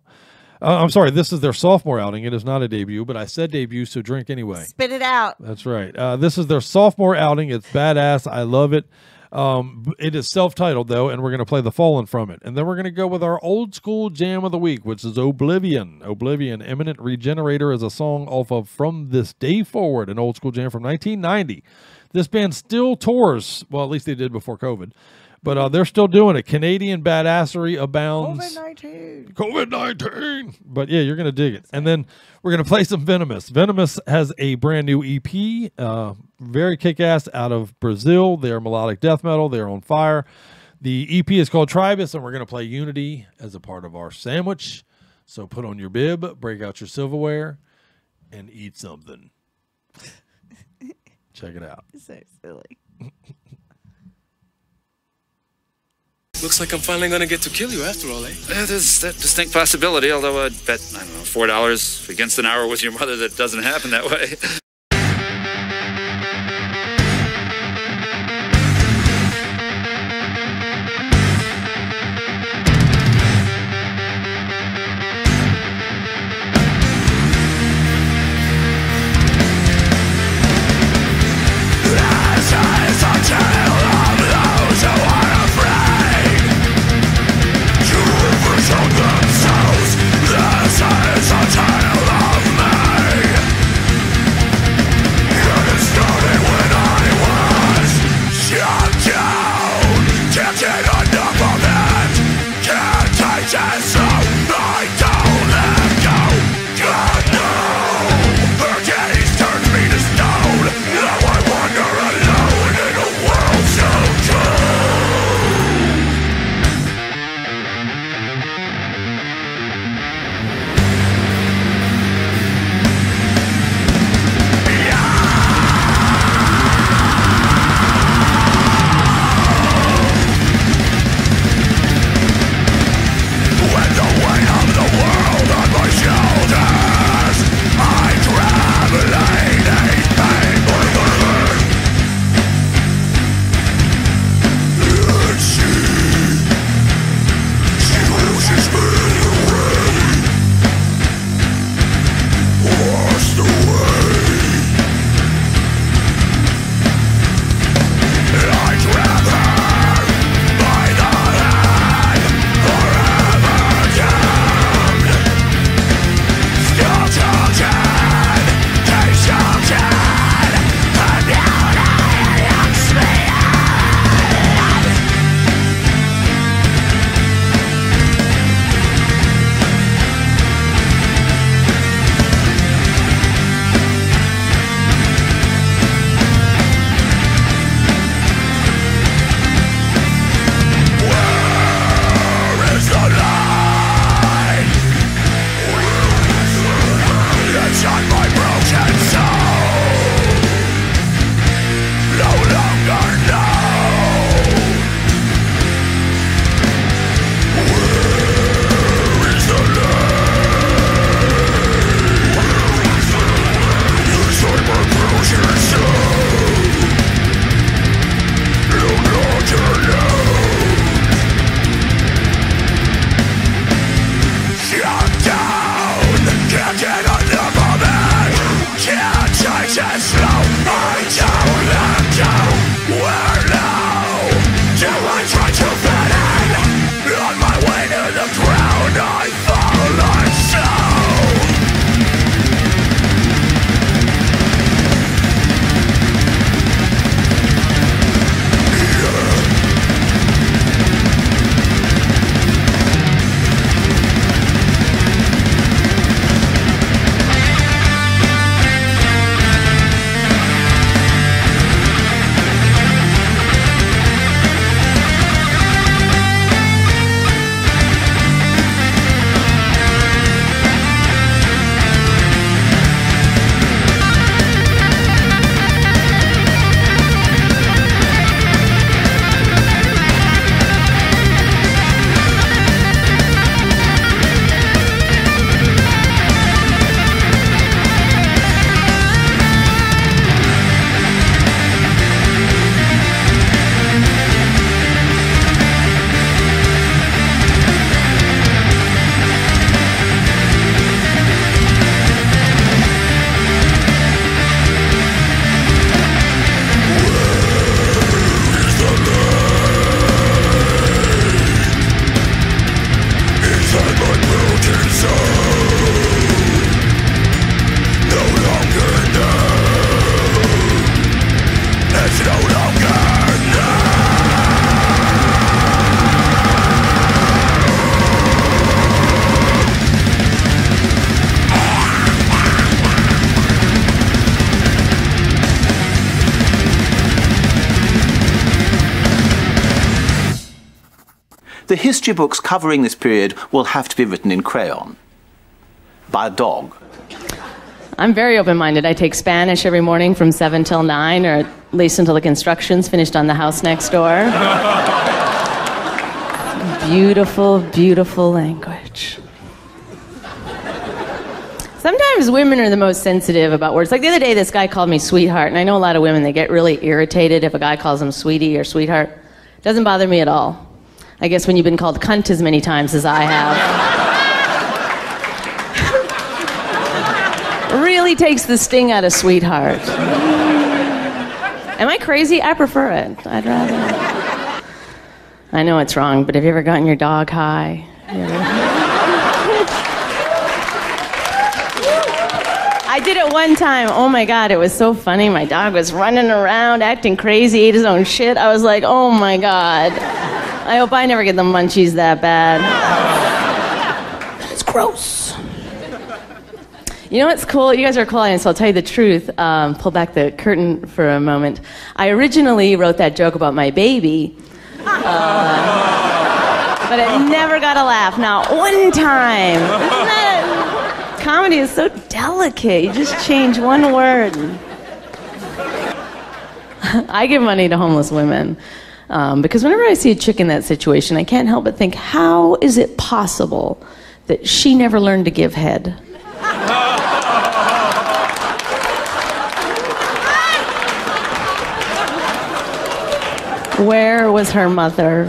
I'm sorry, this is their sophomore outing. It is not a debut, but I said debut, so drink anyway. Spit it out. That's right. This is their sophomore outing. It's badass. I love it. It is self-titled, though, and we're going to play The Fallen from it. And then we're going to go with our old school jam of the week, which is Oblivion. Oblivion, Imminent Regenerator, is a song off of From This Day Forward, an old school jam from 1990. This band still tours. Well, at least they did before COVID. But they're still doing it. Canadian badassery abounds. COVID-19. But yeah, you're going to dig it. And then we're going to play some Venomous. Venomous has a brand new EP. Very kick-ass, out of Brazil. They are melodic death metal. They're on fire. The EP is called Tribus, and we're going to play Unity as a part of our sandwich. So put on your bib, break out your silverware, and eat something. Check it out. So silly. Looks like I'm finally gonna get to kill you after all, eh? Yeah, there's that distinct possibility, although I'd bet, I don't know, $4 against an hour with your mother that doesn't happen that way. Themselves, this is a tale of me. The history books covering this period will have to be written in crayon. By a dog. I'm very open-minded. I take Spanish every morning from 7 till 9, or at least until the construction's finished on the house next door. Beautiful, beautiful language. Sometimes women are the most sensitive about words. Like the other day, this guy called me sweetheart, and I know a lot of women, they get really irritated if a guy calls them sweetie or sweetheart. It doesn't bother me at all. I guess when you've been called cunt as many times as I have. Really takes the sting out of sweetheart. Am I crazy? I prefer it. I'd rather. I know it's wrong, but have you ever gotten your dog high? I did it one time. Oh my God, it was so funny. My dog was running around, acting crazy, ate his own shit. I was like, oh my God. I hope I never get the munchies that bad. It's gross. You know what's cool? You guys are clients, so I'll tell you the truth. Pull back the curtain for a moment. I originally wrote that joke about my baby, but it never got a laugh. Not one time. Isn't that... Comedy is so delicate. You just change one word. I give money to homeless women because whenever I see a chick in that situation, I can't help but think, how is it possible that she never learned to give head? Where was her mother?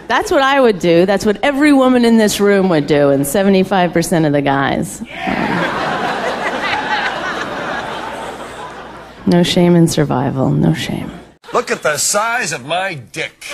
That's what I would do. That's what every woman in this room would do, and 75% of the guys. No shame in survival. No shame. Look at the size of my dick.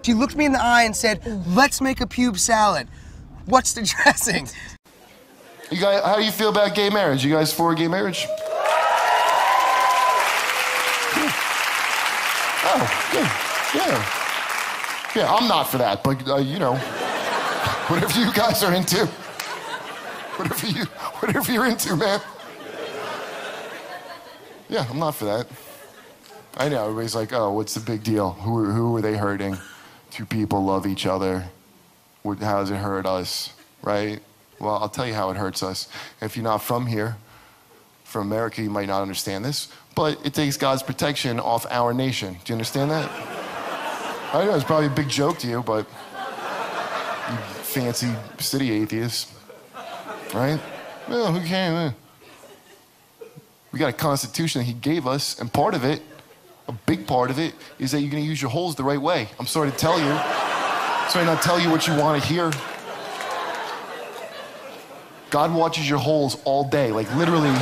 She looked me in the eye and said, let's make a pube salad. What's the dressing? You guys, how do you feel about gay marriage? You guys for gay marriage? Oh, good. Yeah. Yeah, I'm not for that, but you know, whatever you guys are into. Whatever you're into, man. Yeah, I'm not for that. I know, everybody's like, oh, what's the big deal? Who are they hurting? Two people love each other. How does it hurt us, right? Well, I'll tell you how it hurts us. If you're not from here, from America, you might not understand this, but it takes God's protection off our nation. Do you understand that? I know it's probably a big joke to you, but you fancy city atheists, right? Well, who can? We got a constitution that he gave us, and part of it, a big part of it, is that you're going to use your holes the right way. I'm sorry to tell you. Sorry not tell you what you want to hear. God watches your holes all day, like literally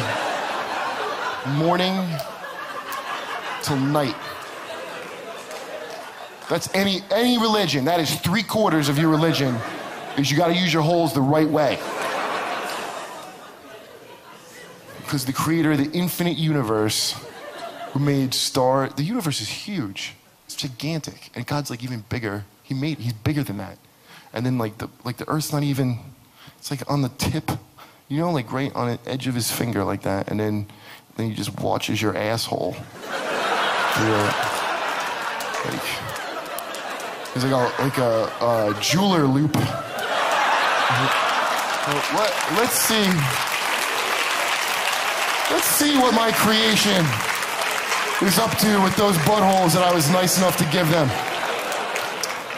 morning till night. That's any religion. That is 3/4 of your religion, is you got to use your holes the right way. Because the creator of the infinite universe, who made the universe is huge. It's gigantic. And God's like even bigger. He's bigger than that. And then like the earth's not even, it's like on the tip, you know, like right on the edge of his finger like that. And then he just watches your asshole. It's like a jeweler loop. Let's see what my creation is up to with those buttholes that I was nice enough to give them.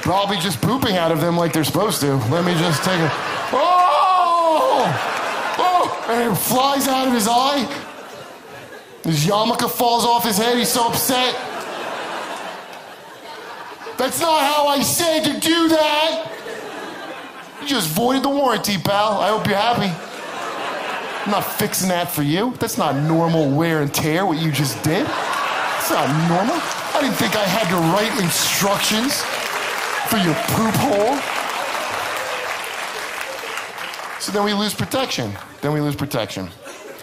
Probably just pooping out of them like they're supposed to. Let me just take a... Oh! Oh! And it flies out of his eye. His yarmulke falls off his head. He's so upset. That's not how I said to do that. You just voided the warranty, pal. I hope you're happy. I'm not fixing that for you. That's not normal wear and tear, what you just did. It's not normal. I didn't think I had to write instructions for your poop hole. So then we lose protection.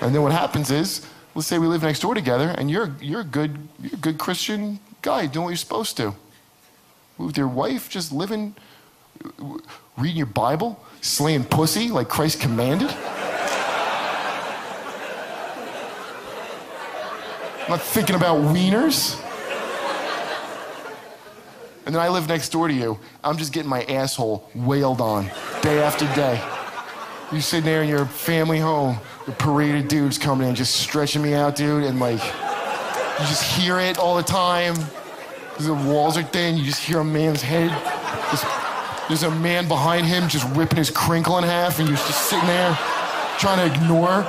And then what happens is, let's say we live next door together, and you're a good Christian guy doing what you're supposed to. With your wife, just living, reading your Bible, slaying pussy like Christ commanded. Not thinking about wieners. And then I live next door to you. I'm just getting my asshole wailed on day after day. You sitting there in your family home, the parade of dudes coming in, just stretching me out, dude, and like, you just hear it all the time. Because the walls are thin, you just hear a man's head. There's a man behind him just ripping his crinkle in half, and you're just sitting there trying to ignore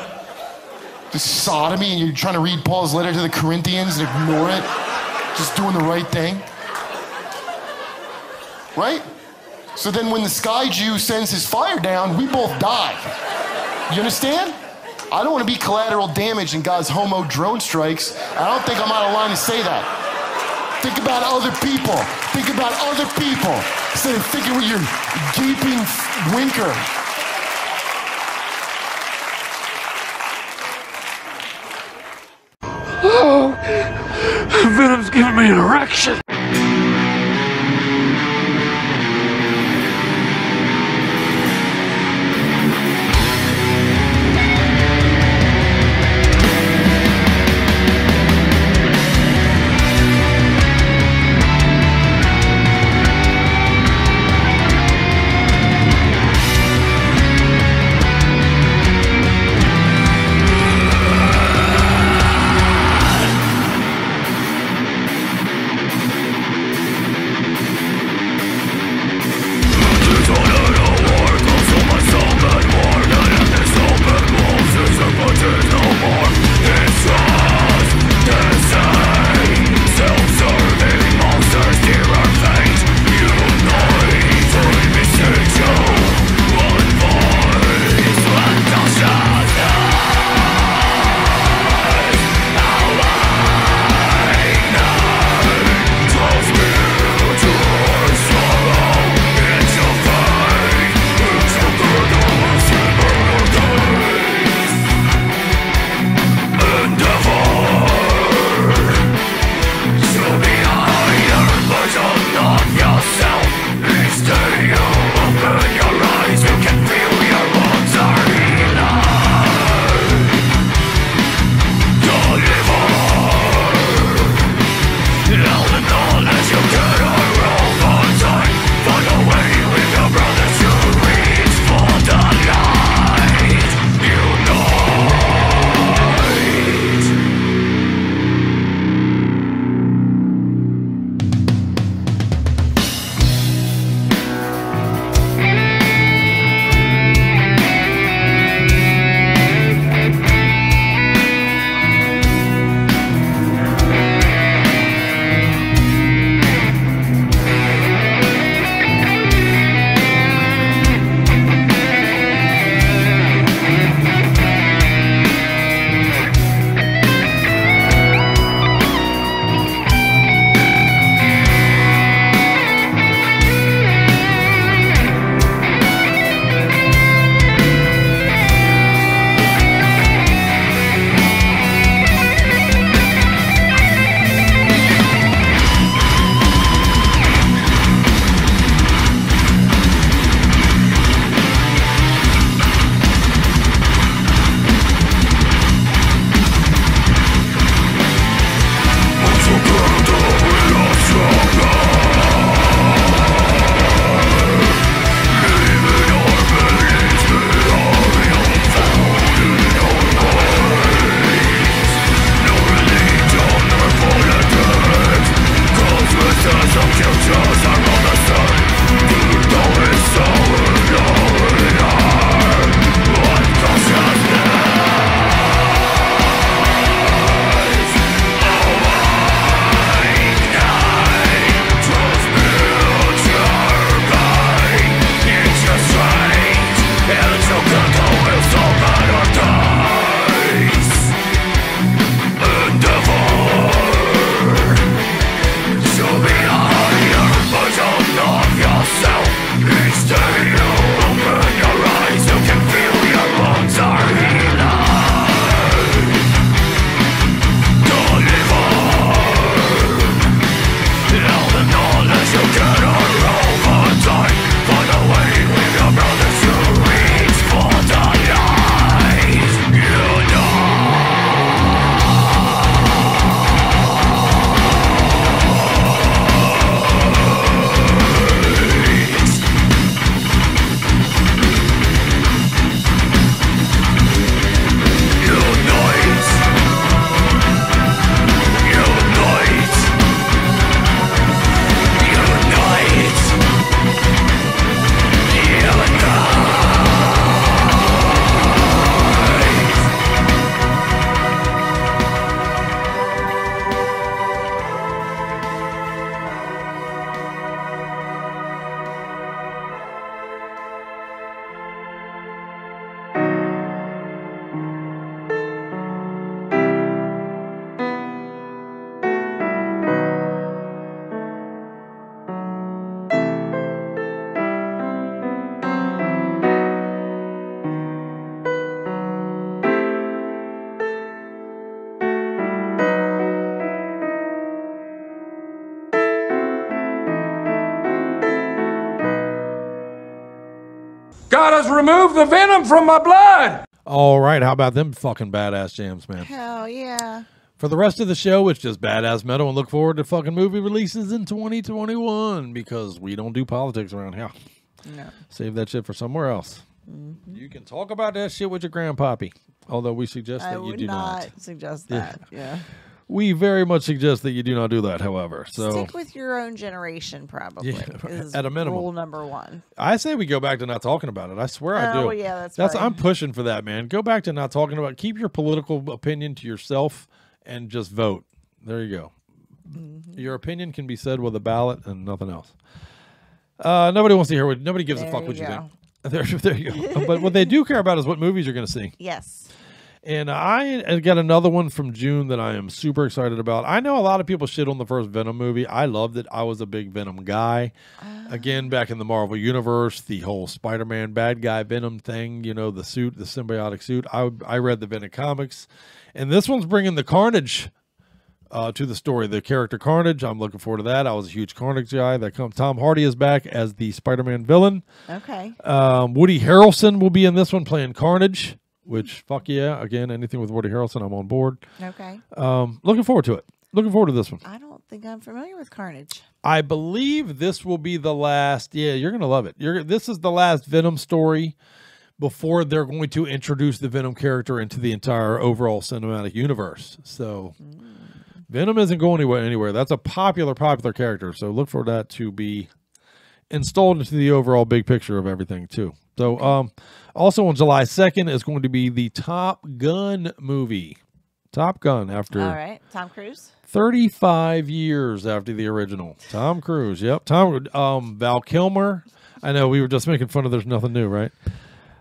this sodomy, and you're trying to read Paul's letter to the Corinthians and ignore it. Just doing the right thing. Right? So then when the sky Jew sends his fire down, we both die. You understand? I don't want to be collateral damage in God's homo drone strikes. I don't think I'm out of line to say that. Think about other people. Think about other people. Instead of thinking with your gaping winker. Oh, Venom's giving me an erection. remove the venom from my blood. All right, how about them fucking badass jams, man? Hell yeah. For the rest of the show, it's just badass metal, and look forward to fucking movie releases in 2021 because we don't do politics around here. No. Save that shit for somewhere else. Mm-hmm. You can talk about that shit with your grandpappy, although we suggest that you do not. I would not suggest that. Yeah. We very much suggest that you do not do that, however. So Stick with your own generation, probably. Is at a minimum. Rule number one. I say we go back to not talking about it. I swear I do. Oh, yeah, that's right. I'm pushing for that, man. Go back to not talking about it. Keep your political opinion to yourself and just vote. There you go. Mm-hmm. Your opinion can be said with a ballot and nothing else. Nobody wants to hear what. Nobody gives a fuck what you think. There you go. But what they do care about is what movies you're going to see. Yes. And I got another one from June that I am super excited about. I know a lot of people shit on the first Venom movie. I loved it. I was a big Venom guy. Again, back in the Marvel Universe, the whole Spider-Man bad guy Venom thing, you know, the suit, the symbiotic suit. I read the Venom comics. And this one's bringing the Carnage to the story. The character Carnage, I'm looking forward to that. I was a huge Carnage guy. Tom Hardy is back as the Spider-Man villain. Okay. Woody Harrelson will be in this one playing Carnage. Which, fuck yeah. Again, anything with Woody Harrelson, I'm on board. Okay. Looking forward to it. Looking forward to this one. I don't think I'm familiar with Carnage. I believe this will be the last. Yeah, you're going to love it. This is the last Venom story before they're going to introduce the Venom character into the entire overall cinematic universe. So Venom isn't going anywhere. That's a popular character. So look for that to be installed into the overall big picture of everything, too. So, also on July 2nd is going to be the Top Gun movie. Top Gun after... All right. Tom Cruise? 35 years after the original. Tom Cruise, yep. Val Kilmer. I know we were just making fun of There's Nothing New, right?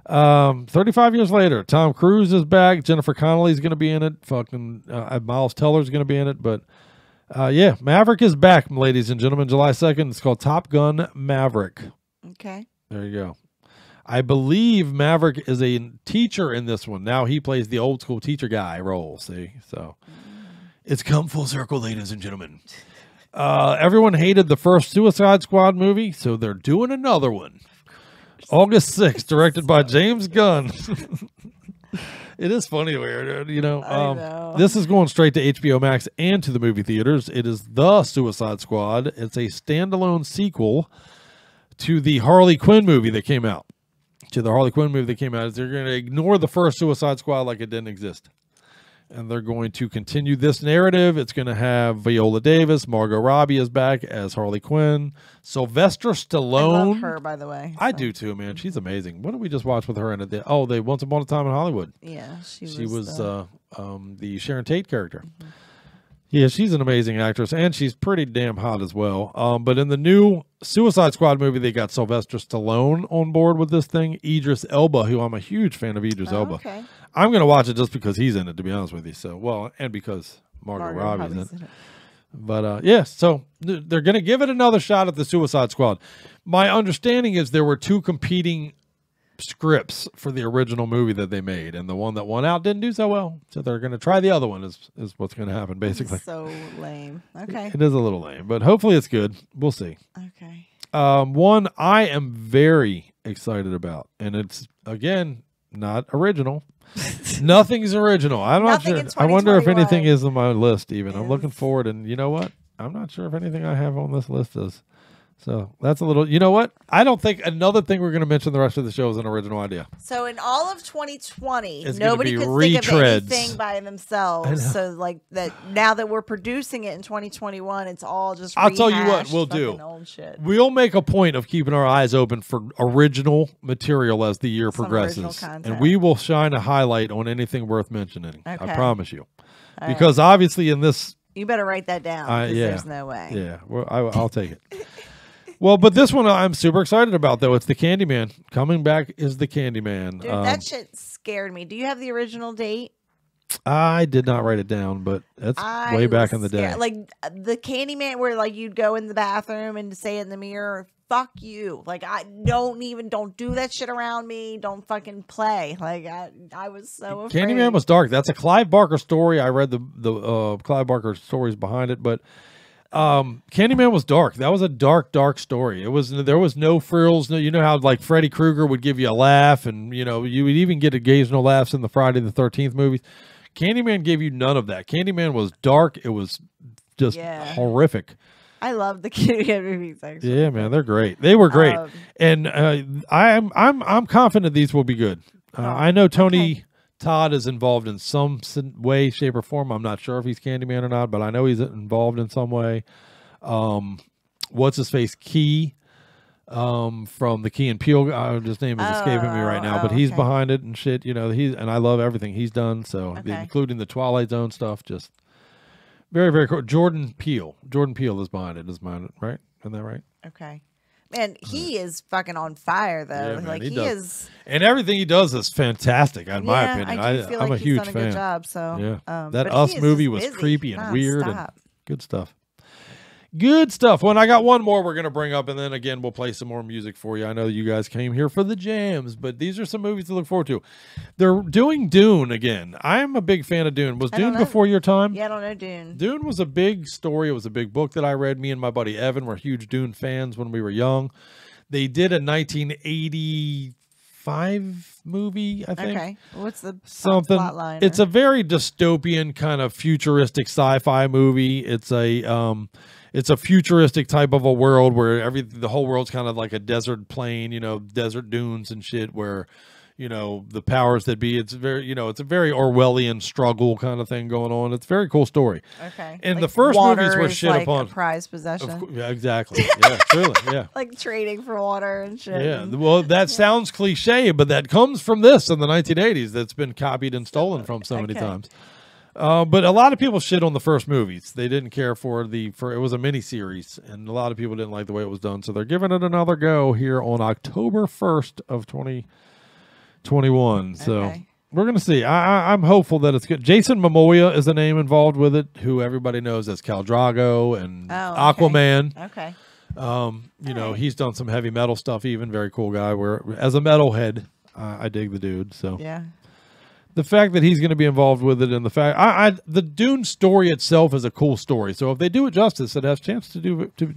35 years later, Tom Cruise is back. Jennifer Connelly's going to be in it. Fucking Miles Teller's going to be in it. But, yeah, Maverick is back, ladies and gentlemen. July 2nd. It's called Top Gun Maverick. Okay. There you go. I believe Maverick is a teacher in this one. Now he plays the old school teacher guy role. See, so it's come full circle, ladies and gentlemen. Everyone hated the first Suicide Squad movie, so they're doing another one. August 6th, directed by James Gunn. It is funny, weird, you know. This is going straight to HBO Max and to the movie theaters. It is The Suicide Squad. It's a standalone sequel to the Harley Quinn movie that came out. They're going to ignore the first Suicide Squad like it didn't exist. And they're going to continue this narrative. It's going to have Viola Davis. Margot Robbie is back as Harley Quinn. Sylvester Stallone. I love her, by the way. I do too, man. She's amazing. What did we just watch with her in it? They Once Upon a Time in Hollywood. Yeah, she was the Sharon Tate character. Mm-hmm. Yeah, she's an amazing actress, and she's pretty damn hot as well. But in the new Suicide Squad movie, they got Sylvester Stallone on board with this thing. Idris Elba, who I'm a huge fan of Idris Elba. Okay. I'm going to watch it just because he's in it, to be honest with you. So, and because Margot Robbie's in it. But, yeah, so they're going to give it another shot at the Suicide Squad. My understanding is there were two competing scripts for the original movie that they made, and the one that won out didn't do so well. So they're going to try the other one is what's going to happen, basically. That's so lame. Okay. It is a little lame, but hopefully it's good. We'll see. Okay. One I am very excited about, and it's, again, not original. Nothing's original. I'm not sure. I wonder if anything is on my list even. I'm looking forward, and you know what? I'm not sure if anything I have on this list is. So that's a little, you know what? I don't think another thing we're going to mention the rest of the show is an original idea. So in all of 2020, it's nobody could retreads. think of anything by themselves. So like that, now that we're producing it in 2021, it's all just I'll tell you what we'll do. Old shit. We'll make a point of keeping our eyes open for original material as the year progresses. And we will shine a highlight on anything worth mentioning. Okay. I promise you. All because right. obviously in this... You better write that down because there's no way. Yeah, well, I'll take it. Well, but this one I'm super excited about, though. It's the Candyman. Coming back is the Candyman. Dude, that shit scared me. Do you have the original date? I did not write it down, but that's way back in the day. Like the Candyman where like you'd go in the bathroom and say in the mirror, fuck you. Like don't do that shit around me. Don't fucking play. Like I was so afraid. Candyman was dark. That's a Clive Barker story. I read the Clive Barker stories behind it, but Candyman was dark. That was a dark, dark story. There was no frills. No, you know how like Freddy Krueger would give you a laugh, and you know you would even get occasional laughs in the Friday the 13th movies. Candyman gave you none of that. Candyman was dark. It was just horrific. I love the Candyman movies. Actually, yeah, man, they're great. They were great, and I'm confident these will be good. I know Tony Todd is involved in some way, shape, or form. I'm not sure if he's Candyman or not, but I know he's involved in some way. What's his face? Key from the Key and Peele. His name is escaping me right now, but he's behind it and shit. You know, and I love everything he's done. So including the Twilight Zone stuff, just very, very cool. Jordan Peele is behind it. Right? Isn't that right? Okay. Man, he is fucking on fire though. Yeah, man, like he is, and everything he does is fantastic. In my opinion, I do feel I'm like a huge he's done fan. a good job. So yeah, but that Us he is movie just was busy, creepy and weird and nonstop. good stuff. Good stuff. When I got one more, we're gonna bring up, and then again we'll play some more music for you. I know you guys came here for the jams, but these are some movies to look forward to. They're doing Dune again. I am a big fan of Dune. Was Dune before your time? Yeah, I don't know Dune. Dune was a big story. It was a big book that I read. Me and my buddy Evan were huge Dune fans when we were young. They did a 1985 movie, I think. Okay, what's the plot line? It's a very dystopian kind of futuristic sci-fi movie. It's a futuristic type of a world where the whole world's kind of like a desert plain, you know, desert dunes and shit where, you know, the powers that be, it's very, you know, it's a very Orwellian struggle kind of thing going on. It's a very cool story. Okay. And like the first movies were shit like upon a prized possession. Yeah, exactly. Yeah, truly. Yeah. Like trading for water and shit. Yeah. Well, that sounds cliche, but that comes from this in the 1980s that's been copied and stolen from so many times. But a lot of people shit on the first movies. They didn't care for it was a mini series, and a lot of people didn't like the way it was done. So they're giving it another go here on October 1st of 2021. So we're gonna see. I'm hopeful that it's good. Jason Momoa is the name involved with it, who everybody knows as Khal Drogo and Aquaman. Okay. You know, he's done some heavy metal stuff. Even very cool guy. Where as a metalhead, I dig the dude. So yeah. The fact that he's going to be involved with it, and the fact the Dune story itself is a cool story. So if they do it justice, it has a chance to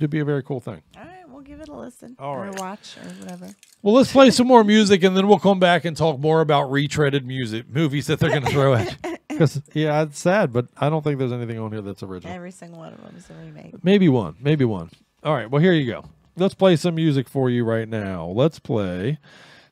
be a very cool thing. All right, we'll give it a listen. All right. Or watch or whatever. Well, let's play some more music, and then we'll come back and talk more about retreaded movies that they're going to throw at you. Because yeah, it's sad, but I don't think there's anything on here that's original. Every single one of them is a remake. Maybe one. All right. Well, here you go. Let's play some music for you right now. Let's play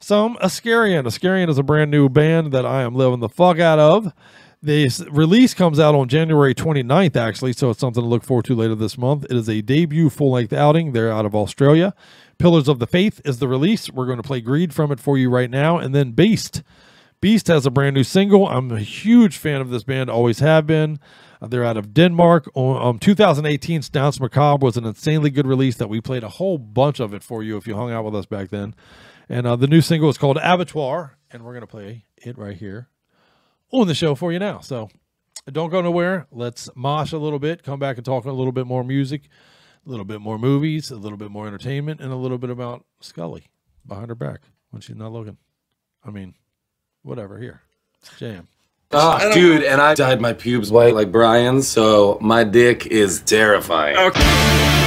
some Ascarian. Ascarian is a brand new band that I am living the fuck out of. This release comes out on January 29th, actually, so it's something to look forward to later this month. It is a debut full-length outing. They're out of Australia. Pillars of the Faith is the release. We're going to play Greed from it for you right now. And then Beast. Beast has a brand new single. I'm a huge fan of this band, always have been. They're out of Denmark. 2018's Dance Macabre was an insanely good release that we played a whole bunch of it for you if you hung out with us back then. And the new single is called Abattoir, and we're going to play it right here on the show for you now. So don't go nowhere. Let's mosh a little bit, come back and talk a little bit more music, a little bit more movies, a little bit more entertainment, and a little bit about Scully behind her back when she's not looking. I mean, whatever. Here. Jam. Oh, dude, and I dyed my pubes white like Brian, so my dick is terrifying. Okay.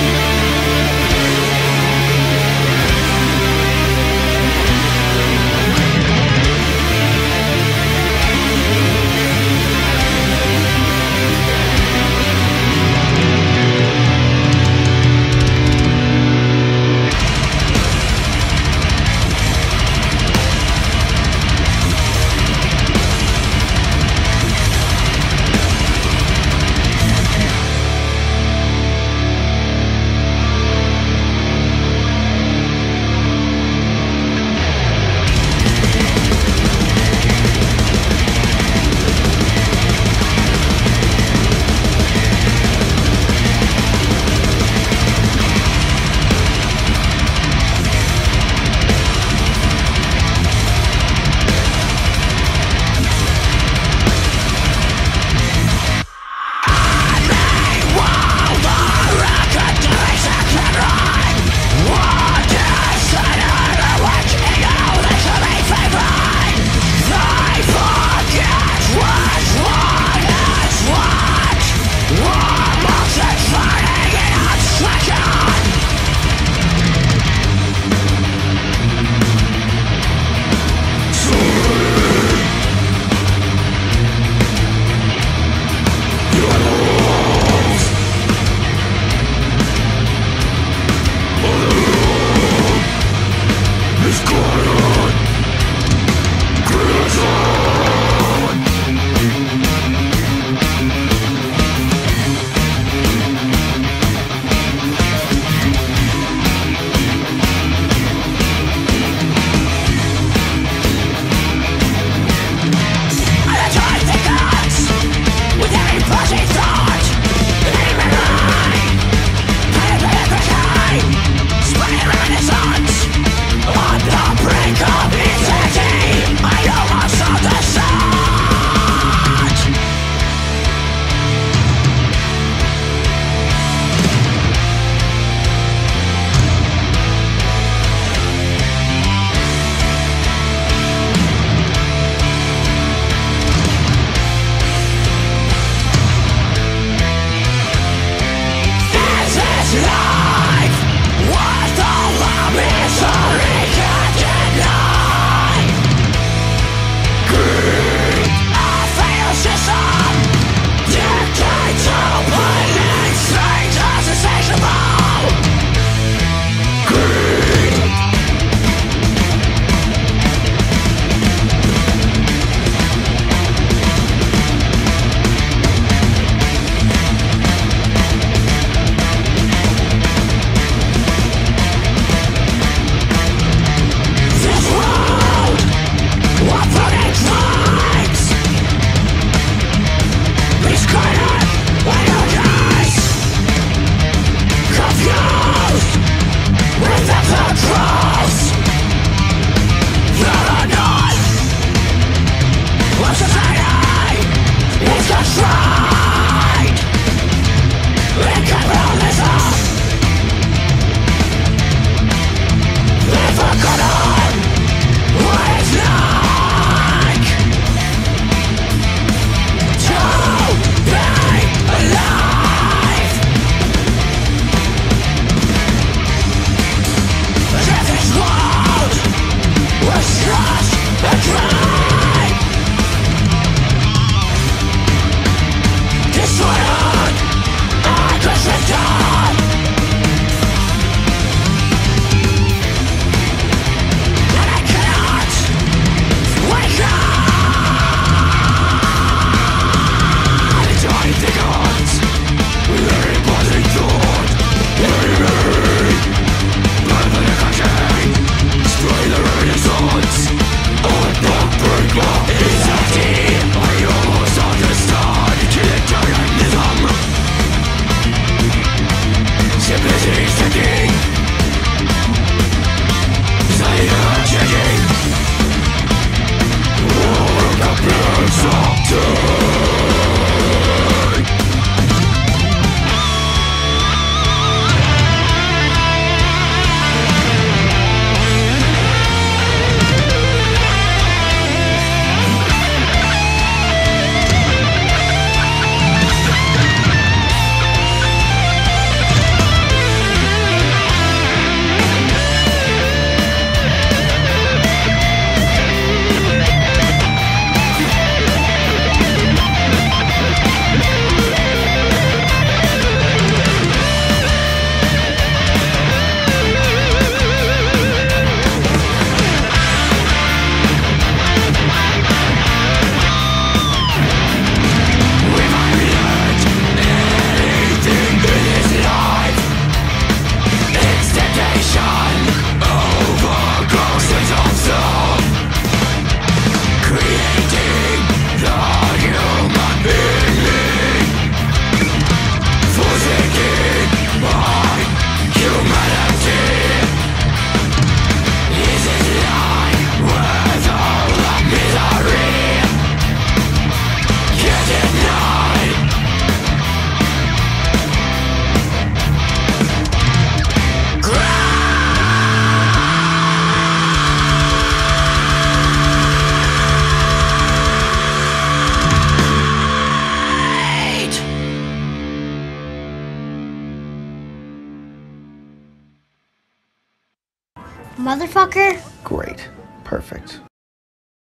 Motherfucker. Great. Perfect.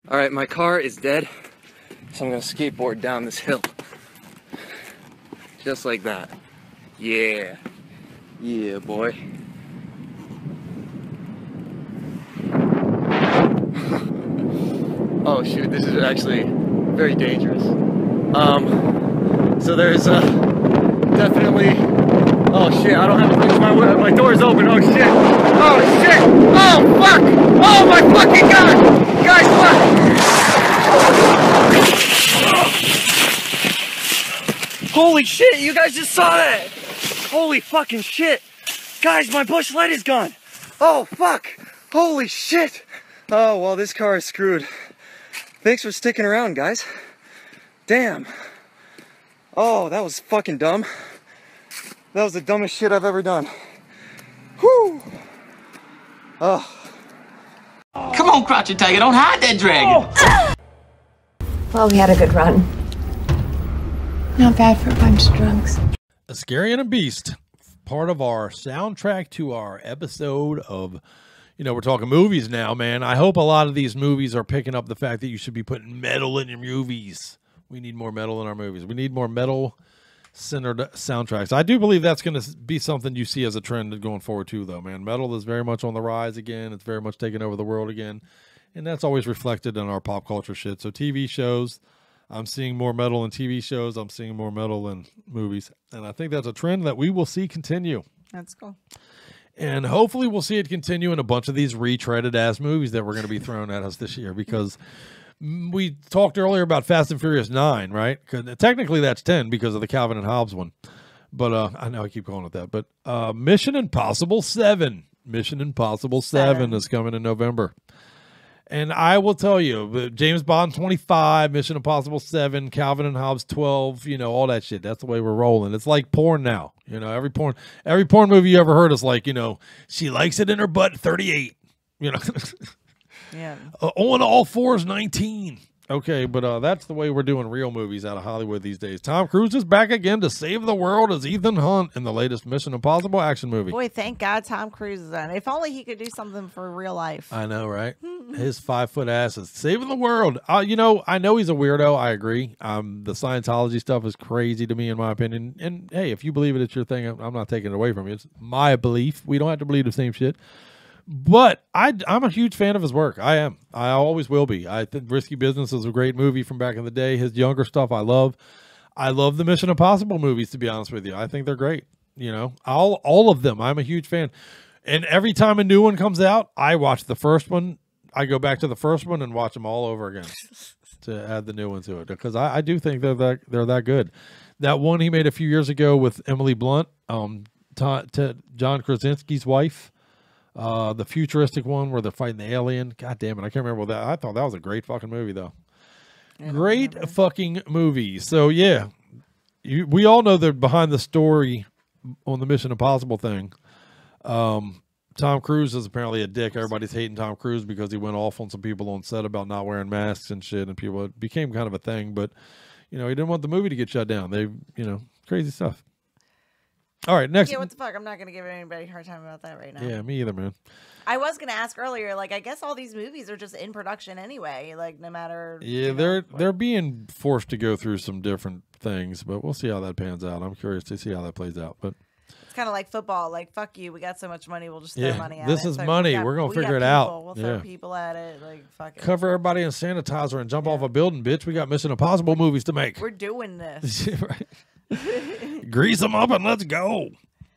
All right, my car is dead, so I'm gonna skateboard down this hill. Just like that. Yeah. Yeah, boy. Oh shoot, this is actually very dangerous. So there's definitely, oh shit, I don't have to fix my door's open, oh shit, oh shit, oh fuck, oh my fucking god, guys, fuck. Holy shit, you guys just saw that. Holy fucking shit. Guys, my bush light is gone. Oh fuck, holy shit. Oh, well, this car is screwed. Thanks for sticking around, guys. Damn. Oh, that was fucking dumb. That was the dumbest shit I've ever done. Whew. Oh. Come on, Crouchy Tiger, don't hide that dragon. Oh. Well, we had a good run. Not bad for a bunch of drunks. A Scary and a Beast. part of our soundtrack to our episode of, we're talking movies now, man. I hope a lot of these movies are picking up the fact that you should be putting metal in your movies. We need more metal in our movies. We need more metal-centered soundtracks. I do believe that's going to be something you see as a trend going forward too, though, man. Metal is very much on the rise again. It's very much taking over the world again. And that's always reflected in our pop culture shit. So TV shows, I'm seeing more metal in TV shows. I'm seeing more metal in movies. And I think that's a trend that we will see continue. That's cool. And hopefully we'll see it continue in a bunch of these retreaded ass movies that we're going to be thrown at us this year, because we talked earlier about Fast and Furious 9, right? Technically that's 10 because of the Calvin and Hobbes one. But I know I keep calling it that. But Mission Impossible 7. Mission Impossible 7 is coming in November. And I will tell you, James Bond 25, Mission Impossible 7, Calvin and Hobbes 12, all that shit. That's the way we're rolling. It's like porn now. Every porn movie you ever heard is like, she likes it in her butt 38. Yeah. On all fours 19. Okay, but that's the way we're doing real movies out of Hollywood these days. Tom Cruise is back again to save the world as Ethan Hunt in the latest Mission Impossible action movie. Boy, thank God Tom Cruise is on. If only he could do something for real life. I know, right? His 5-foot ass is saving the world. I know he's a weirdo. I agree. The Scientology stuff is crazy to me, in my opinion. And hey, if you believe it, it's your thing. I'm not taking it away from you. It's my belief. We don't have to believe the same shit. But I'm a huge fan of his work. I am. I always will be. I think Risky Business is a great movie from back in the day. His younger stuff I love. I love the Mission Impossible movies, to be honest with you. I think they're great. All of them. I'm a huge fan. And every time a new one comes out, I watch the first one. I go back to the first one and watch them all over again to add the new one to it, because I do think they're that good. That one he made a few years ago with Emily Blunt, John Krasinski's wife. The futuristic one where they're fighting the alien. God damn it, I can't remember that. I thought that was a great fucking movie, though. Great fucking movie. So, yeah, we all know that behind the story on the Mission Impossible thing, Tom Cruise is apparently a dick. Everybody's hating Tom Cruise because he went off on some people on set about not wearing masks and shit, and people, it became kind of a thing. But, he didn't want the movie to get shut down. They, crazy stuff. All right, next. Yeah, what the fuck? I'm not going to give anybody a hard time about that right now. Yeah, me either, man. I was going to ask earlier, I guess all these movies are just in production anyway, no matter. Yeah, they're being forced to go through some different things, but we'll see how that pans out. I'm curious to see how that plays out. But it's kind of like football. Fuck you. We got so much money. We'll just throw money at it. This is money. We're going to figure it out. We'll throw people at it. Fuck it. Cover everybody in sanitizer and jump off a building, bitch. We got Mission Impossible movies to make. We're doing this. Right. Grease them up and let's go.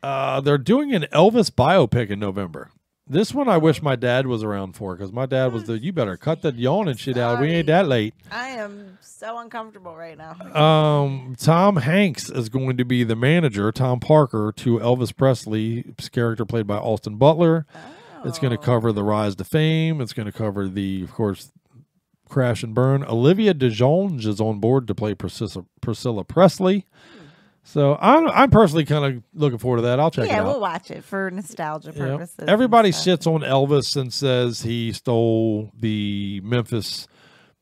They're doing an Elvis biopic in November. This one I wish my dad was around for, because my dad was you better cut that yawning shit out. We ain't that late. I am so uncomfortable right now. Tom Hanks is going to be the manager, Tom Parker, to Elvis Presley's character played by Austin Butler. It's going to cover the rise to fame. It's going to cover of course, crash and burn. Olivia DeJonge is on board to play Priscilla Presley. So I'm personally kind of looking forward to that. I'll check it out. Yeah, we'll watch it for nostalgia purposes. Everybody shits on Elvis and says he stole the Memphis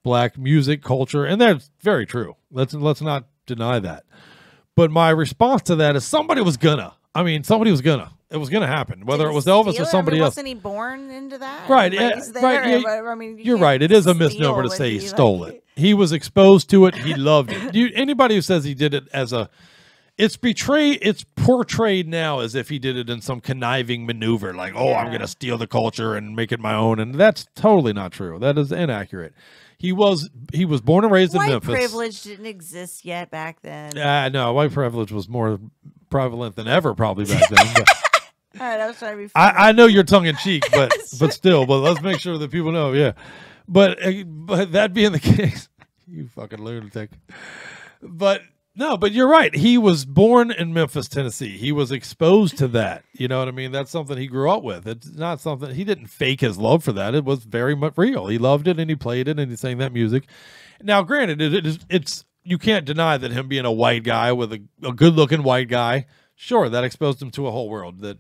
black music culture, and that's very true. Let's not deny that. But my response to that is somebody was gonna. It was gonna happen, whether it was Elvis or somebody else. Wasn't he born into that? Right, right. Yeah, you're right. It is a misnomer to say he stole it. He was exposed to it. He loved it. Anybody who says he did it as a It's portrayed now as if he did it in some conniving maneuver, I'm going to steal the culture and make it my own, and that's totally not true. That is inaccurate. He was born and raised in Memphis. White privilege didn't exist yet back then. No, white privilege was more prevalent than ever probably back then. But all right, I was trying to be funny. I know you're tongue in cheek, but still, let's make sure that people know. Yeah, but that being the case, you fucking lunatic. No, but you're right. He was born in Memphis, Tennessee. He was exposed to that. You know what I mean? That's something he grew up with. It's not something he didn't fake his love for that. It was very much real. He loved it and he played it and he sang that music. Now, granted, it's you can't deny that him being a white guy with a good-looking white guy, sure, that exposed him to a whole world. That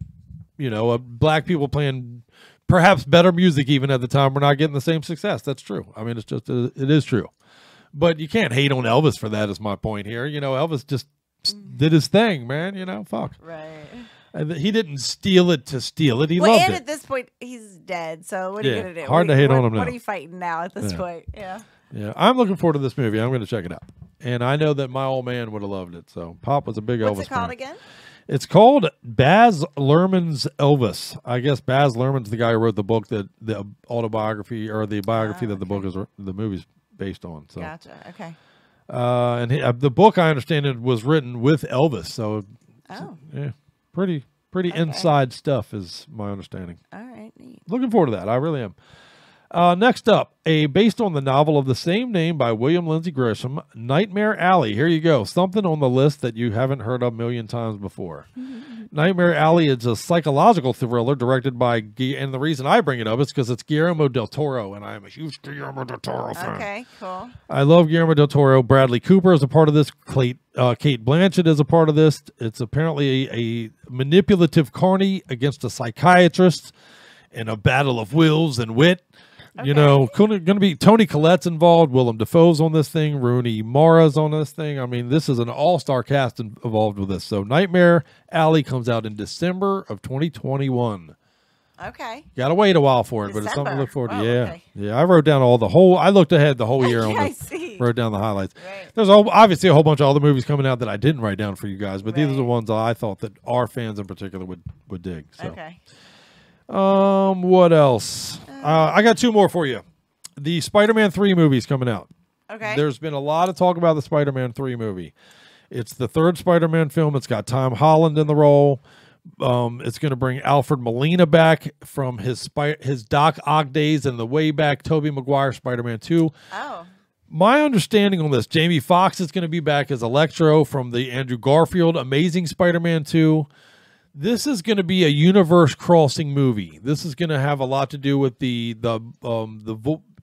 black people playing perhaps better music even at the time were not getting the same success. That's true. I mean, it is true. But you can't hate on Elvis for that is my point here. Elvis just did his thing, man. Fuck. Right. He didn't steal it to steal it. He well, loved and it. at this point, he's dead. So what are you Yeah, gonna do? hard What to are you- hate on what- him now. What are you fighting now at this Yeah. point? Yeah. Yeah, I'm looking forward to this movie. I'm going to check it out. And I know that my old man would have loved it. So Pop was a big Elvis What's it called fan. again? It's called Baz Luhrmann's Elvis. I guess Baz Luhrmann's the guy who wrote the book that the autobiography or the biography that the book is the movie's based on. So Gotcha. Okay. and the book I understand it was written with Elvis. So yeah, pretty inside stuff is my understanding. All right. Neat. Looking forward to that. I really am. Next up, based on the novel of the same name by William Lindsay Grisham, Nightmare Alley. Here you go. Something on the list that you haven't heard of a million times before. Nightmare Alley is a psychological thriller directed by, and the reason I bring it up is because it's Guillermo del Toro, and I am a huge Guillermo del Toro fan. Okay, cool. I love Guillermo del Toro. Bradley Cooper is a part of this. Kate Blanchett is a part of this. It's apparently a manipulative carny against a psychiatrist in a battle of wills and wit. You know, going to be Toni Collette's involved. Willem Dafoe's on this thing. Rooney Mara's on this thing. I mean, this is an all-star cast involved with this. So Nightmare Alley comes out in December of 2021. Okay. Got to wait a while for it, but it's something to look forward to. Oh, Yeah. okay. Yeah, I wrote down I looked ahead the whole year on I this. see. Wrote down the highlights. Right. There's obviously a whole bunch of other movies coming out that I didn't write down for you guys, but these are the ones I thought that our fans in particular would dig. So. Okay. What else? I got two more for you. The Spider-Man 3 movie is coming out. Okay. There's been a lot of talk about the Spider-Man 3 movie. It's the third Spider-Man film. It's got Tom Holland in the role. It's going to bring Alfred Molina back from his Doc Ock days and the way back Tobey Maguire Spider-Man 2. Oh. My understanding on this, Jamie Foxx is going to be back as Electro from the Andrew Garfield Amazing Spider-Man 2. This is going to be a universe-crossing movie. This is going to have a lot to do with the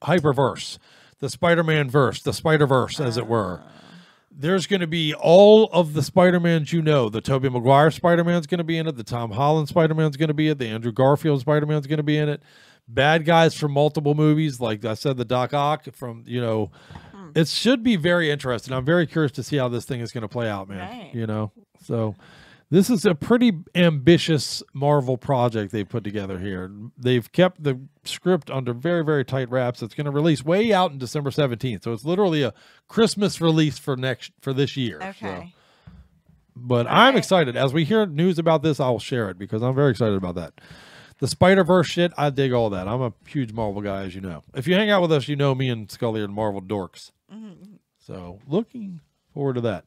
hyperverse, the Spider-Man verse, the Spider-Verse, as it were. There's going to be all of the Spider-Mans you know. The Tobey Maguire Spider-Man's going to be in it. The Tom Holland Spider-Man's going to be in it. The Andrew Garfield Spider-Man's going to be in it. Bad guys from multiple movies, like I said, the Doc Ock from, you know. It should be very interesting. I'm very curious to see how this thing is going to play out, man. Right. You know, so this is a pretty ambitious Marvel project they put together here. They've kept the script under very, very tight wraps. It's going to release way out in December 17th. So it's literally a Christmas release for this year. Okay. So. But I'm excited. As we hear news about this, I'll share it because I'm very excited about that. The Spider-Verse shit, I dig all that. I'm a huge Marvel guy, as you know. If you hang out with us, you know me and Scully are Marvel dorks. So looking forward to that.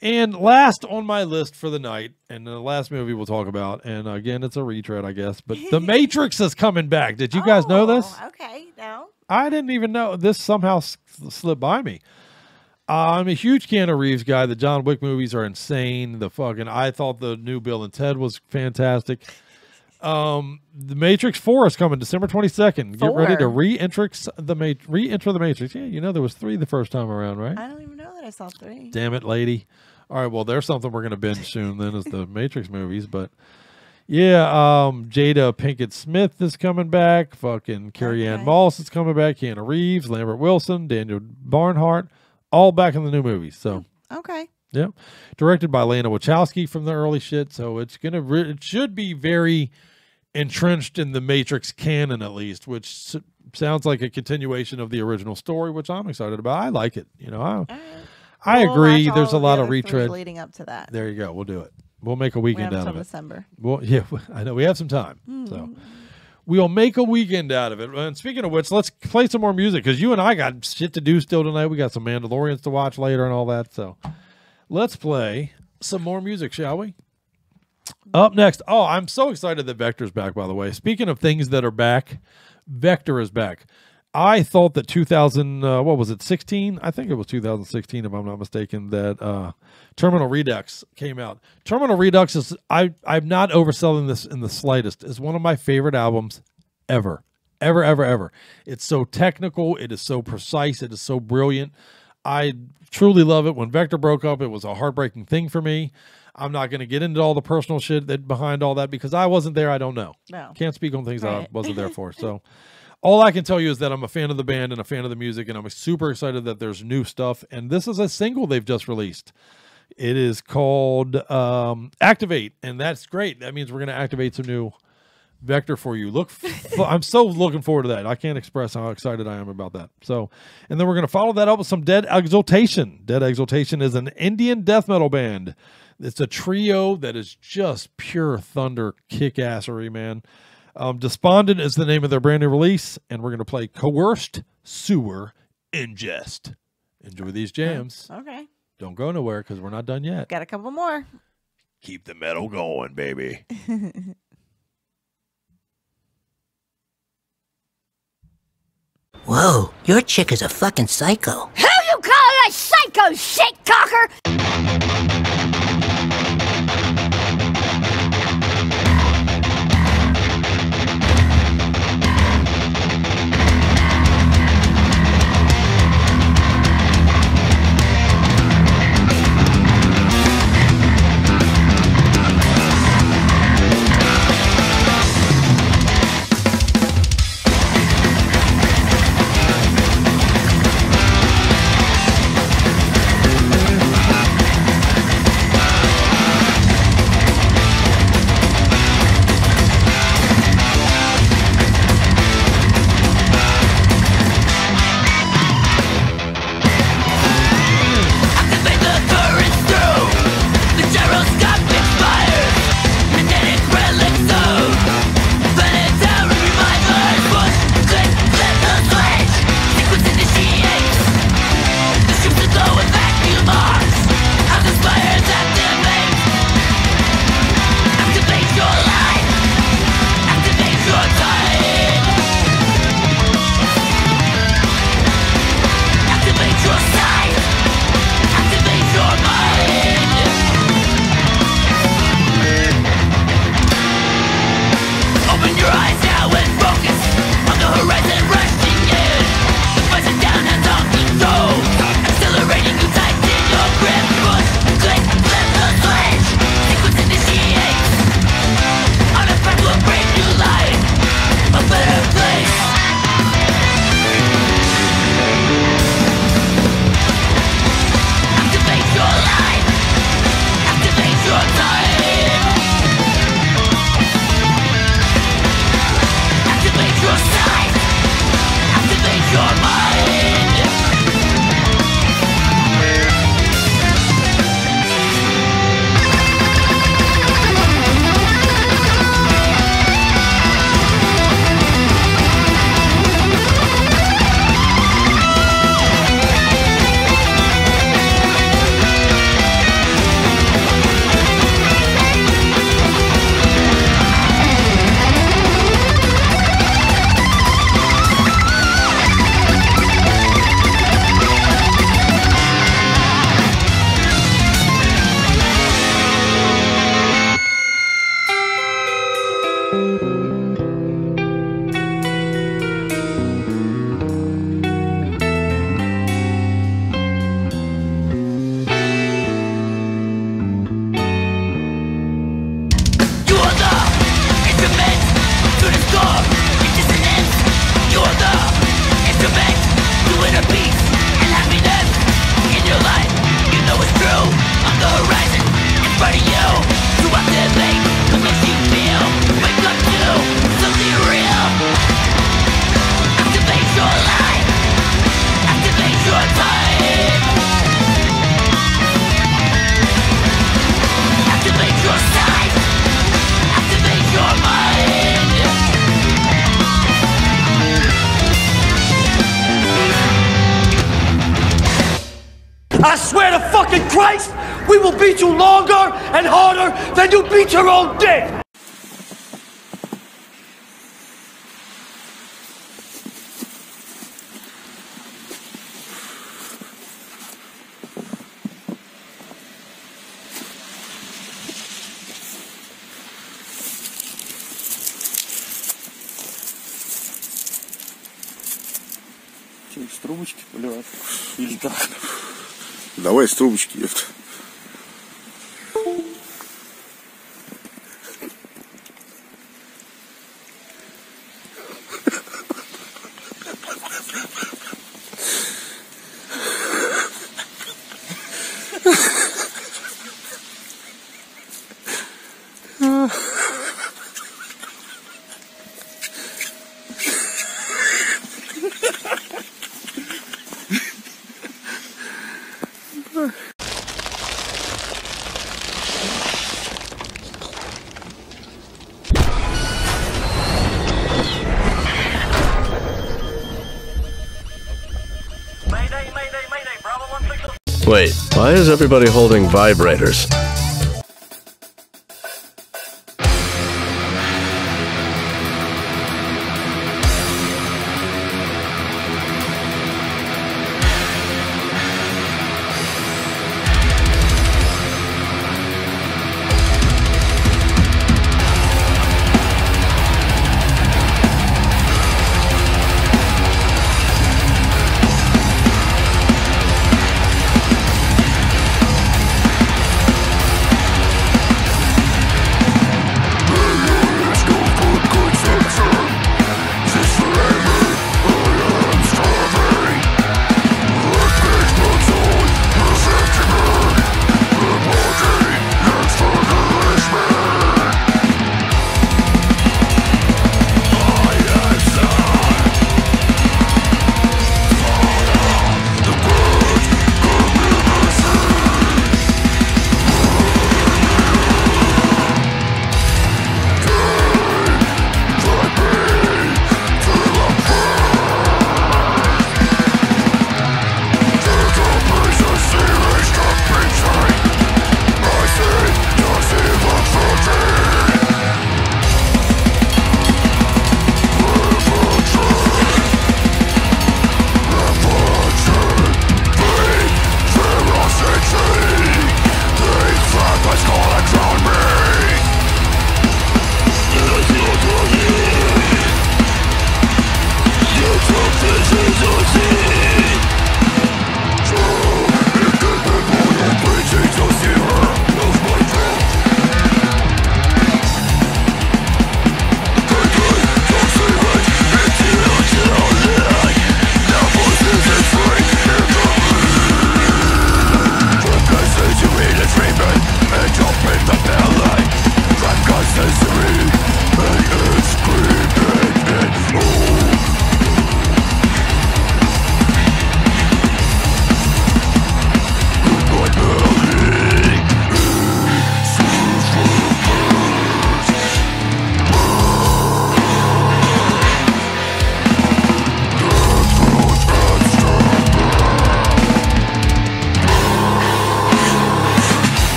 And last on my list for the night, and the last movie we'll talk about, and again, it's a retread, I guess, but The Matrix is coming back. Did you guys know this? Okay, no. I didn't even know. This somehow slipped by me. I'm a huge Keanu Reeves guy. The John Wick movies are insane. I thought the new Bill and Ted was fantastic. The Matrix 4 is coming December 22nd. Get ready to re-enter the Matrix. Yeah, you know there was 3 the first time around, right? I don't even know that I saw 3. Damn it, lady. All right, well, there's something we're going to binge soon then is the Matrix movies. But, yeah, Jada Pinkett Smith is coming back. Fucking Carrie Ann Moss is coming back. Keanu Reeves, Lambert Wilson, Daniel Barnhart, all back in the new movies. So, okay. Yeah. Directed by Lana Wachowski from the early shit. So, it should be very entrenched in the Matrix canon, at least, which sounds like a continuation of the original story, which I'm excited about. I like it. You know, I agree. There's a lot of retread leading up to that. There you go. We'll do it. We'll make a weekend out of it. December. Well, yeah, I know we have some time, so we'll make a weekend out of it. And speaking of which, let's play some more music because you and I got shit to do still tonight. We got some Mandalorians to watch later and all that. So let's play some more music, shall we? Up next. Oh, I'm so excited that Vector's back, by the way. Speaking of things that are back, Vector is back. I thought that 16? I think it was 2016, if I'm not mistaken, that Terminal Redux came out. Terminal Redux is, I'm not overselling this in the slightest. It's one of my favorite albums ever. Ever, ever, ever. It's so technical. It is so precise. It is so brilliant. I truly love it. When Vector broke up, it was a heartbreaking thing for me. I'm not going to get into all the personal shit that behind all that because I wasn't there. I don't know. No. Can't speak on things I wasn't there for. So all I can tell you is that I'm a fan of the band and a fan of the music, and I'm super excited that there's new stuff. And this is a single they've just released. It is called Activate, and that's great. That means we're going to activate some new vector for you. I'm so looking forward to that. I can't express how excited I am about that. So, and then we're going to follow that up with some Dead Exaltation. Dead Exaltation is an Indian death metal band. It's a trio that is just pure thunder kick-assery, man. Despondent is the name of their brand new release, and we're going to play Coerced Sewer Ingest. Enjoy these jams. Okay. Don't go nowhere because we're not done yet. Got a couple more. Keep the metal going, baby. Whoa, your chick is a fucking psycho. Who you call a psycho, shit cocker? I swear to fucking Christ, we will beat you longer and harder than you beat your own dick! Из трубочки поливать? Или так? Давай с трубочки, ёпта. Wait, why is everybody holding vibrators?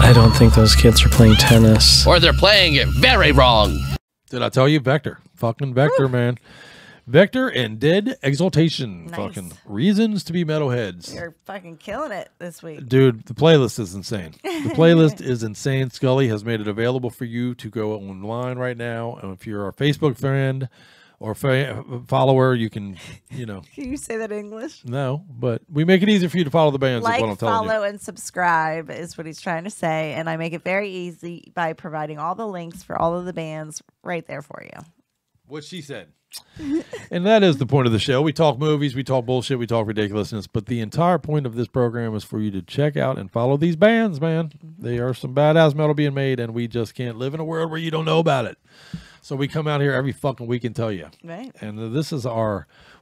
I don't think those kids are playing tennis. Or they're playing it very wrong. Did I tell you? Vector. Fucking Vector, man. Vector and Dead Exaltation. Nice. Fucking reasons to be metalheads. You're fucking killing it this week. Dude, the playlist is insane. The playlist is insane. Scully has made it available for you to go online right now. And if you're our Facebook friend or follower, you can, you know. Can you say that in English? No, but we make it easy for you to follow the bands. Like, is what I'm telling follow, you. and subscribe is what he's trying to say. And I make it very easy by providing all the links for all of the bands right there for you. What she said. And that is the point of the show. We talk movies, we talk bullshit, we talk ridiculousness, but the entire point of this program is for you to check out and follow these bands, man. They are some badass metal being made, and we just can't live in a world where you don't know about it. So we come out here every fucking week and tell you. Right. And this is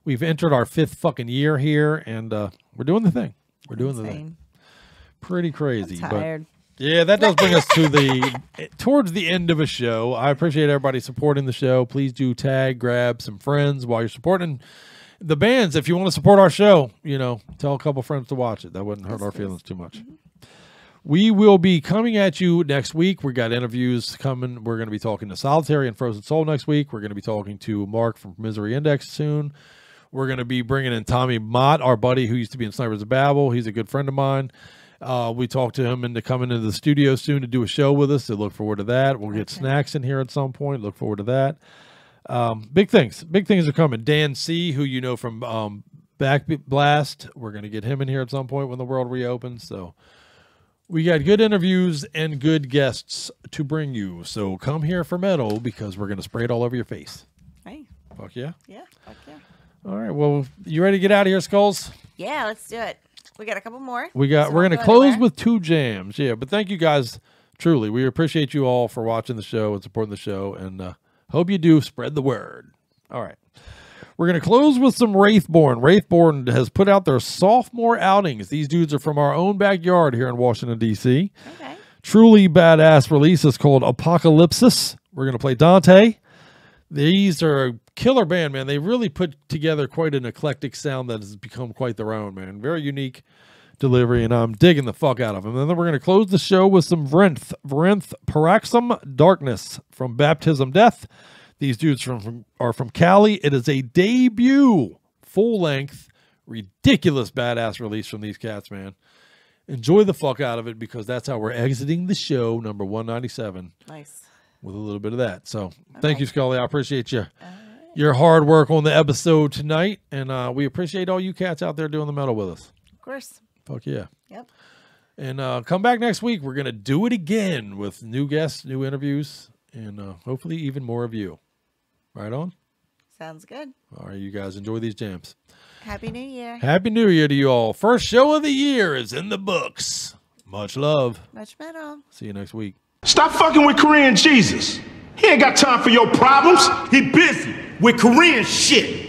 we've entered our 5th fucking year here, and we're doing the thing. We're doing the thing. Pretty crazy. I'm tired. Yeah, that does bring us to towards the end of a show. I appreciate everybody supporting the show. Please do grab some friends while you're supporting the bands. If you want to support our show, you know, tell a couple friends to watch it. That wouldn't hurt our feelings too much. We will be coming at you next week. We got interviews coming. We're going to be talking to Solitary and Frozen Soul next week. We're going to be talking to Mark from Misery Index soon. We're going to be bringing in Tommy Mott, our buddy who used to be in Snipers of Babel. He's a good friend of mine. We talked to him into coming into the studio soon to do a show with us. So look forward to that. We'll get snacks in here at some point. Look forward to that. Big things are coming. Dan C., who you know from Back Blast, we're going to get him in here at some point when the world reopens. So we got good interviews and good guests to bring you. So come here for metal because we're going to spray it all over your face. Hey. Fuck yeah? Yeah, fuck yeah. All right. Well, you ready to get out of here, Skulls? Yeah, let's do it. We got a couple more. We're going to close with 2 jams. Yeah, but thank you guys. Truly, we appreciate you all for watching the show and supporting the show, and hope you do spread the word. All right. We're going to close with some Wraithborn. Wraithborn has put out their sophomore outings. These dudes are from our own backyard here in Washington, D.C. Okay. Truly badass release is called Apocalypsis. We're going to play Dante. These are a killer band, man. They really put together quite an eclectic sound that has become quite their own, man. Very unique delivery, and I'm digging the fuck out of them. And then we're going to close the show with some Vrinth Paraxum Darkness from Baptism Death. These dudes are from Cali. It is a debut, full-length, ridiculous badass release from these cats, man. Enjoy the fuck out of it because that's how we're exiting the show, number 197. Nice. With a little bit of that. So thank you, Scully. I appreciate you. Your hard work on the episode tonight. And we appreciate all you cats out there doing the metal with us. Of course. Fuck yeah. Yep. And come back next week. We're going to do it again with new guests, new interviews, and hopefully even more of you. Right on? Sounds good. All right, you guys enjoy these jams. Happy New Year. Happy New Year to you all. First show of the year is in the books. Much love. Much metal. See you next week. Stop fucking with Korean Jesus. He ain't got time for your problems. He busy with Korean shit.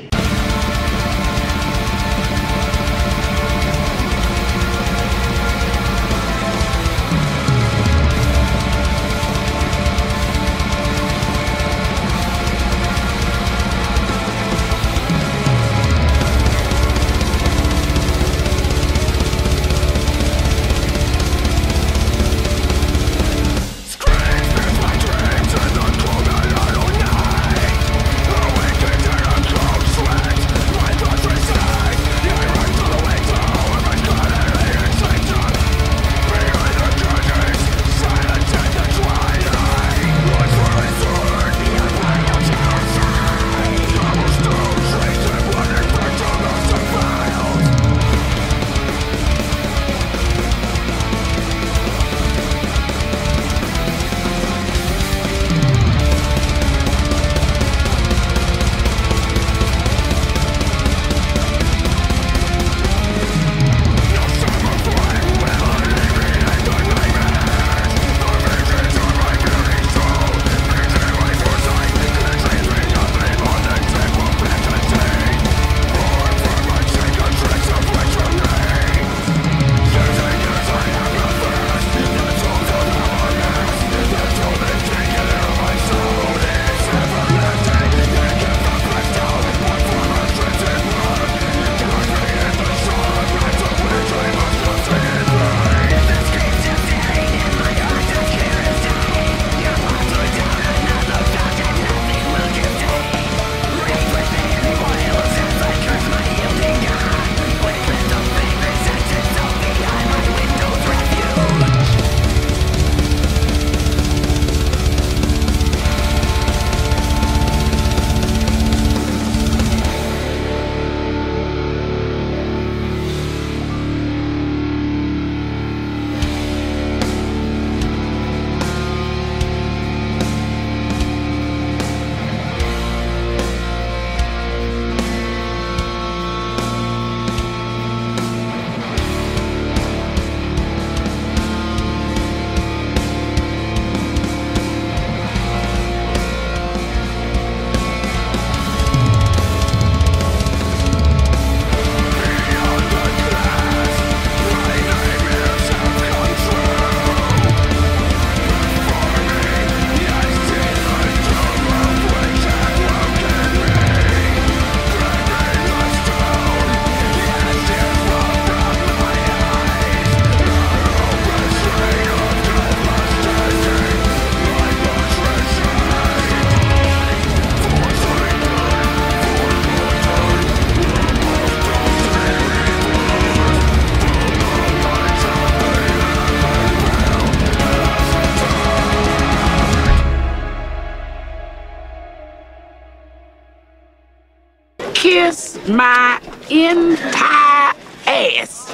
Kiss my entire ass.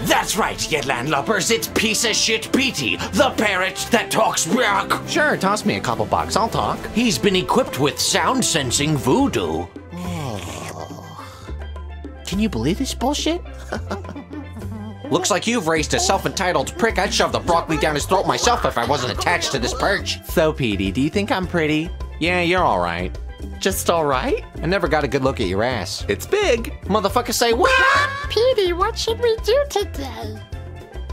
That's right, you landlubbers. It's piece of shit Petey, the parrot that talks back. Sure, toss me a couple bucks. I'll talk. He's been equipped with sound sensing voodoo. Can you believe this bullshit? Looks like you've raised a self-entitled prick. I'd shove the broccoli down his throat myself if I wasn't attached to this perch. So, Petey, do you think I'm pretty? Yeah, you're alright. Just alright? I never got a good look at your ass. It's big. Motherfucker say what? Petey, what should we do today?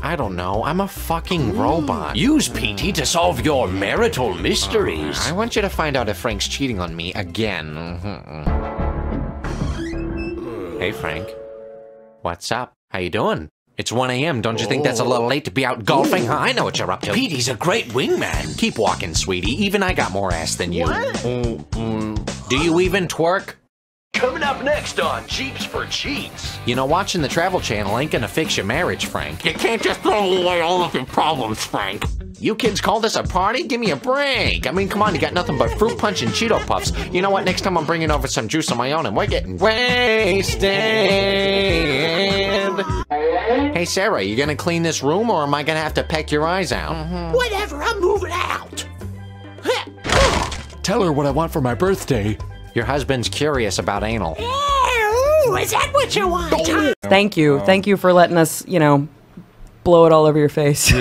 I don't know. I'm a fucking robot. Use Petey to solve your marital mysteries. I want you to find out if Frank's cheating on me again. Hey, Frank. What's up? How you doing? It's 1 a.m. Don't you think that's a little late to be out golfing? Huh? I know what you're up to. Petey's a great wingman. Keep walking, sweetie. Even I got more ass than you. What? Do you even twerk? Coming up next on Cheats for Cheats. You know, watching the Travel Channel ain't gonna fix your marriage, Frank. You can't just throw away all of your problems, Frank. You kids call this a party? Give me a break. I mean, come on, you got nothing but fruit punch and Cheeto Puffs. You know what? Next time I'm bringing over some juice of my own and we're getting wasted. Hey, Sarah, you gonna clean this room or am I gonna have to peck your eyes out? Whatever, I'm moving out. Tell her what I want for my birthday. Your husband's curious about anal. Ooh, is that what you want? Thank you. Thank you for letting us, you know, blow it all over your face.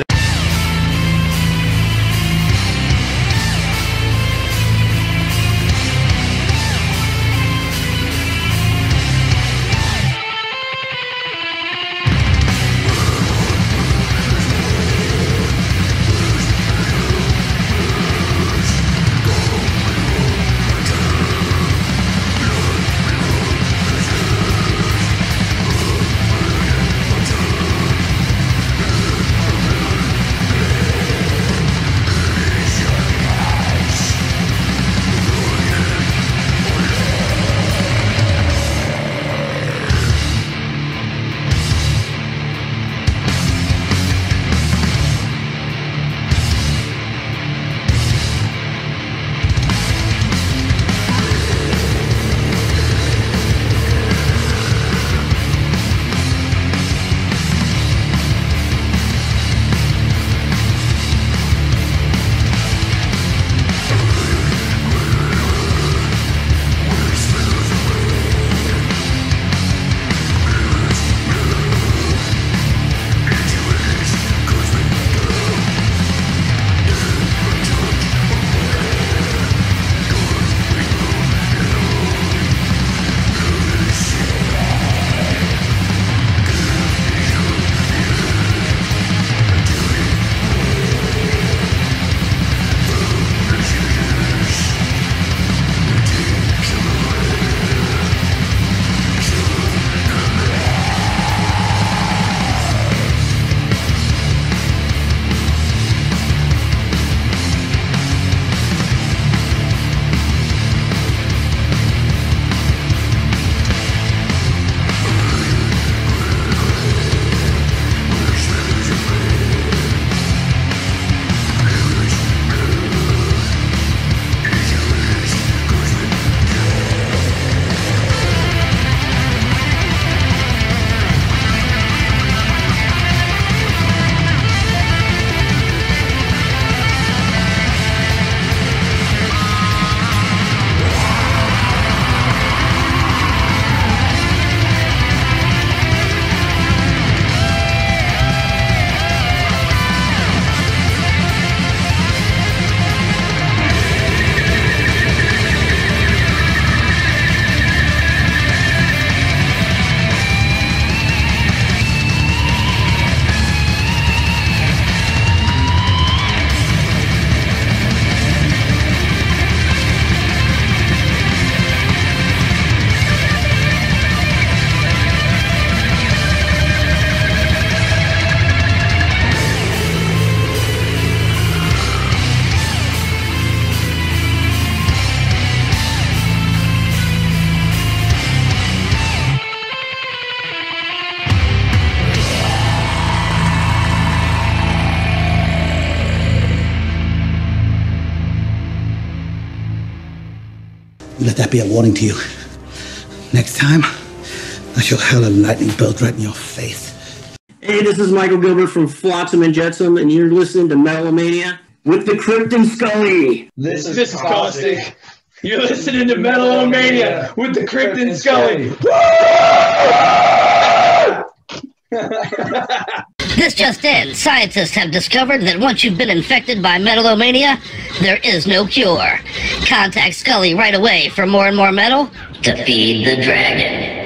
Let that be a warning to you. Next time, I shall hurl a lightning bolt right in your face. Hey, this is Michael Gilbert from Flotsam and Jetsam, and you're listening to Metal-O-Mania with the Crypt and Skully. This is Caustic. You're listening to Metal-O-Mania with the Crypt and Skully. This just in. Scientists have discovered that once you've been infected by Metal-O-Mania, there is no cure. Contact Scully right away for more and more metal to feed the dragon.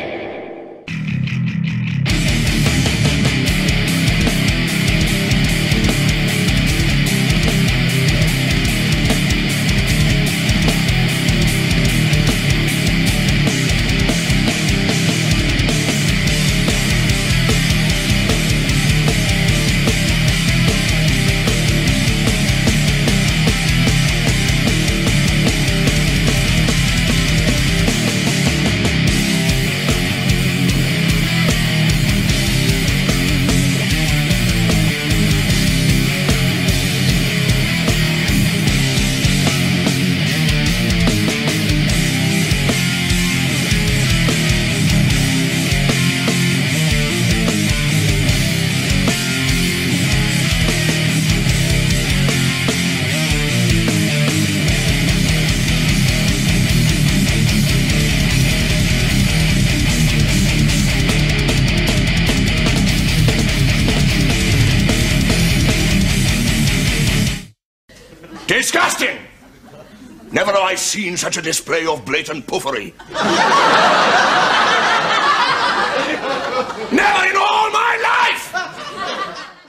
Disgusting! Never have I seen such a display of blatant poofery.